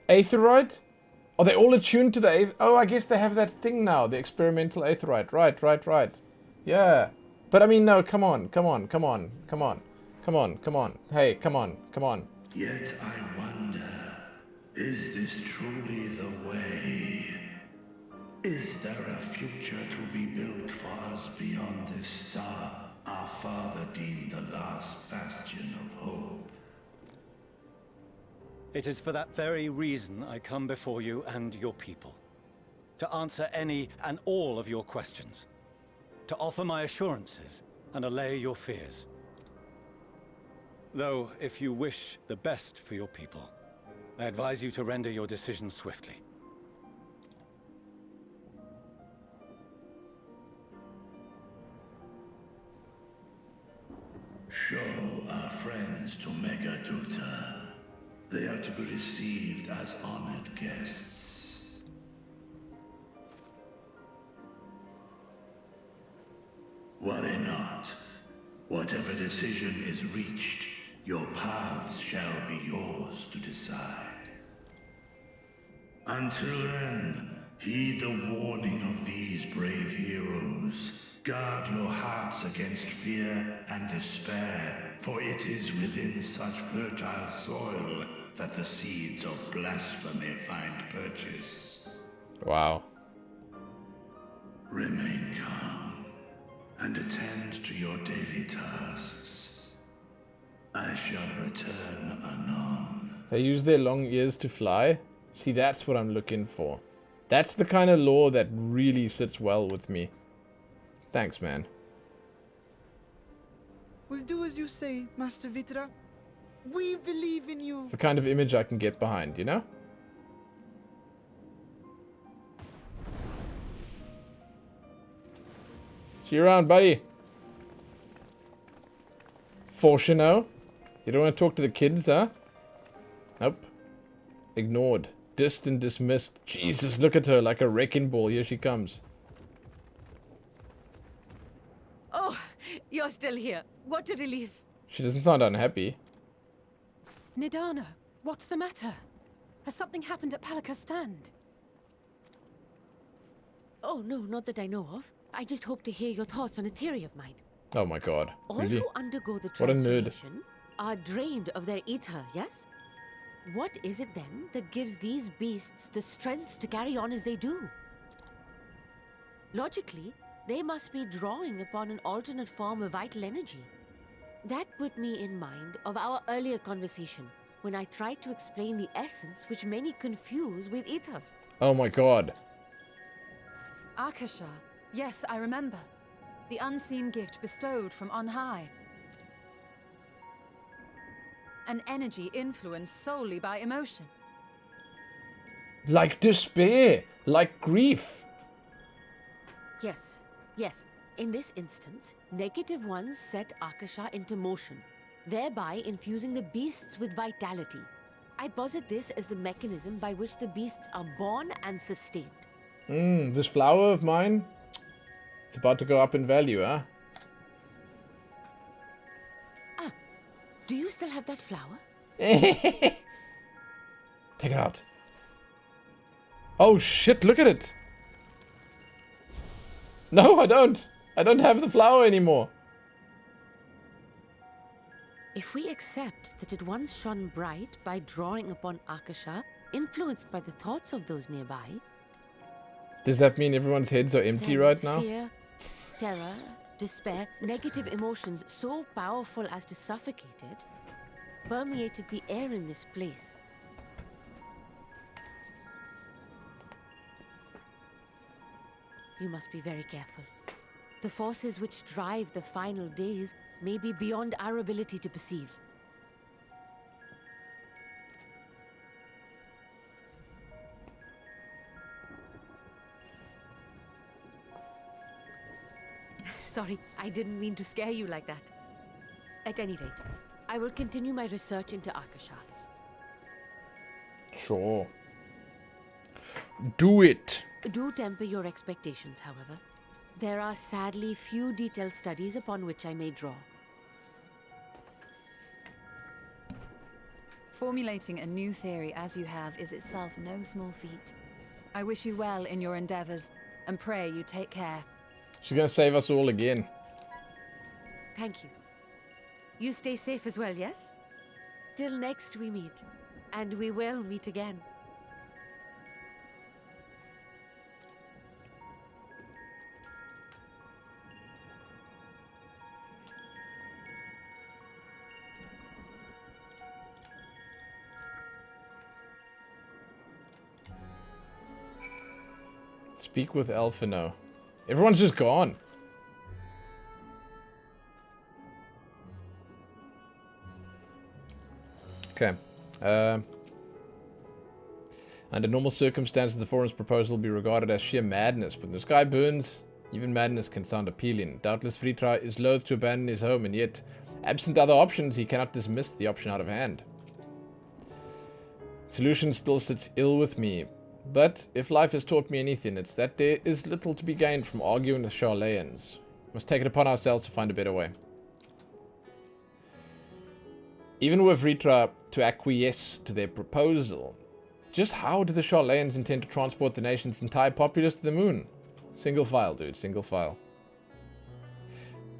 Aetheroid? Are they all attuned to the Aether? Oh, I guess they have that thing now, the experimental Aetheroid. Right. Yeah. But I mean, no, come on. Hey, come on. Yet I wonder, is this truly the way? Is there a future to be built for us beyond this star our father deemed the last bastion of hope? It is for that very reason I come before you and your people. To answer any and all of your questions. To offer my assurances and allay your fears. Though, if you wish the best for your people, I advise you to render your decision swiftly. Show our friends to Megaduta. They are to be received as honored guests. not. Whatever decision is reached, your paths shall be yours to decide. Until then, heed the warning of these brave heroes. Guard your hearts against fear and despair, for it is within such fertile soil that the seeds of blasphemy find purchase. Wow. Remain calm and attend to your daily tasks. I shall return anon. They use their long ears to fly? See, that's what I'm looking for. That's the kind of lore that really sits well with me. Thanks, man. We'll do as you say, Master Vitra. We believe in you. It's the kind of image I can get behind, you know? See you around, buddy. Fortuno. You don't want to talk to the kids, huh? Nope. Ignored. Dissed and dismissed. Jesus, look at her like a wrecking ball. Here she comes. Oh, you're still here. What a relief. She doesn't sound unhappy. Nidana, what's the matter? Has something happened at Palika's stand? Oh, no, not that I know of. I just hope to hear your thoughts on a theory of mine. Oh my god. All Really? who undergo the What a nerd. transformation are drained of their ether, yes? What is it then that gives these beasts the strength to carry on as they do? Logically, they must be drawing upon an alternate form of vital energy. That put me in mind of our earlier conversation, when I tried to explain the essence which many confuse with ether. Oh my god. Akasha. Yes, I remember. The unseen gift bestowed from on high. An energy influenced solely by emotion. Like despair. Like grief. Yes, yes. In this instance, negative ones set Akasha into motion, thereby infusing the beasts with vitality. I posit this as the mechanism by which the beasts are born and sustained. This flower of mine, it's about to go up in value, huh? Ah, do you still have that flower? Take it out. Oh shit, look at it. No, I don't. I don't have the flower anymore. If we accept that it once shone bright by drawing upon Akasha, influenced by the thoughts of those nearby, Does that mean everyone's heads are empty then right now? fear, terror, despair, negative emotions so powerful as to suffocate it, permeated the air in this place. You must be very careful. The forces which drive the final days may be beyond our ability to perceive. Sorry, I didn't mean to scare you like that. At any rate, I will continue my research into Akasha. Sure. Do it. Do temper your expectations, however. There are sadly few detailed studies upon which I may draw. Formulating a new theory as you have is itself no small feat. I wish you well in your endeavors, and pray you take care. She's gonna save us all again. Thank you. You stay safe as well, yes? Till next we meet. And we will meet again. Speak with Alphino. Everyone's just gone. Okay. Under normal circumstances, the forum's proposal will be regarded as sheer madness, but when the sky burns, even madness can sound appealing. Doubtless Fritra is loath to abandon his home, and yet, absent other options, he cannot dismiss the option out of hand. Solution still sits ill with me, but if life has taught me anything, it's that there is little to be gained from arguing with Charlayans. Must take it upon ourselves to find a better way. Even were Vritra to acquiesce to their proposal, just how do the Charlayans intend to transport the nation's entire populace to the moon? Single file, dude. Single file.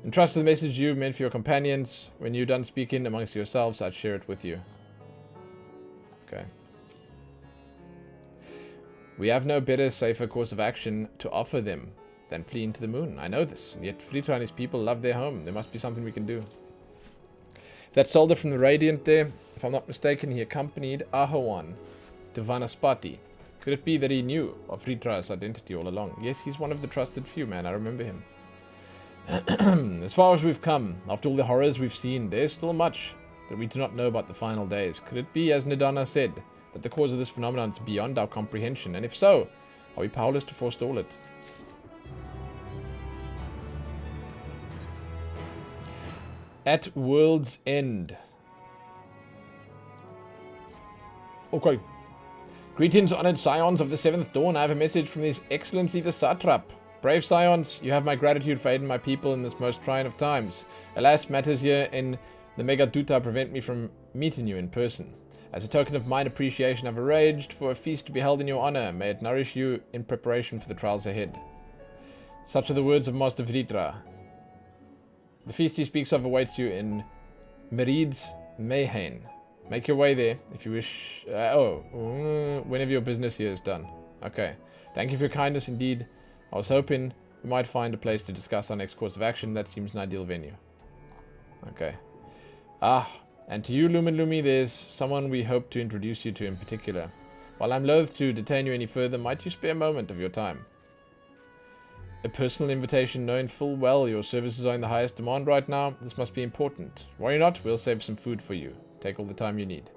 Entrust the message you meant for your companions. When you're done speaking amongst yourselves, I'd share it with you. Okay. We have no better, safer course of action to offer them than fleeing to the moon. I know this, and yet Vritra and his people love their home. There must be something we can do. That soldier from the Radiant there, if I'm not mistaken, he accompanied Ahawan to Vanaspati. Could it be that he knew of Vritra's identity all along? Yes, he's one of the trusted few, man. I remember him. As far as we've come, after all the horrors we've seen, there's still much that we do not know about the final days. Could it be, as Nidana said, that the cause of this phenomenon is beyond our comprehension? And if so, are we powerless to forestall it? At World's End. Okay. Greetings, honored scions of the 7th Dawn. I have a message from His Excellency the Satrap. Brave scions, you have my gratitude for aiding my people in this most trying of times. Alas, matters here in the Megaduta prevent me from meeting you in person. As a token of mine appreciation, I've arranged for a feast to be held in your honor. May it nourish you in preparation for the trials ahead. Such are the words of Master Vritra. The feast he speaks of awaits you in Merid's Mayhain. Make your way there if you wish. Whenever your business here is done. Okay. Thank you for your kindness indeed. I was hoping we might find a place to discuss our next course of action. That seems an ideal venue. Okay. And to you, Lumen Lumi, there's someone we hope to introduce you to in particular. While I'm loath to detain you any further, might you spare a moment of your time? A personal invitation, knowing full well your services are in the highest demand right now. This must be important. Worry not, we'll save some food for you. Take all the time you need.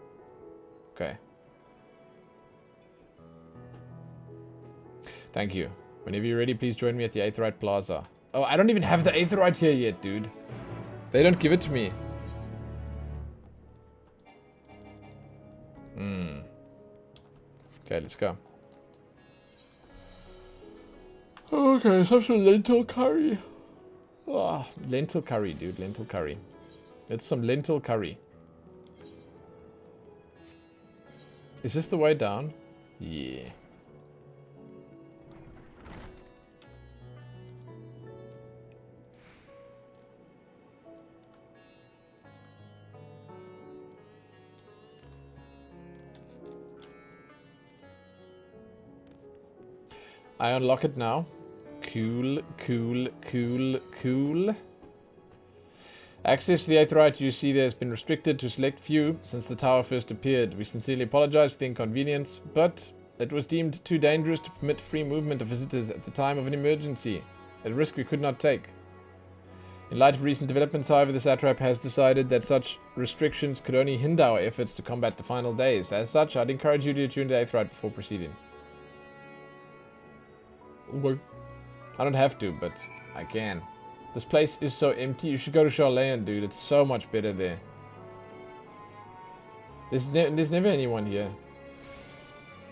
Okay. Thank you. Whenever you're ready, please join me at the Aetheryte Plaza. Oh, I don't even have the Aetheryte here yet, dude. They don't give it to me. Okay, let's go. Okay, such a lentil curry. Lentil curry, dude. Lentil curry. It's some lentil curry. Is this the way down? Yeah. I unlock it now. Cool, cool, cool, cool. Access to the Aetheryte you see there has been restricted to select few since the tower first appeared. We sincerely apologize for the inconvenience, but it was deemed too dangerous to permit free movement of visitors at the time of an emergency, a risk we could not take. In light of recent developments, however, the Satrap has decided that such restrictions could only hinder our efforts to combat the final days. As such, I'd encourage you to attune to the Aetheryte before proceeding. I don't have to, but I can. This place is so empty. You should go to Charlayan, dude. It's so much better there. There's never anyone here.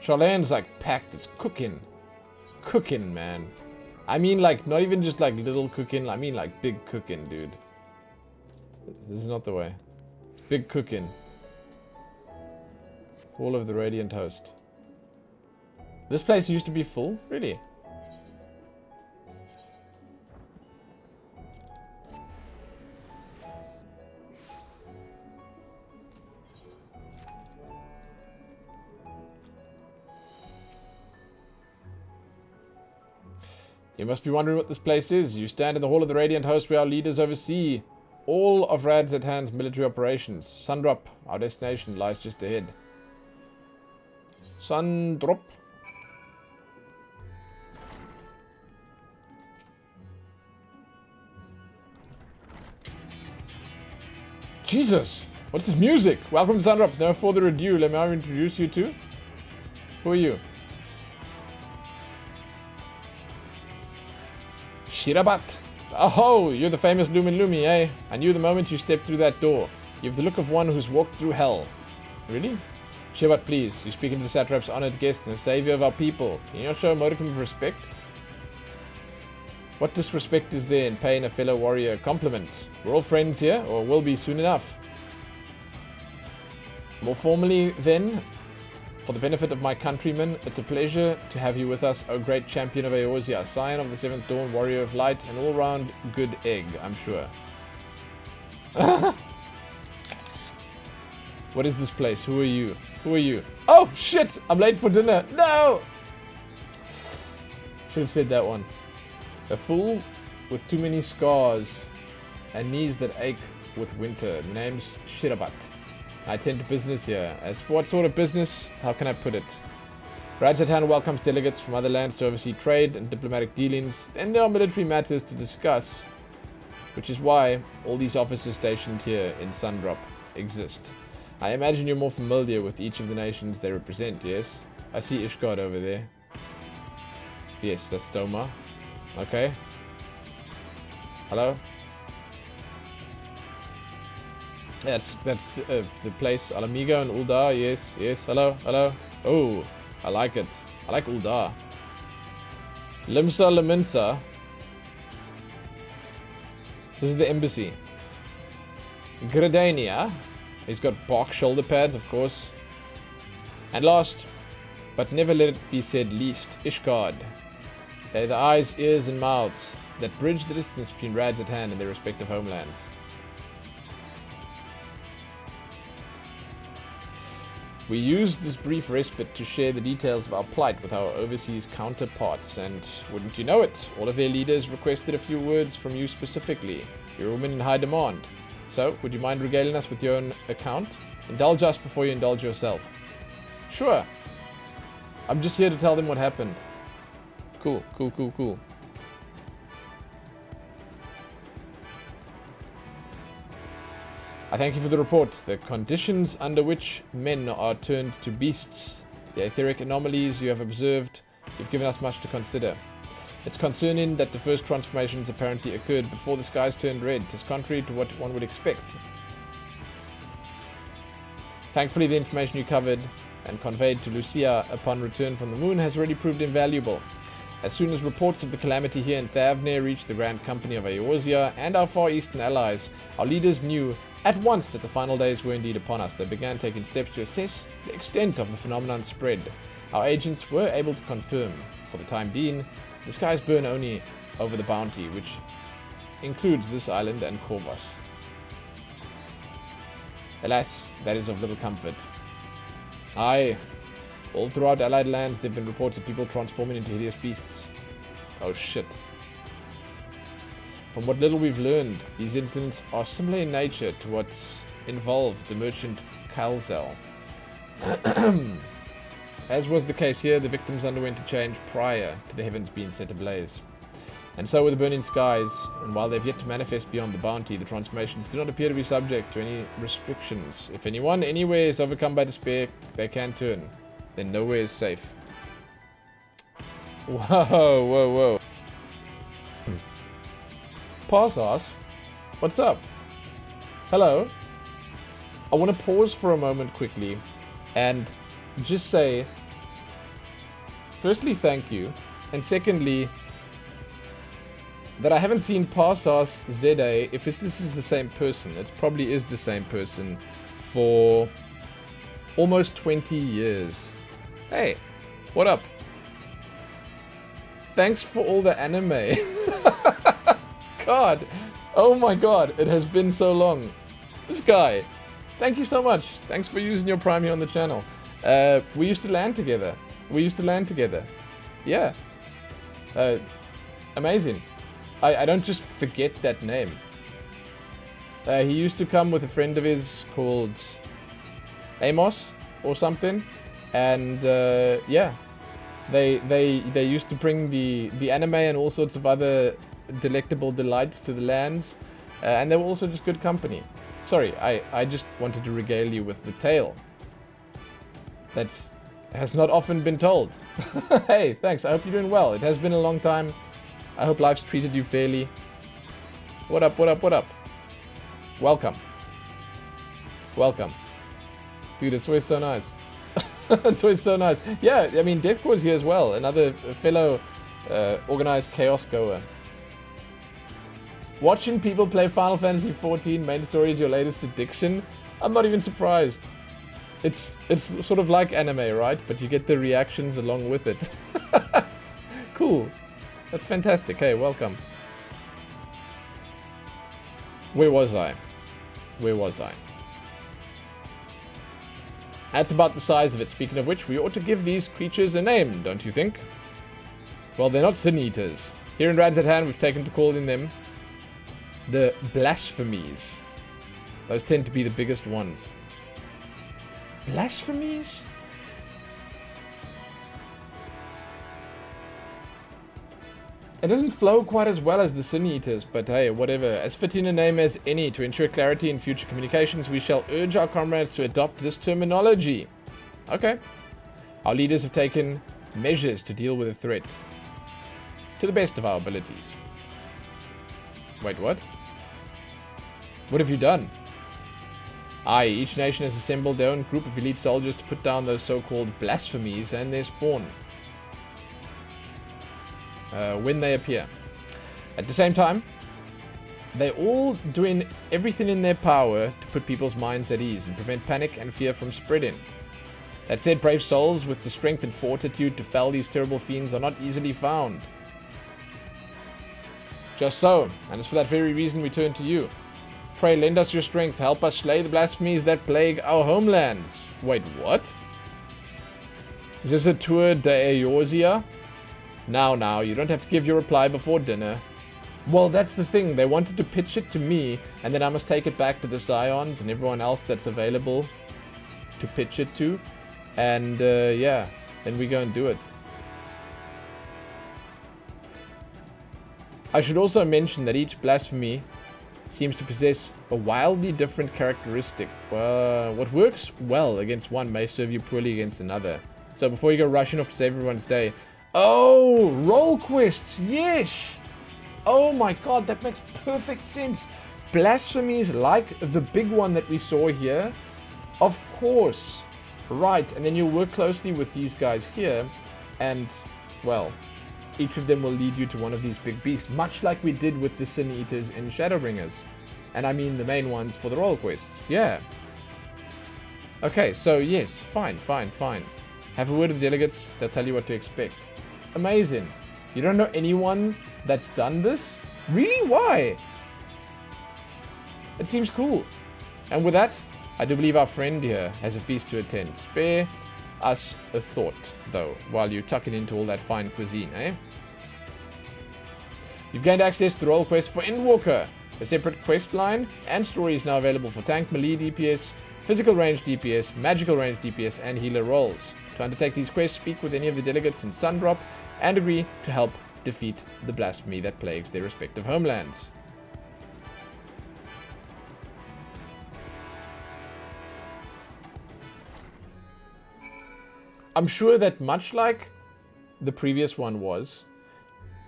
Charlayan's like packed. It's cooking. Cooking, man. I mean like, not even just like little cooking. I mean like big cooking, dude. This is not the way. It's big cooking. Hall of the Radiant Host. This place used to be full? Really? You must be wondering what this place is. You stand in the Hall of the Radiant Host where our leaders oversee all of Radz-at-Hand's military operations. Sundrop, our destination, lies just ahead. Sundrop. Jesus! What's this music? Welcome to Sundrop. No further ado, let me introduce you to... Who are you? Shirabat! Oh, you're the famous Lumen Lumi, eh? I knew the moment you stepped through that door. You have the look of one who's walked through hell. Really? Shirabat, please. You're speaking to the Satrap's honored guest and the savior of our people. Can you not show a modicum of respect? What disrespect is there in paying a fellow warrior a compliment? We're all friends here, or will be soon enough. More formally, then, for the benefit of my countrymen, it's a pleasure to have you with us, O great champion of Eorzea, scion of the Seventh Dawn, warrior of light, and all-round good egg, I'm sure. What is this place? Who are you? Who are you? Oh, shit! I'm late for dinner. No! Should have said that one. A fool with too many scars and knees that ache with winter. The name's Shirabat. I attend to business here. As for what sort of business, how can I put it? Radzatan welcomes delegates from other lands to oversee trade and diplomatic dealings, and there are military matters to discuss, which is why all these officers stationed here in Sundrop exist. I imagine you're more familiar with each of the nations they represent, yes? I see Ishgard over there. Yes, that's Doma. Okay. Hello? That's the place. Alamigo and Uldar, yes, yes. Hello, hello. Oh, I like it. I like Uldar. Limsa Laminsa. This is the embassy. Gradania. He's got bark shoulder pads, of course. And last, but never let it be said least, Ishgard. They're the eyes, ears, and mouths that bridge the distance between Radzatan and their respective homelands. We used this brief respite to share the details of our plight with our overseas counterparts, and wouldn't you know it, all of their leaders requested a few words from you specifically. You're a woman in high demand. So, would you mind regaling us with your own account? Indulge us before you indulge yourself. Sure. I'm just here to tell them what happened. Cool, cool, cool, cool. I thank you for the report. The conditions under which men are turned to beasts, the etheric anomalies you have observed, you've given us much to consider. It's concerning that the first transformations apparently occurred before the skies turned red. It's contrary to what one would expect. Thankfully, the information you covered and conveyed to Lucia upon return from the moon has already proved invaluable. As soon as reports of the calamity here in Thavnir reached the Grand Company of Eorzea and our Far Eastern allies, our leaders knew at once that the final days were indeed upon us. They began taking steps to assess the extent of the phenomenon's spread. Our agents were able to confirm, for the time being, the skies burn only over the bounty, which includes this island and Korvos. Alas, that is of little comfort. Aye, all throughout allied lands there have been reports of people transforming into hideous beasts. Oh shit. From what little we've learned, these incidents are similar in nature to what's involved the merchant Kalzel. As was the case here, the victims underwent a change prior to the heavens being set ablaze. And so with the burning skies, and while they've yet to manifest beyond the bounty, the transformations do not appear to be subject to any restrictions. If anyone anywhere is overcome by despair, they can turn. Then nowhere is safe. Whoa, whoa, whoa. Parsos, what's up? Hello. I want to pause for a moment quickly and just say, firstly, thank you, and secondly, that I haven't seen Parsos ZA, if this is the same person, it probably is the same person, for almost 20 years. Hey, what up? Thanks for all the anime. God, oh my god, it has been so long. This guy, thank you so much. Thanks for using your Prime here on the channel. We used to LAN together. Yeah. Amazing. I don't just forget that name. He used to come with a friend of his called Amos or something, and yeah, they used to bring the anime and all sorts of other delectable delights to the lands, and they were also just good company. Sorry, I just wanted to regale you with the tale that has not often been told. Hey, thanks. I hope you're doing well. It has been a long time. I hope life's treated you fairly. What up, what up, what up? Welcome. Welcome. Dude, it's always so nice. It's always so nice. Yeah, I mean, Deathcore's here as well. Another fellow organized chaos goer. Watching people play Final Fantasy XIV main story is your latest addiction? I'm not even surprised. It's sort of like anime, right? But you get the reactions along with it. Cool. That's fantastic. Hey, welcome. Where was I? Where was I? That's about the size of it. Speaking of which, we ought to give these creatures a name, don't you think? Well, they're not sin eaters. Here in Rad's at Hand, we've taken to calling them the blasphemies. Those tend to be the biggest ones. Blasphemies? It doesn't flow quite as well as the Sin Eaters, but hey, whatever. As fitting a name as any, to ensure clarity in future communications, we shall urge our comrades to adopt this terminology. Okay. Our leaders have taken measures to deal with the threat, to the best of our abilities. Wait, what? What have you done? Aye, each nation has assembled their own group of elite soldiers to put down those so-called blasphemies and their spawn. When they appear. At the same time, they're all doing everything in their power to put people's minds at ease and prevent panic and fear from spreading. That said, brave souls with the strength and fortitude to fell these terrible fiends are not easily found. Just so, and it's for that very reason we turn to you. Pray lend us your strength, help us slay the blasphemies that plague our homelands. Wait, what? Is this a tour de Eorzea? Now, you don't have to give your reply before dinner. Well, that's the thing. They wanted to pitch it to me, and then I must take it back to the Scions and everyone else that's available to pitch it to. And, yeah, then we go and do it. I should also mention that each blasphemy seems to possess a wildly different characteristic. What works well against one may serve you poorly against another. So before you go rushing off to save everyone's day... Oh, role quests, yes! Oh my god, that makes perfect sense. Blasphemies like the big one that we saw here. Of course. Right, and then you'll work closely with these guys here. And, well, each of them will lead you to one of these big beasts. Much like we did with the Sin Eaters in Shadowbringers. And I mean the main ones for the role quests. Yeah. Okay, so yes, fine. Have a word with the delegates, they'll tell you what to expect. Amazing. You don't know anyone that's done this? Really? Why? It seems cool. And with that, I do believe our friend here has a feast to attend. Spare us a thought, though, while you tuck it into all that fine cuisine, eh? You've gained access to the role quest for Endwalker. A separate quest line and story is now available for tank, melee DPS, physical range DPS, magical range DPS, and healer roles. To undertake these quests, speak with any of the delegates in Sundrop and agree to help defeat the blasphemy that plagues their respective homelands. I'm sure that much like the previous one was,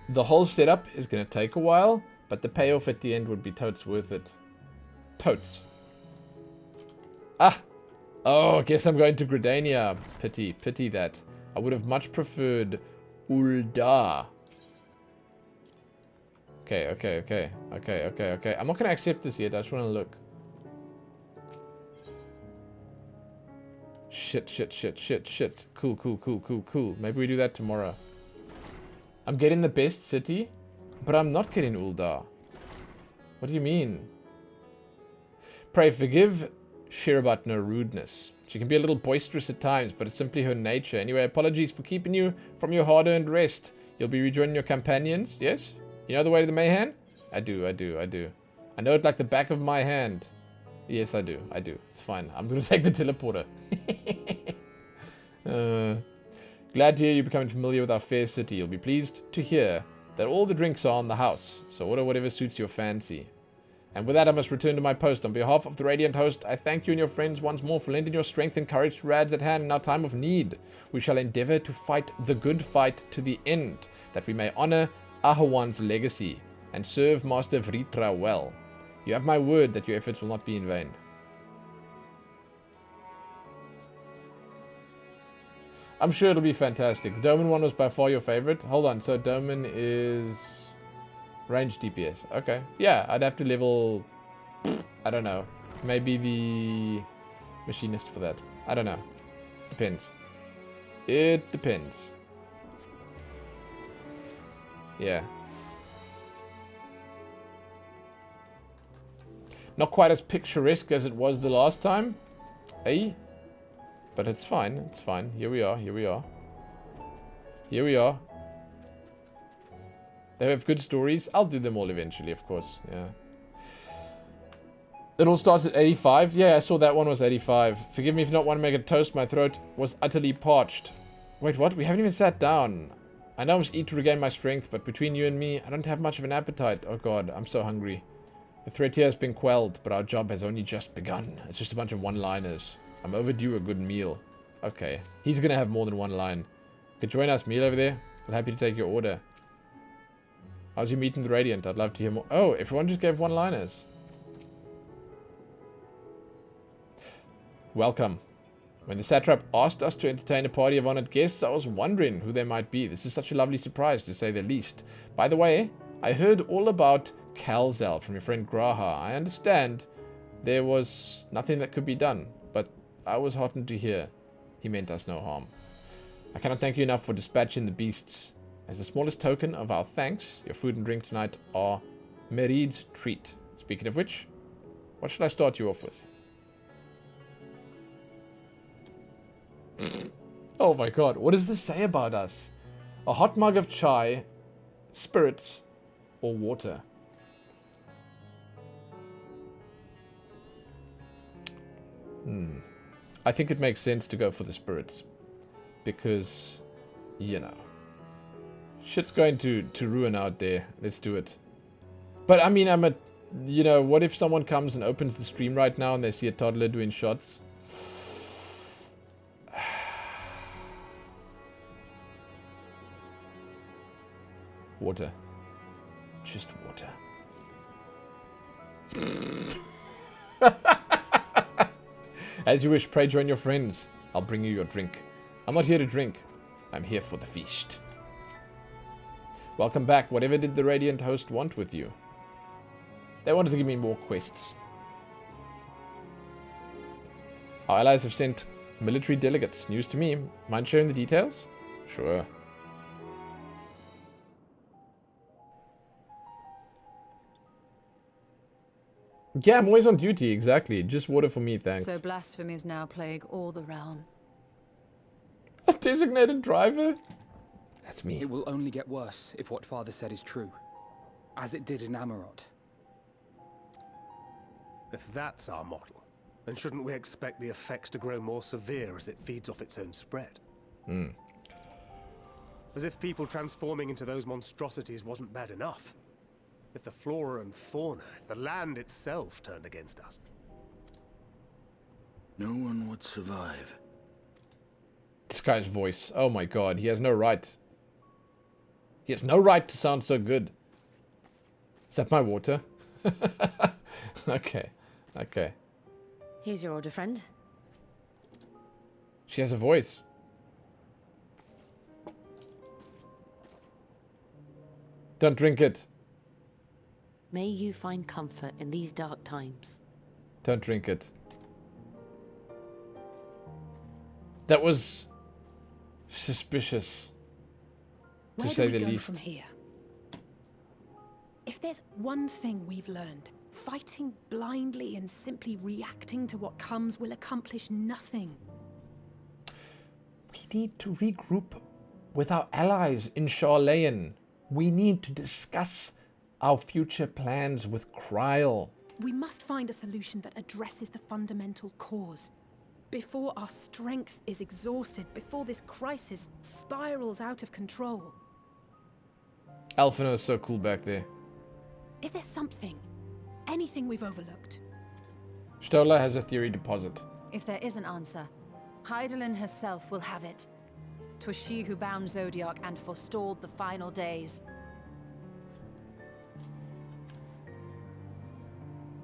the whole setup is going to take a while, but the payoff at the end would be totes worth it. Totes. Ah! Oh, I guess I'm going to Gridania. Pity that. I would have much preferred Ul'dah. Okay. I'm not going to accept this yet. I just want to look. Shit. Cool. Maybe we do that tomorrow. I'm getting the best city, but I'm not getting Ul'dah. What do you mean? Pray forgive Shirabat no rudeness. She can be a little boisterous at times, but it's simply her nature. Anyway, apologies for keeping you from your hard-earned rest. You'll be rejoining your companions, yes? You know the way to the Mayhan? I do. I know it like the back of my hand. Yes, I do. It's fine. I'm going to take the teleporter. Glad to hear you're becoming familiar with our fair city. You'll be pleased to hear that all the drinks are on the house, so order whatever suits your fancy. And with that, I must return to my post. On behalf of the Radiant Host, I thank you and your friends once more for lending your strength and courage to Rads at Hand in our time of need. We shall endeavor to fight the good fight to the end, that we may honor Ahawan's legacy and serve Master Vritra well. You have my word that your efforts will not be in vain. I'm sure it'll be fantastic. The Doman one was by far your favorite. Hold on, so Doman is... Range DPS. Okay. Yeah, I'd have to level... I don't know. Maybe the machinist for that. I don't know. Depends. It depends. Yeah. Not quite as picturesque as it was the last time. Eh? But it's fine. It's fine. Here we are. Here we are. Here we are. They have good stories. I'll do them all eventually, of course. Yeah. It all starts at 85. Yeah, I saw that one was 85. Forgive me if not want to make a toast. My throat was utterly parched. Wait, what? We haven't even sat down. I know I must eat to regain my strength, but between you and me, I don't have much of an appetite. Oh god, I'm so hungry. The threat here has been quelled, but our job has only just begun. It's just a bunch of one-liners. I'm overdue a good meal. Okay. He's gonna have more than one line. Could join us, meal over there? I'm happy to take your order. How's your meeting the Radiant? I'd love to hear more. Oh, everyone just gave one-liners. Welcome. When the satrap asked us to entertain a party of honored guests, I was wondering who they might be. This is such a lovely surprise, to say the least. By the way, I heard all about Kalzal from your friend Graha. I understand there was nothing that could be done, but I was heartened to hear he meant us no harm. I cannot thank you enough for dispatching the beasts. As the smallest token of our thanks, your food and drink tonight are Merid's treat. Speaking of which, what should I start you off with? Oh my god, what does this say about us? A hot mug of chai, spirits, or water? I think it makes sense to go for the spirits. Because, you know, shit's going to ruin out there. Let's do it. But I mean, you know, what if someone comes and opens the stream right now and they see a toddler doing shots? Water. Just water. As you wish, pray join your friends. I'll bring you your drink. I'm not here to drink. I'm here for the feast. Welcome back. Whatever did the Radiant host want with you? They wanted to give me more quests. Our allies have sent military delegates. News to me. Mind sharing the details? Sure. Yeah, I'm always on duty, exactly. Just water for me, thanks. So blasphemies now plague all the realm. A designated driver? That's me. It will only get worse if what Father said is true. As it did in Amarot. If that's our model, then shouldn't we expect the effects to grow more severe as it feeds off its own spread? As if people transforming into those monstrosities wasn't bad enough. If the flora and fauna, if the land itself turned against us. No one would survive. This guy's voice. Oh my god, he has no right. He has no right to sound so good. Is that my water? Okay. Okay. Here's your order, friend. She has a voice. Don't drink it. May you find comfort in these dark times. Don't drink it. That was suspicious, to say the least. From here? If there's one thing we've learned, fighting blindly and simply reacting to what comes will accomplish nothing. We need to regroup with our allies in Garlean. We need to discuss our future plans with Kryl. We must find a solution that addresses the fundamental cause. Before our strength is exhausted, before this crisis spirals out of control. Alphino is so cool back there. Is there something? Anything we've overlooked? Stola has a theory deposit. If there is an answer, Hydaelyn herself will have it. 'Twas she who bound Zodiac and forestalled the final days.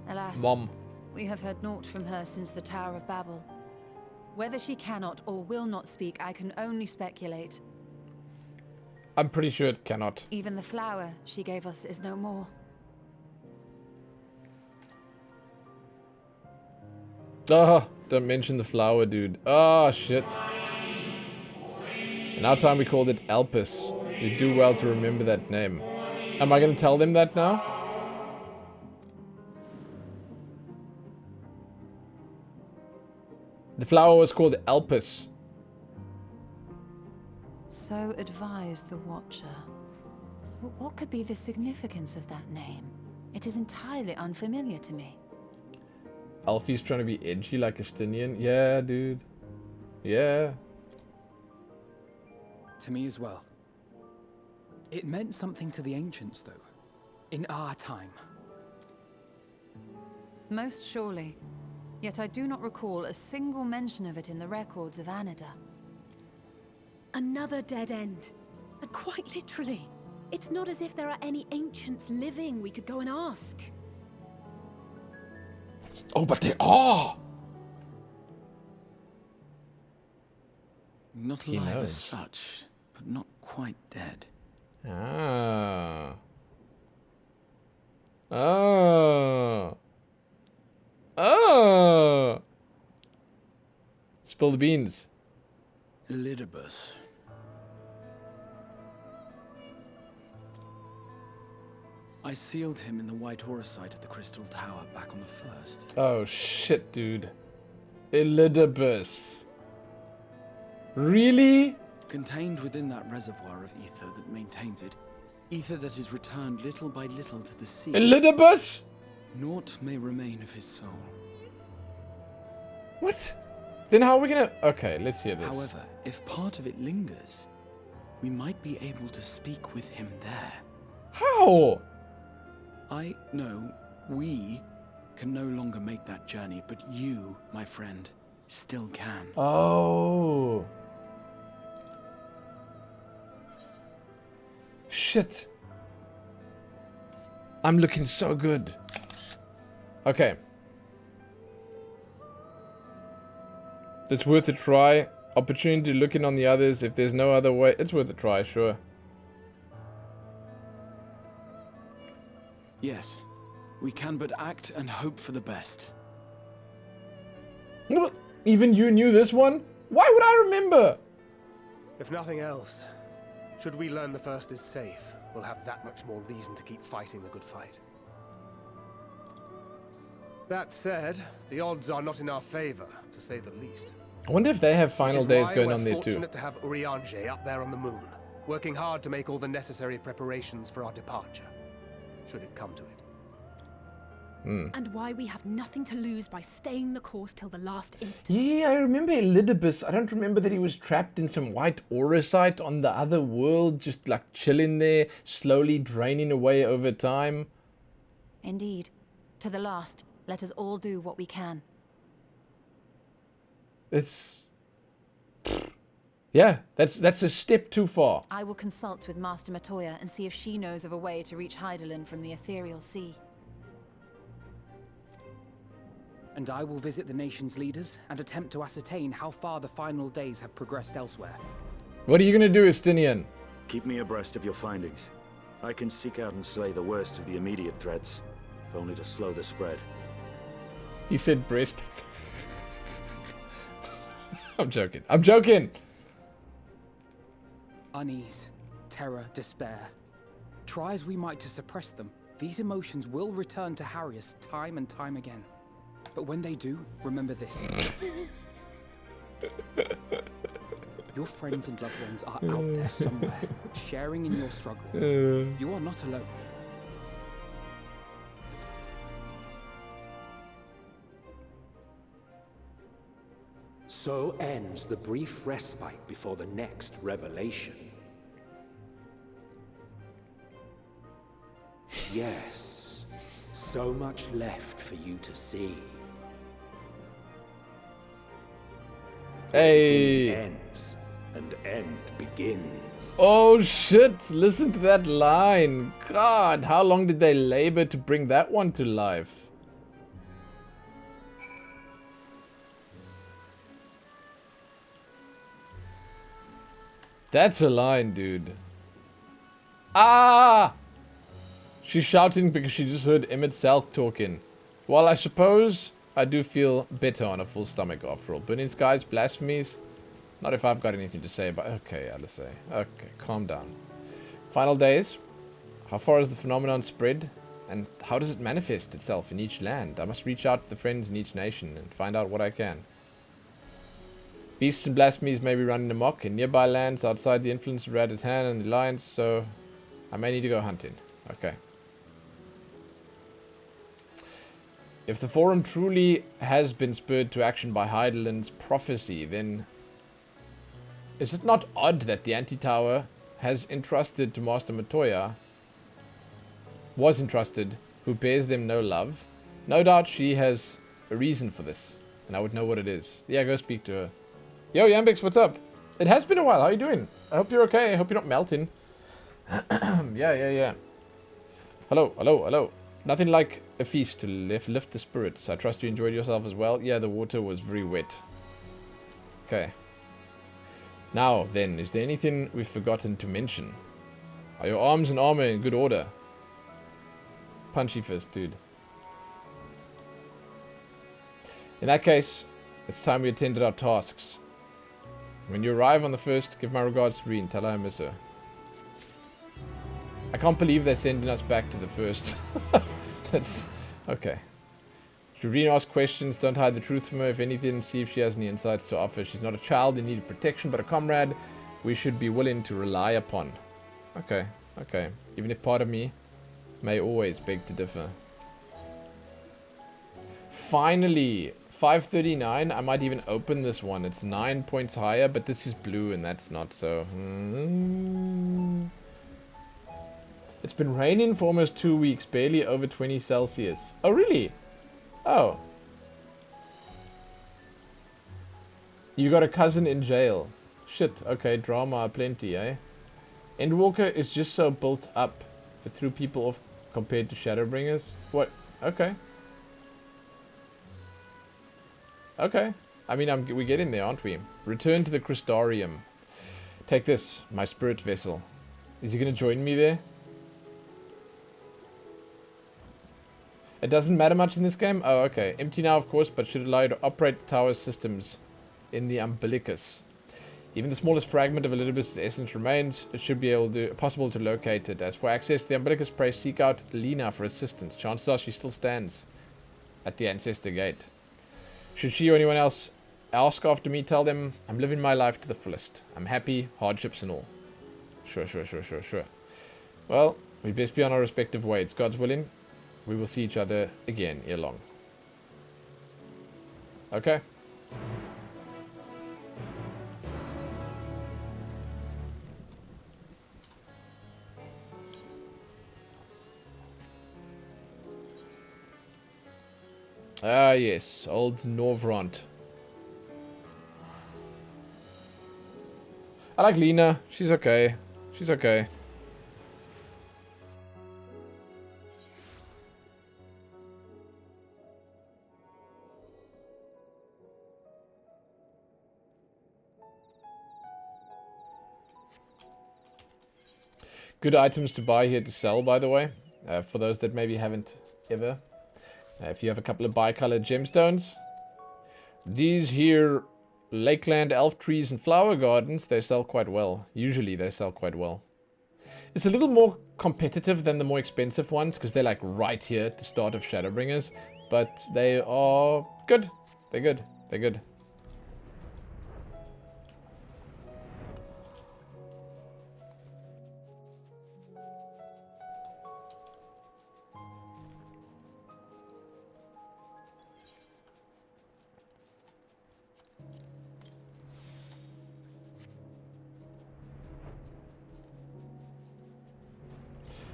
Alas, Mom. We have heard naught from her since the Tower of Babel. Whether she cannot or will not speak, I can only speculate. I'm pretty sure it cannot. Even the flower she gave us is no more. Oh, don't mention the flower, dude. Oh, shit. And our time we called it Alpus. You do well to remember that name. Am I going to tell them that now? The flower was called Alpus. So advised the Watcher. What could be the significance of that name? It is entirely unfamiliar to me. Alfie's trying to be edgy like Estinian. Yeah, dude. Yeah. To me as well. It meant something to the ancients, though. In our time. Most surely. Yet I do not recall a single mention of it in the records of Anida. Another dead end. And quite literally. It's not as if there are any ancients living we could go and ask. Oh, but they are! Not He alive as knows. such, but not quite dead. Ah. Oh. Oh. Spill the beans. Elidibus. I sealed him in the white aurosite of the Crystal Tower back on the 1st. Oh shit, dude. Elidibus. Really? Contained within that reservoir of ether that maintains it, ether that is returned little by little to the sea. Elidibus? Naught may remain of his soul. What? Then how are we gonna... Okay, let's hear this. However, if part of it lingers, we might be able to speak with him there. How? I know we can no longer make that journey, but you, my friend, still can. Oh. Shit. I'm looking so good. Okay. It's worth a try. Opportunity to look in on the others. If there's no other way, it's worth a try, sure. Yes, we can but act and hope for the best. Well, even you knew this one? Why would I remember? If nothing else, should we learn the first is safe, we'll have that much more reason to keep fighting the good fight. That said, the odds are not in our favor, to say the least. I wonder if they have final days going on there we're too. fortunate to have Eorzea up there on the moon, working hard to make all the necessary preparations for our departure, should it come to it. And why we have nothing to lose by staying the course till the last instant. Yeah, I remember Elidibus. I don't remember that he was trapped in some white aurosite on the other world, just like chilling there, slowly draining away over time. Indeed. To the last, let us all do what we can. It's... Yeah, that's a step too far. I will consult with Master Matoya and see if she knows of a way to reach Hydaelyn from the ethereal sea. And I will visit the nation's leaders and attempt to ascertain how far the final days have progressed elsewhere. What are you gonna do, Estinian? Keep me abreast of your findings. I can seek out and slay the worst of the immediate threats, if only to slow the spread. He said breast. I'm joking. I'm joking! Unease, terror, despair. Try as we might to suppress them, these emotions will return to harry us time and time again. But when they do, remember this. Your friends and loved ones are out there somewhere, sharing in your struggle. You are not alone. So ends the brief respite before the next revelation. Yes, so much left for you to see. Hey! Beginning ends, and end begins. Oh shit! Listen to that line. God, how long did they labor to bring that one to life? That's a line, dude. Ah! She's shouting because she just heard Emmett Salk talking. Well, I suppose I do feel better on a full stomach after all. Burning skies, blasphemies. Not if I've got anything to say about... Okay, Alice. Okay, calm down. Final days. How far has the phenomenon spread? And how does it manifest itself in each land? I must reach out to the friends in each nation and find out what I can. Beasts and blasphemies may be running amok in nearby lands outside the influence of Radatan and the Alliance, so I may need to go hunting. Okay. If the Forum truly has been spurred to action by Heideland's prophecy, then is it not odd that the Anti-Tower has entrusted to Master Matoya, was entrusted, who bears them no love? No doubt she has a reason for this, and I would know what it is. Yeah, go speak to her. Yo, Yambix, what's up? It has been a while. How you doing? I hope you're okay. I hope you're not melting. Yeah. Hello. Nothing like a feast to lift the spirits. I trust you enjoyed yourself as well. Yeah, the water was very wet. Okay. Now, then, is there anything we've forgotten to mention? Are your arms and armor in good order? Punchy fist, dude. In that case, it's time we attended our tasks. When you arrive on the 1st, give my regards to Reen. Tell her I miss her. I can't believe they're sending us back to the 1st. That's... Okay. Should Reen ask questions? Don't hide the truth from her. If anything, see if she has any insights to offer. She's not a child in need of protection, but a comrade we should be willing to rely upon. Okay. Even if part of me may always beg to differ. Finally! 539. I might even open this one. It's 9 points higher, but this is blue and that's not, so... It's been raining for almost 2 weeks, barely over 20 Celsius. Oh, really? Oh. You got a cousin in jail. Shit, okay, drama aplenty, eh? Endwalker is just so built up for threw people off compared to Shadowbringers. What? Okay. Okay. I mean, we get in there, aren't we? Return to the Crystarium. Take this, my spirit vessel. Is he going to join me there? It doesn't matter much in this game? Oh, okay. Empty now, of course, but should allow you to operate the tower's systems in the umbilicus. Even the smallest fragment of Elizabeth's essence remains. It should be possible to locate it. As for access to the umbilicus, pray seek out Lena for assistance. Chances are she still stands at the Ancestor Gate. Should she or anyone else ask after me, tell them I'm living my life to the fullest. I'm happy, hardships and all. Sure. Well, we'd best be on our respective ways. God's willing, we will see each other again ere long. Okay. Ah, yes. Old Norvront. I like Lena. She's okay. Good items to buy here to sell, by the way. For those that maybe haven't ever. If you have a couple of bi-colored gemstones. These here Lakeland elf trees and flower gardens, they sell quite well. Usually they sell quite well. It's a little more competitive than the more expensive ones because they're like right here at the start of Shadowbringers. But they are good. They're good.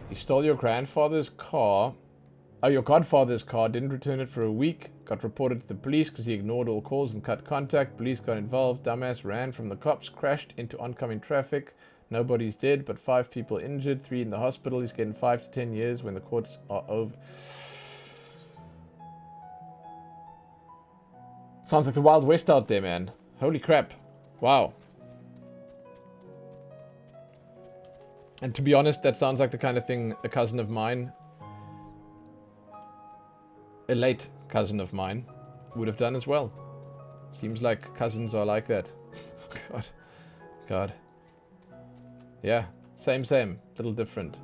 You stole your grandfather's car. Oh, your godfather's car. Didn't return it for a week. Got reported to the police because he ignored all calls and cut contact. Police got involved. Dumbass ran from the cops. Crashed into oncoming traffic. Nobody's dead, but 5 people injured. 3 in the hospital. He's getting 5 to 10 years when the courts are over. Sounds like the Wild West out there, man. Holy crap. Wow. And to be honest, that sounds like the kind of thing a cousin of mine, a late cousin of mine, would have done as well. Seems like cousins are like that. God. God. Yeah. Same. Little different.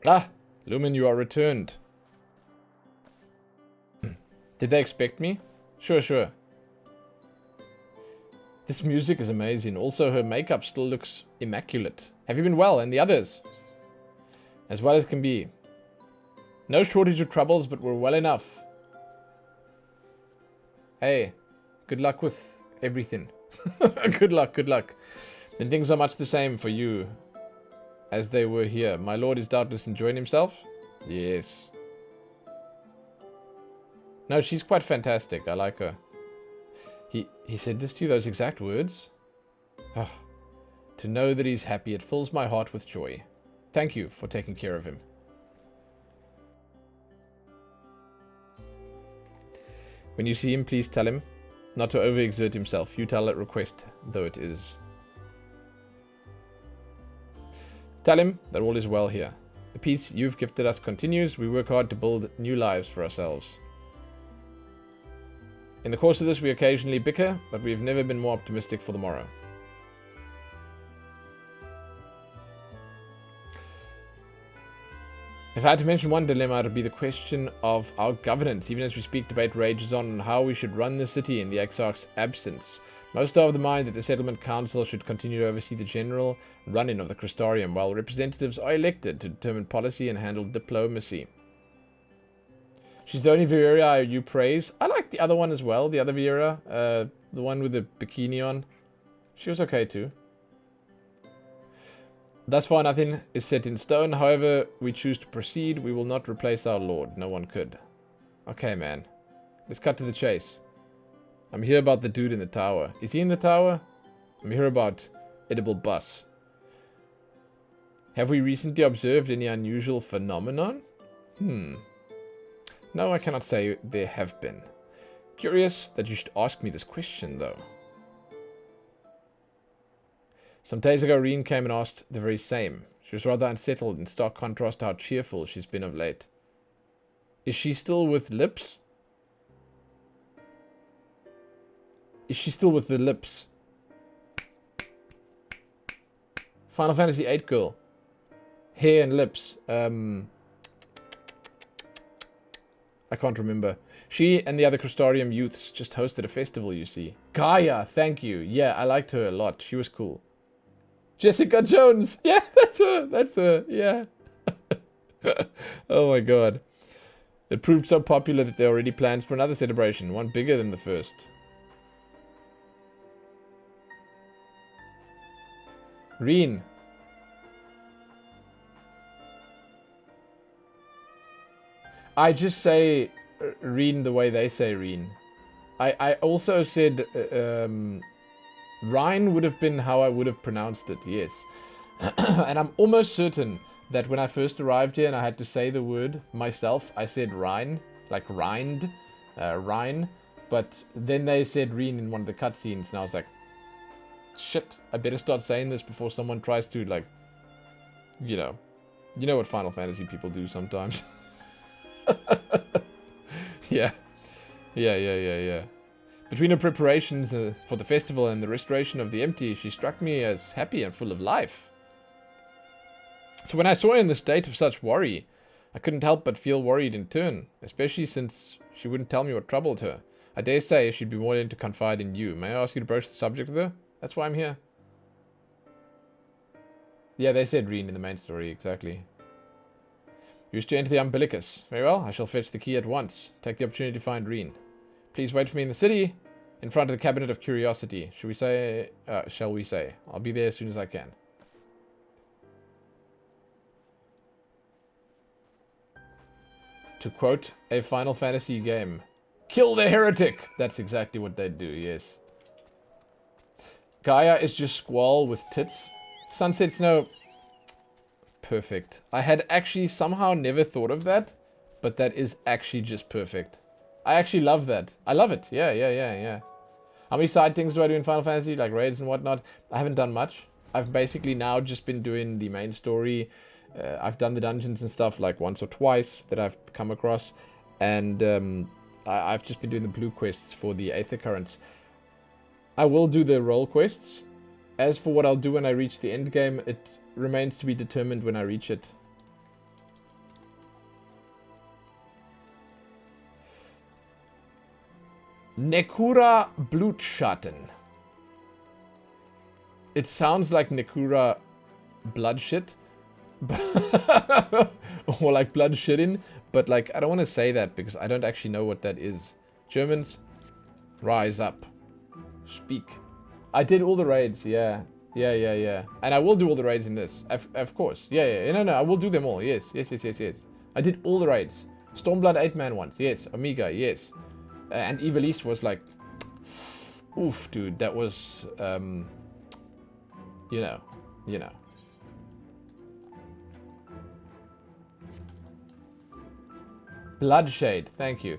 Ah! Lumen, you are returned. Did they expect me? Sure. This music is amazing. Also, her makeup still looks immaculate. Have you been well? And the others? As well as can be. No shortage of troubles, but we're well enough. Hey, good luck with everything. Good luck. Then things are much the same for you as they were here. My lord is doubtless enjoying himself? Yes. No, she's quite fantastic. I like her. He said this to you, those exact words? Oh, to know that he's happy, it fills my heart with joy. Thank you for taking care of him. When you see him, please tell him not to overexert himself. Futile at request, though it is. Tell him that all is well here. The peace you've gifted us continues. We work hard to build new lives for ourselves. In the course of this, we occasionally bicker, but we have never been more optimistic for the morrow. If I had to mention one dilemma, it would be the question of our governance. Even as we speak, debate rages on how we should run the city in the Exarch's absence. Most are of the mind that the Settlement Council should continue to oversee the general running of the Crystarium, while representatives are elected to determine policy and handle diplomacy. She's the only Vieira you praise. I like the other one as well, the other Vieira. The one with the bikini on. She was okay too. Thus far, nothing is set in stone. However, we choose to proceed. We will not replace our lord. No one could. Okay, man. Let's cut to the chase. I'm here about the dude in the tower. Is he in the tower? I'm here about edible bus. Have we recently observed any unusual phenomenon? No, I cannot say there have been. Curious that you should ask me this question, though. Some days ago, Reen came and asked the very same. She was rather unsettled, in stark contrast to how cheerful she's been of late. Is she still with lips? Is she still with the lips? Final Fantasy VIII girl. Hair and lips. I can't remember. She and the other Crystarium youths just hosted a festival, you see. Gaia, thank you. Yeah, I liked her a lot. She was cool. Jessica Jones. Yeah, that's her. Yeah. Oh my god. It proved so popular that there are already plans for another celebration, one bigger than the first. Reen. I just say Reen the way they say Reen. I also said Rhine would have been how I would have pronounced it, yes. And I'm almost certain that when I first arrived here and I had to say the word myself, I said Rhine, like rind, Rhine. But then they said Reen in one of the cutscenes, and I was like, shit, I better start saying this before someone tries to, like, you know what Final Fantasy people do sometimes. Yeah. Between her preparations for the festival and the restoration of the empty, she struck me as happy and full of life. So when I saw her in the state of such worry, I couldn't help but feel worried in turn, especially since she wouldn't tell me what troubled her. I dare say she'd be more willing to confide in you. May I ask you to broach the subject with her? That's why I'm here. Yeah, they said Reen in the main story, exactly. You wish to enter the Umbilicus. Very well, I shall fetch the key at once. Take the opportunity to find Reen. Please wait for me in the city, in front of the Cabinet of Curiosity. Shall we say? I'll be there as soon as I can. To quote a Final Fantasy game, kill the heretic! That's exactly what they do, yes. Gaia is just Squall with tits. Sunset Snow. Perfect. I had actually somehow never thought of that, but that is actually just perfect. I actually love that. I love it. Yeah. How many side things do I do in Final Fantasy, like raids and whatnot? I haven't done much. I've basically now just been doing the main story. I've done the dungeons and stuff like once or twice that I've come across. And I've just been doing the blue quests for the Aether Currents. I will do the role quests. As for what I'll do when I reach the end game, it remains to be determined when I reach it. Nekura Blutschatten. It sounds like Nekura Bloodshit. Or like bloodshitting. But like, I don't want to say that because I don't actually know what that is. Germans, rise up. Speak. I did all the raids, yeah. Yeah. And I will do all the raids in this. Of course. Yeah. No, I will do them all. Yes. I did all the raids. Stormblood 8-man once. Yes. Omega, yes. And Evil East was like, oof, dude, that was, you know. Bloodshade, thank you.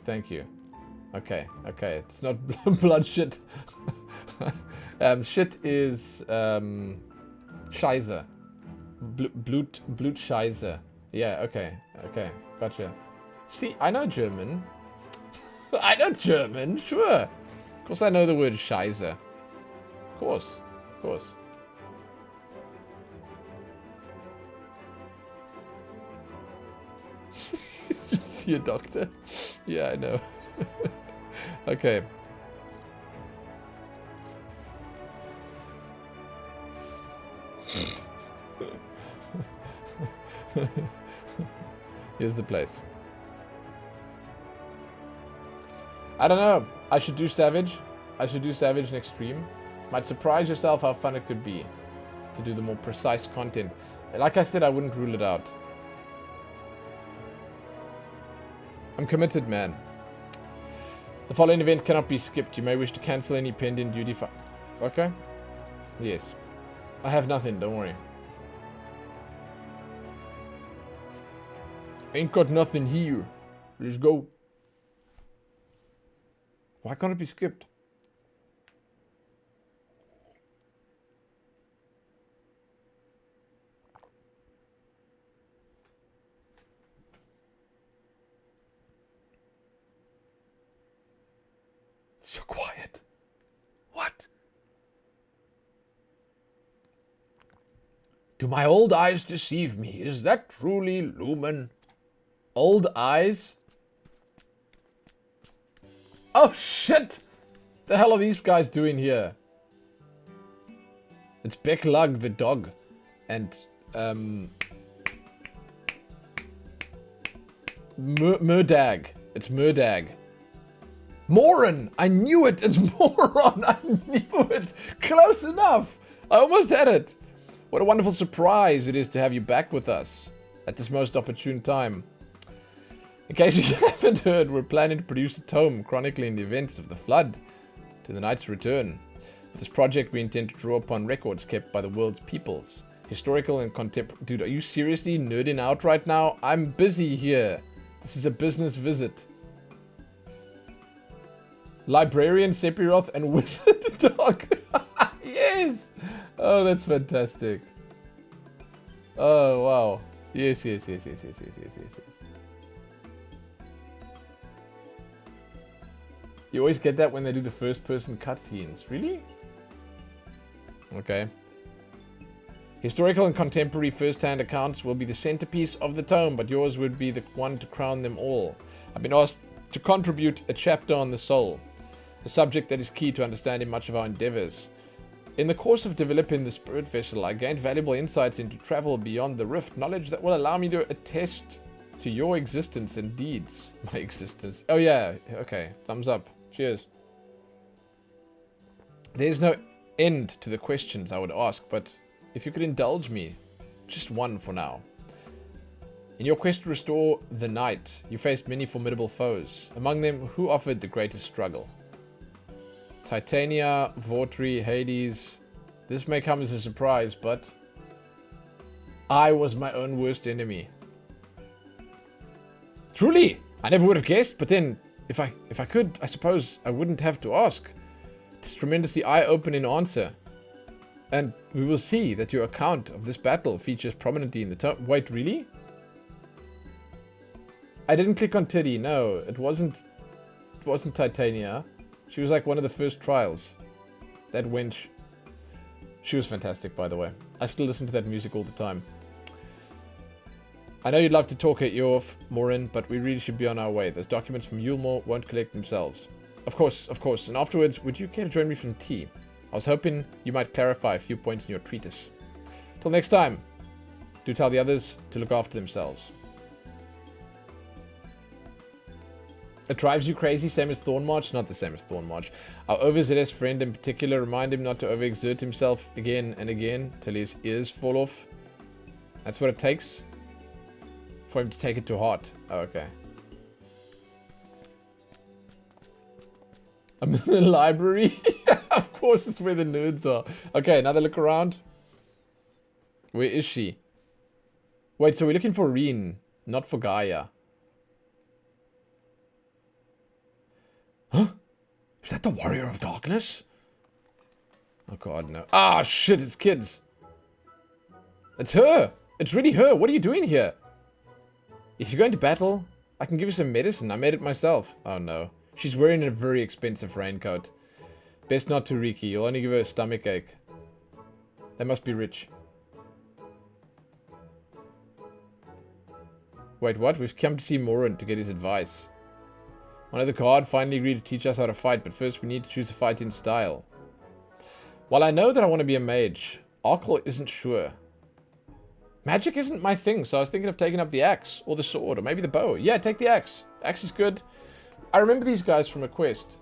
Okay, it's not bloodshit. Shit is, Scheiße. Blutscheiße. Yeah, okay, gotcha. See, I know German. I know German, sure. Of course I know the word Scheiße. Of course. See a doctor? Yeah, I know. Okay. Here's the place. I don't know. I should do Savage. Next stream. Might surprise yourself how fun it could be to do the more precise content. Like I said, I wouldn't rule it out. I'm committed, man. The following event cannot be skipped. You may wish to cancel any pending duty for... Okay. Yes. I have nothing, don't worry. Ain't got nothing here. Let's go. Why can't it be skipped? So quiet. What? Do my old eyes deceive me? Is that truly Lumen? Old eyes? Oh shit! The hell are these guys doing here? It's Becklug the dog. And, Murdag. It's Murdag. Moran! I knew it! It's Moron! I knew it! Close enough! I almost had it! What a wonderful surprise it is to have you back with us at this most opportune time. In case you haven't heard, we're planning to produce a tome chronicling the events of the Flood to the Knight's Return. For this project, we intend to draw upon records kept by the world's peoples. Historical and contemporary... Dude, are you seriously nerding out right now? I'm busy here. This is a business visit. Librarian Sephiroth and Wizard Dog. Yes! Oh, that's fantastic. Oh, wow. Yes. You always get that when they do the first-person cutscenes. Really? Okay. Historical and contemporary first-hand accounts will be the centerpiece of the tome, but yours would be the one to crown them all. I've been asked to contribute a chapter on the soul, a subject that is key to understanding much of our endeavors. In the course of developing the spirit vessel, I gained valuable insights into travel beyond the rift, knowledge that will allow me to attest to your existence and deeds. My existence. Oh yeah, okay. Thumbs up. Cheers. There's no end to the questions I would ask, but if you could indulge me, just one for now. In your quest to restore the night, you faced many formidable foes. Among them, who offered the greatest struggle? Titania, Vortri, Hades. This may come as a surprise, but I was my own worst enemy. Truly, I never would have guessed, but then if I could, I suppose I wouldn't have to ask. It's tremendously eye-opening answer. And we will see that your account of this battle features prominently in the top. Wait, really? I didn't click on Teddy, no. It wasn't Titania. She was like one of the first trials. That wench. She was fantastic, by the way. I still listen to that music all the time. I know you'd love to talk at you off, Morin, but we really should be on our way. Those documents from Yulmore won't collect themselves. Of course, of course. And afterwards, would you care to join me for tea? I was hoping you might clarify a few points in your treatise. Till next time, do tell the others to look after themselves. It drives you crazy, same as Thornmarch? Not the same as Thornmarch. Our overzealous friend in particular, remind him not to overexert himself again and again till his ears fall off. That's what it takes for him to take it to heart. Oh, okay. I'm in the library. Of course, it's where the nerds are. Okay, another look around. Where is she? Wait, so we're looking for Reen, not for Gaia. Huh? Is that the Warrior of Darkness? Oh god, no. Ah, shit, it's kids. It's her. It's really her. What are you doing here? If you're going to battle, I can give you some medicine. I made it myself. Oh no. She's wearing a very expensive raincoat. Best not to Riki. You'll only give her a stomach ache. They must be rich. Wait, what? We've come to see Morin to get his advice. One of the guard finally agreed to teach us how to fight, but first we need to choose a fighting style. While I know that I want to be a mage, Arkle isn't sure. Magic isn't my thing, so I was thinking of taking up the axe, or the sword, or maybe the bow. Yeah, take the axe. Axe is good. I remember these guys from a quest.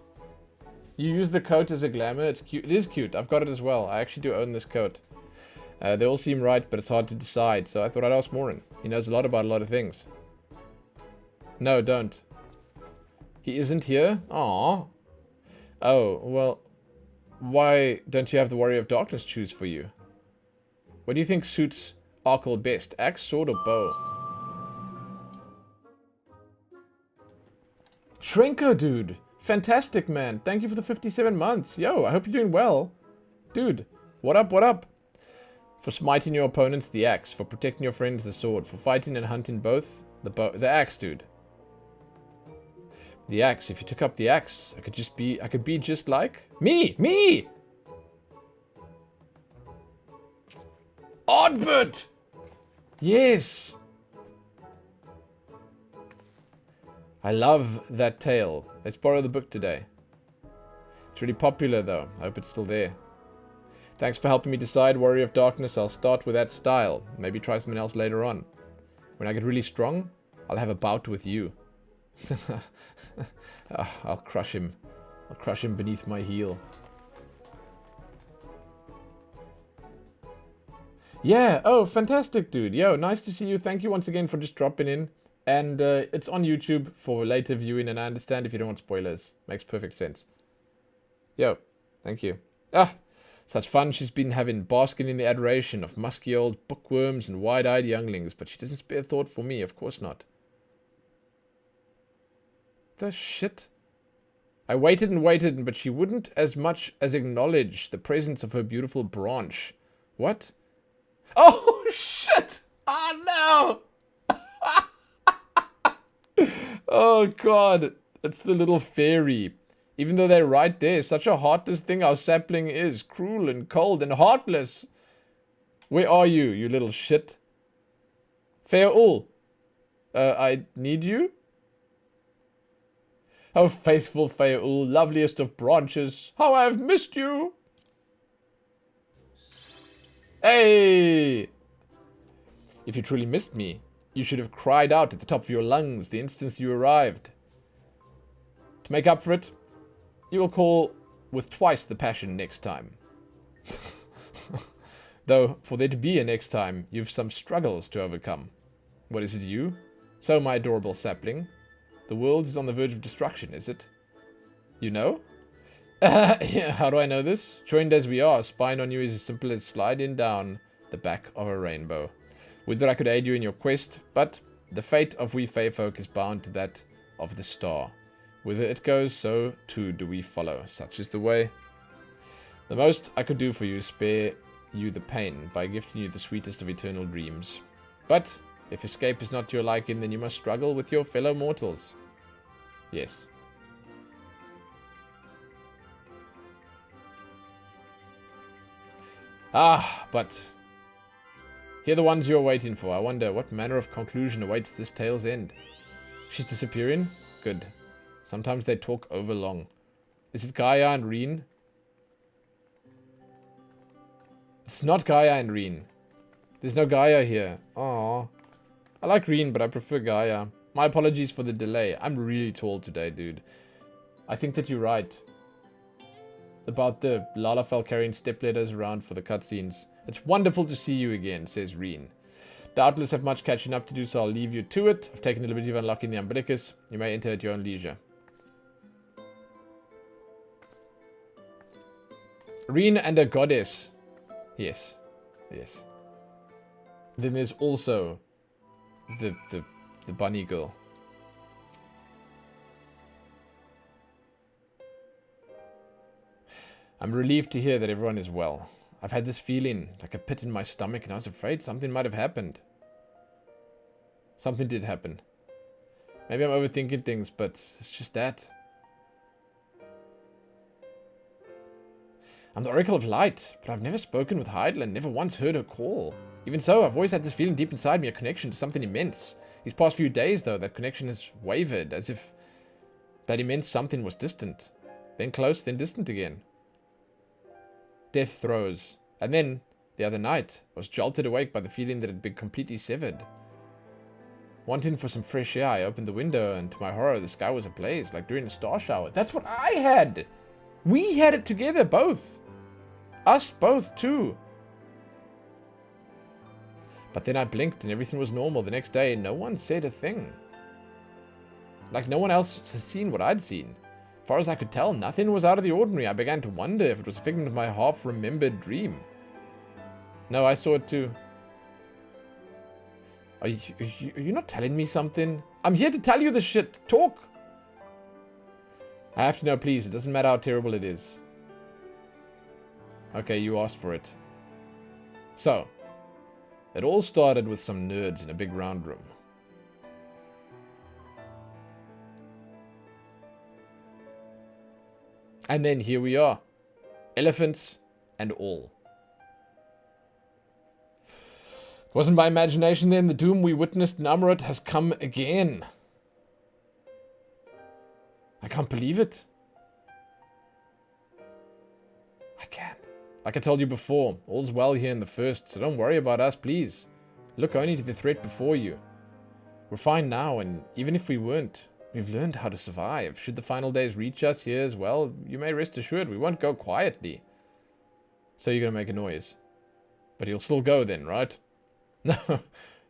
You use the coat as a glamour. It's cute. It is cute. I've got it as well. I actually do own this coat. They all seem right, but it's hard to decide, so I thought I'd ask Morin. He knows a lot about a lot of things. No, don't. He isn't here? Aww. Oh, well, why don't you have the Warrior of Darkness choose for you? What do you think suits Arkle best? Axe, sword, or bow? Shrinker, dude. Fantastic, man. Thank you for the 57 months. Yo, I hope you're doing well. Dude, what up, what up? For smiting your opponents, the axe. For protecting your friends, the sword. For fighting and hunting both, the axe, dude. The axe. If you took up the axe, I could be just like me. Oddbert. Yes. I love that tale. Let's borrow the book today. It's really popular though. I hope it's still there. Thanks for helping me decide Warrior of Darkness. I'll start with that style. Maybe try something else later on. When I get really strong, I'll have a bout with you. I'll crush him. I'll crush him beneath my heel. Yeah, oh, fantastic, dude. Yo, nice to see you. Thank you once again for just dropping in. And it's on YouTube for later viewing, and I understand if you don't want spoilers. Makes perfect sense. Yo, thank you. Ah, such fun she's been having, basking in the adoration of musky old bookworms and wide-eyed younglings, but she doesn't spare thought for me, of course not. The shit? I waited and waited, but she wouldn't as much as acknowledge the presence of her beautiful branch. What? Oh, shit! Oh, no! Oh, God. It's the little fairy. Even though they're right there, such a heartless thing our sapling is. Cruel and cold and heartless. Where are you, you little shit? Fairul. I need you? Oh, faithful Fairul, loveliest of branches. How I have missed you. Hey! If you truly missed me, you should have cried out at the top of your lungs the instant you arrived. To make up for it, you will call with twice the passion next time. Though, for there to be a next time, you've some struggles to overcome. What is it, you? So, my adorable sapling, the world is on the verge of destruction, is it? You know? Yeah, how do I know this? Joined as we are, spying on you is as simple as sliding down the back of a rainbow. Would that I could aid you in your quest, but the fate of we fae folk is bound to that of the star. Whither it goes, so too do we follow. Such is the way. The most I could do for you is spare you the pain by gifting you the sweetest of eternal dreams. But if escape is not your liking, then you must struggle with your fellow mortals. Yes. Ah, but here are the ones you're waiting for. I wonder what manner of conclusion awaits this tale's end. She's disappearing? Good. Sometimes they talk over long. Is it Gaia and Reen? It's not Gaia and Reen. There's no Gaia here. Aww. I like Reen, but I prefer Gaia. My apologies for the delay. I'm really tall today, dude. I think that you're right about the Lalafell carrying stepletters around for the cutscenes. It's wonderful to see you again, says Reen. Doubtless have much catching up to do, so I'll leave you to it. I've taken the liberty of unlocking the umbilicus. You may enter at your own leisure. Reen and a goddess. Yes. Yes. Then there's also the bunny girl. I'm relieved to hear that everyone is well. I've had this feeling, like a pit in my stomach, and I was afraid something might have happened. Something did happen. Maybe I'm overthinking things, but it's just that. I'm the Oracle of Light, but I've never spoken with Heidel and never once heard her call. Even so, I've always had this feeling deep inside me, a connection to something immense. These past few days, though, that connection has wavered, as if that immense something was distant. Then close, then distant again. Death throes. And then, the other night, I was jolted awake by the feeling that it had been completely severed. Wanting for some fresh air, I opened the window, and to my horror, the sky was ablaze, like during a star shower. That's what I had! We had it together, both! Us both, too! But then I blinked and everything was normal. The next day, no one said a thing. Like no one else has seen what I'd seen. As far as I could tell, nothing was out of the ordinary. I began to wonder if it was a figment of my half-remembered dream. No, I saw it too. Are you not telling me something? I'm here to tell you the shit. Talk! I have to know, please. It doesn't matter how terrible it is. Okay, you asked for it. So, it all started with some nerds in a big round room. And then here we are. Elephants and all. It wasn't by imagination then. The doom we witnessed in Amurot has come again. I can't believe it. I can. Like I told you before, all's well here in the first, so don't worry about us, please. Look only to the threat before you. We're fine now, and even if we weren't, we've learned how to survive. Should the final days reach us here as well, you may rest assured we won't go quietly. So you're gonna make a noise. But you'll still go then, right?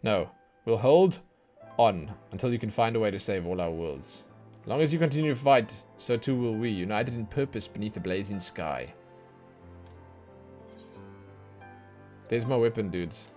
No. We'll hold on until you can find a way to save all our worlds. As long as you continue to fight, so too will we, united in purpose beneath the blazing sky. There's my weapon, dudes.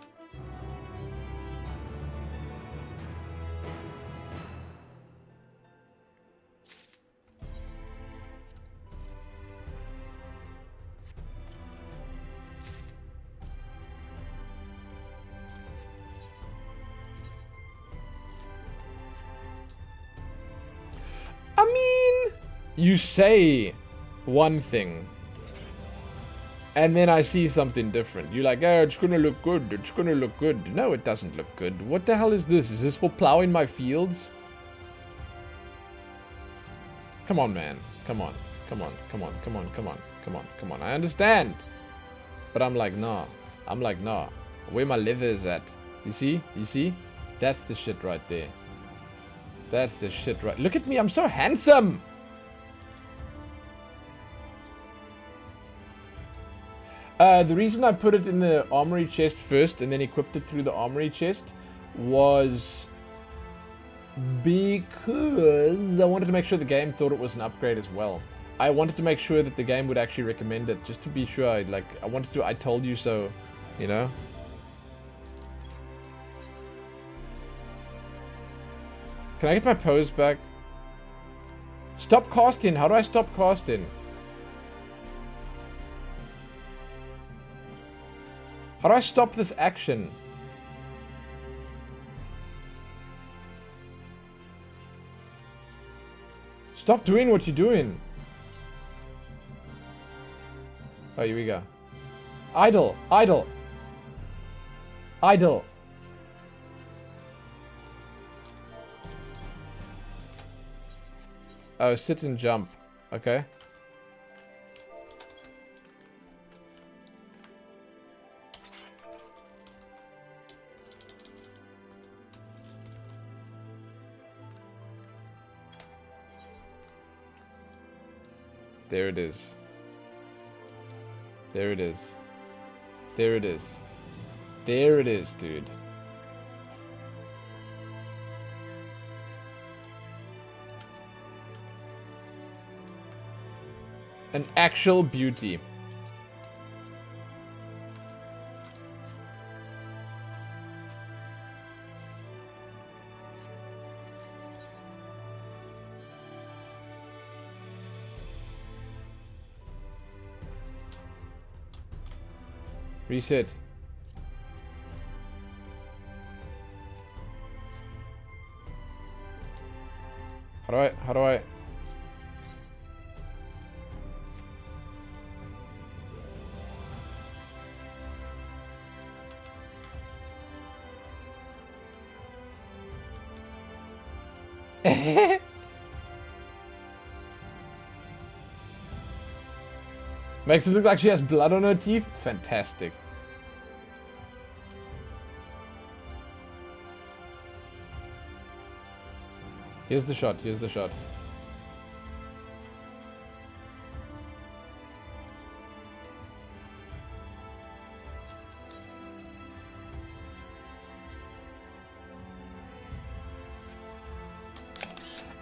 I mean, you say one thing, and then I see something different. You're like, oh, it's gonna look good, it's gonna look good. No, it doesn't look good. What the hell is this? Is this for plowing my fields? Come on, man. Come on. Come on. Come on. Come on. Come on. Come on. Come on. I understand. But I'm like, nah. I'm like, nah. Where my liver is at. You see? You see? That's the shit right there. That's the shit right. Look at me. I'm so handsome. The reason I put it in the armory chest first and then equipped it through the armory chest was because I wanted to make sure the game thought it was an upgrade as well. I wanted to make sure that the game would actually recommend it, just to be sure. I wanted to, I told you so, you know? Can I get my pose back? Stop casting. How do I stop casting? How do I stop this action? Stop doing what you're doing. Oh, here we go. Idle, idle. Idle. Oh, sit and jump. Okay. There it is. There it is. There it is. There it is, dude. An actual beauty. Reset. How do I? Makes it look like she has blood on her teeth. Fantastic. Here's the shot. Here's the shot.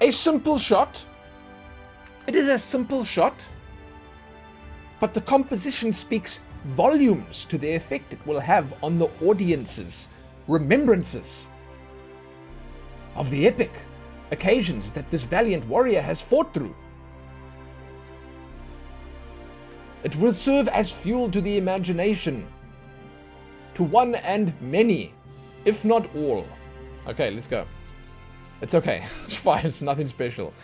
A simple shot. It is a simple shot. But the composition speaks volumes to the effect it will have on the audience's remembrances of the epic occasions that this valiant warrior has fought through. It will serve as fuel to the imagination, to one and many, if not all. Okay, let's go. It's okay. It's fine. It's nothing special.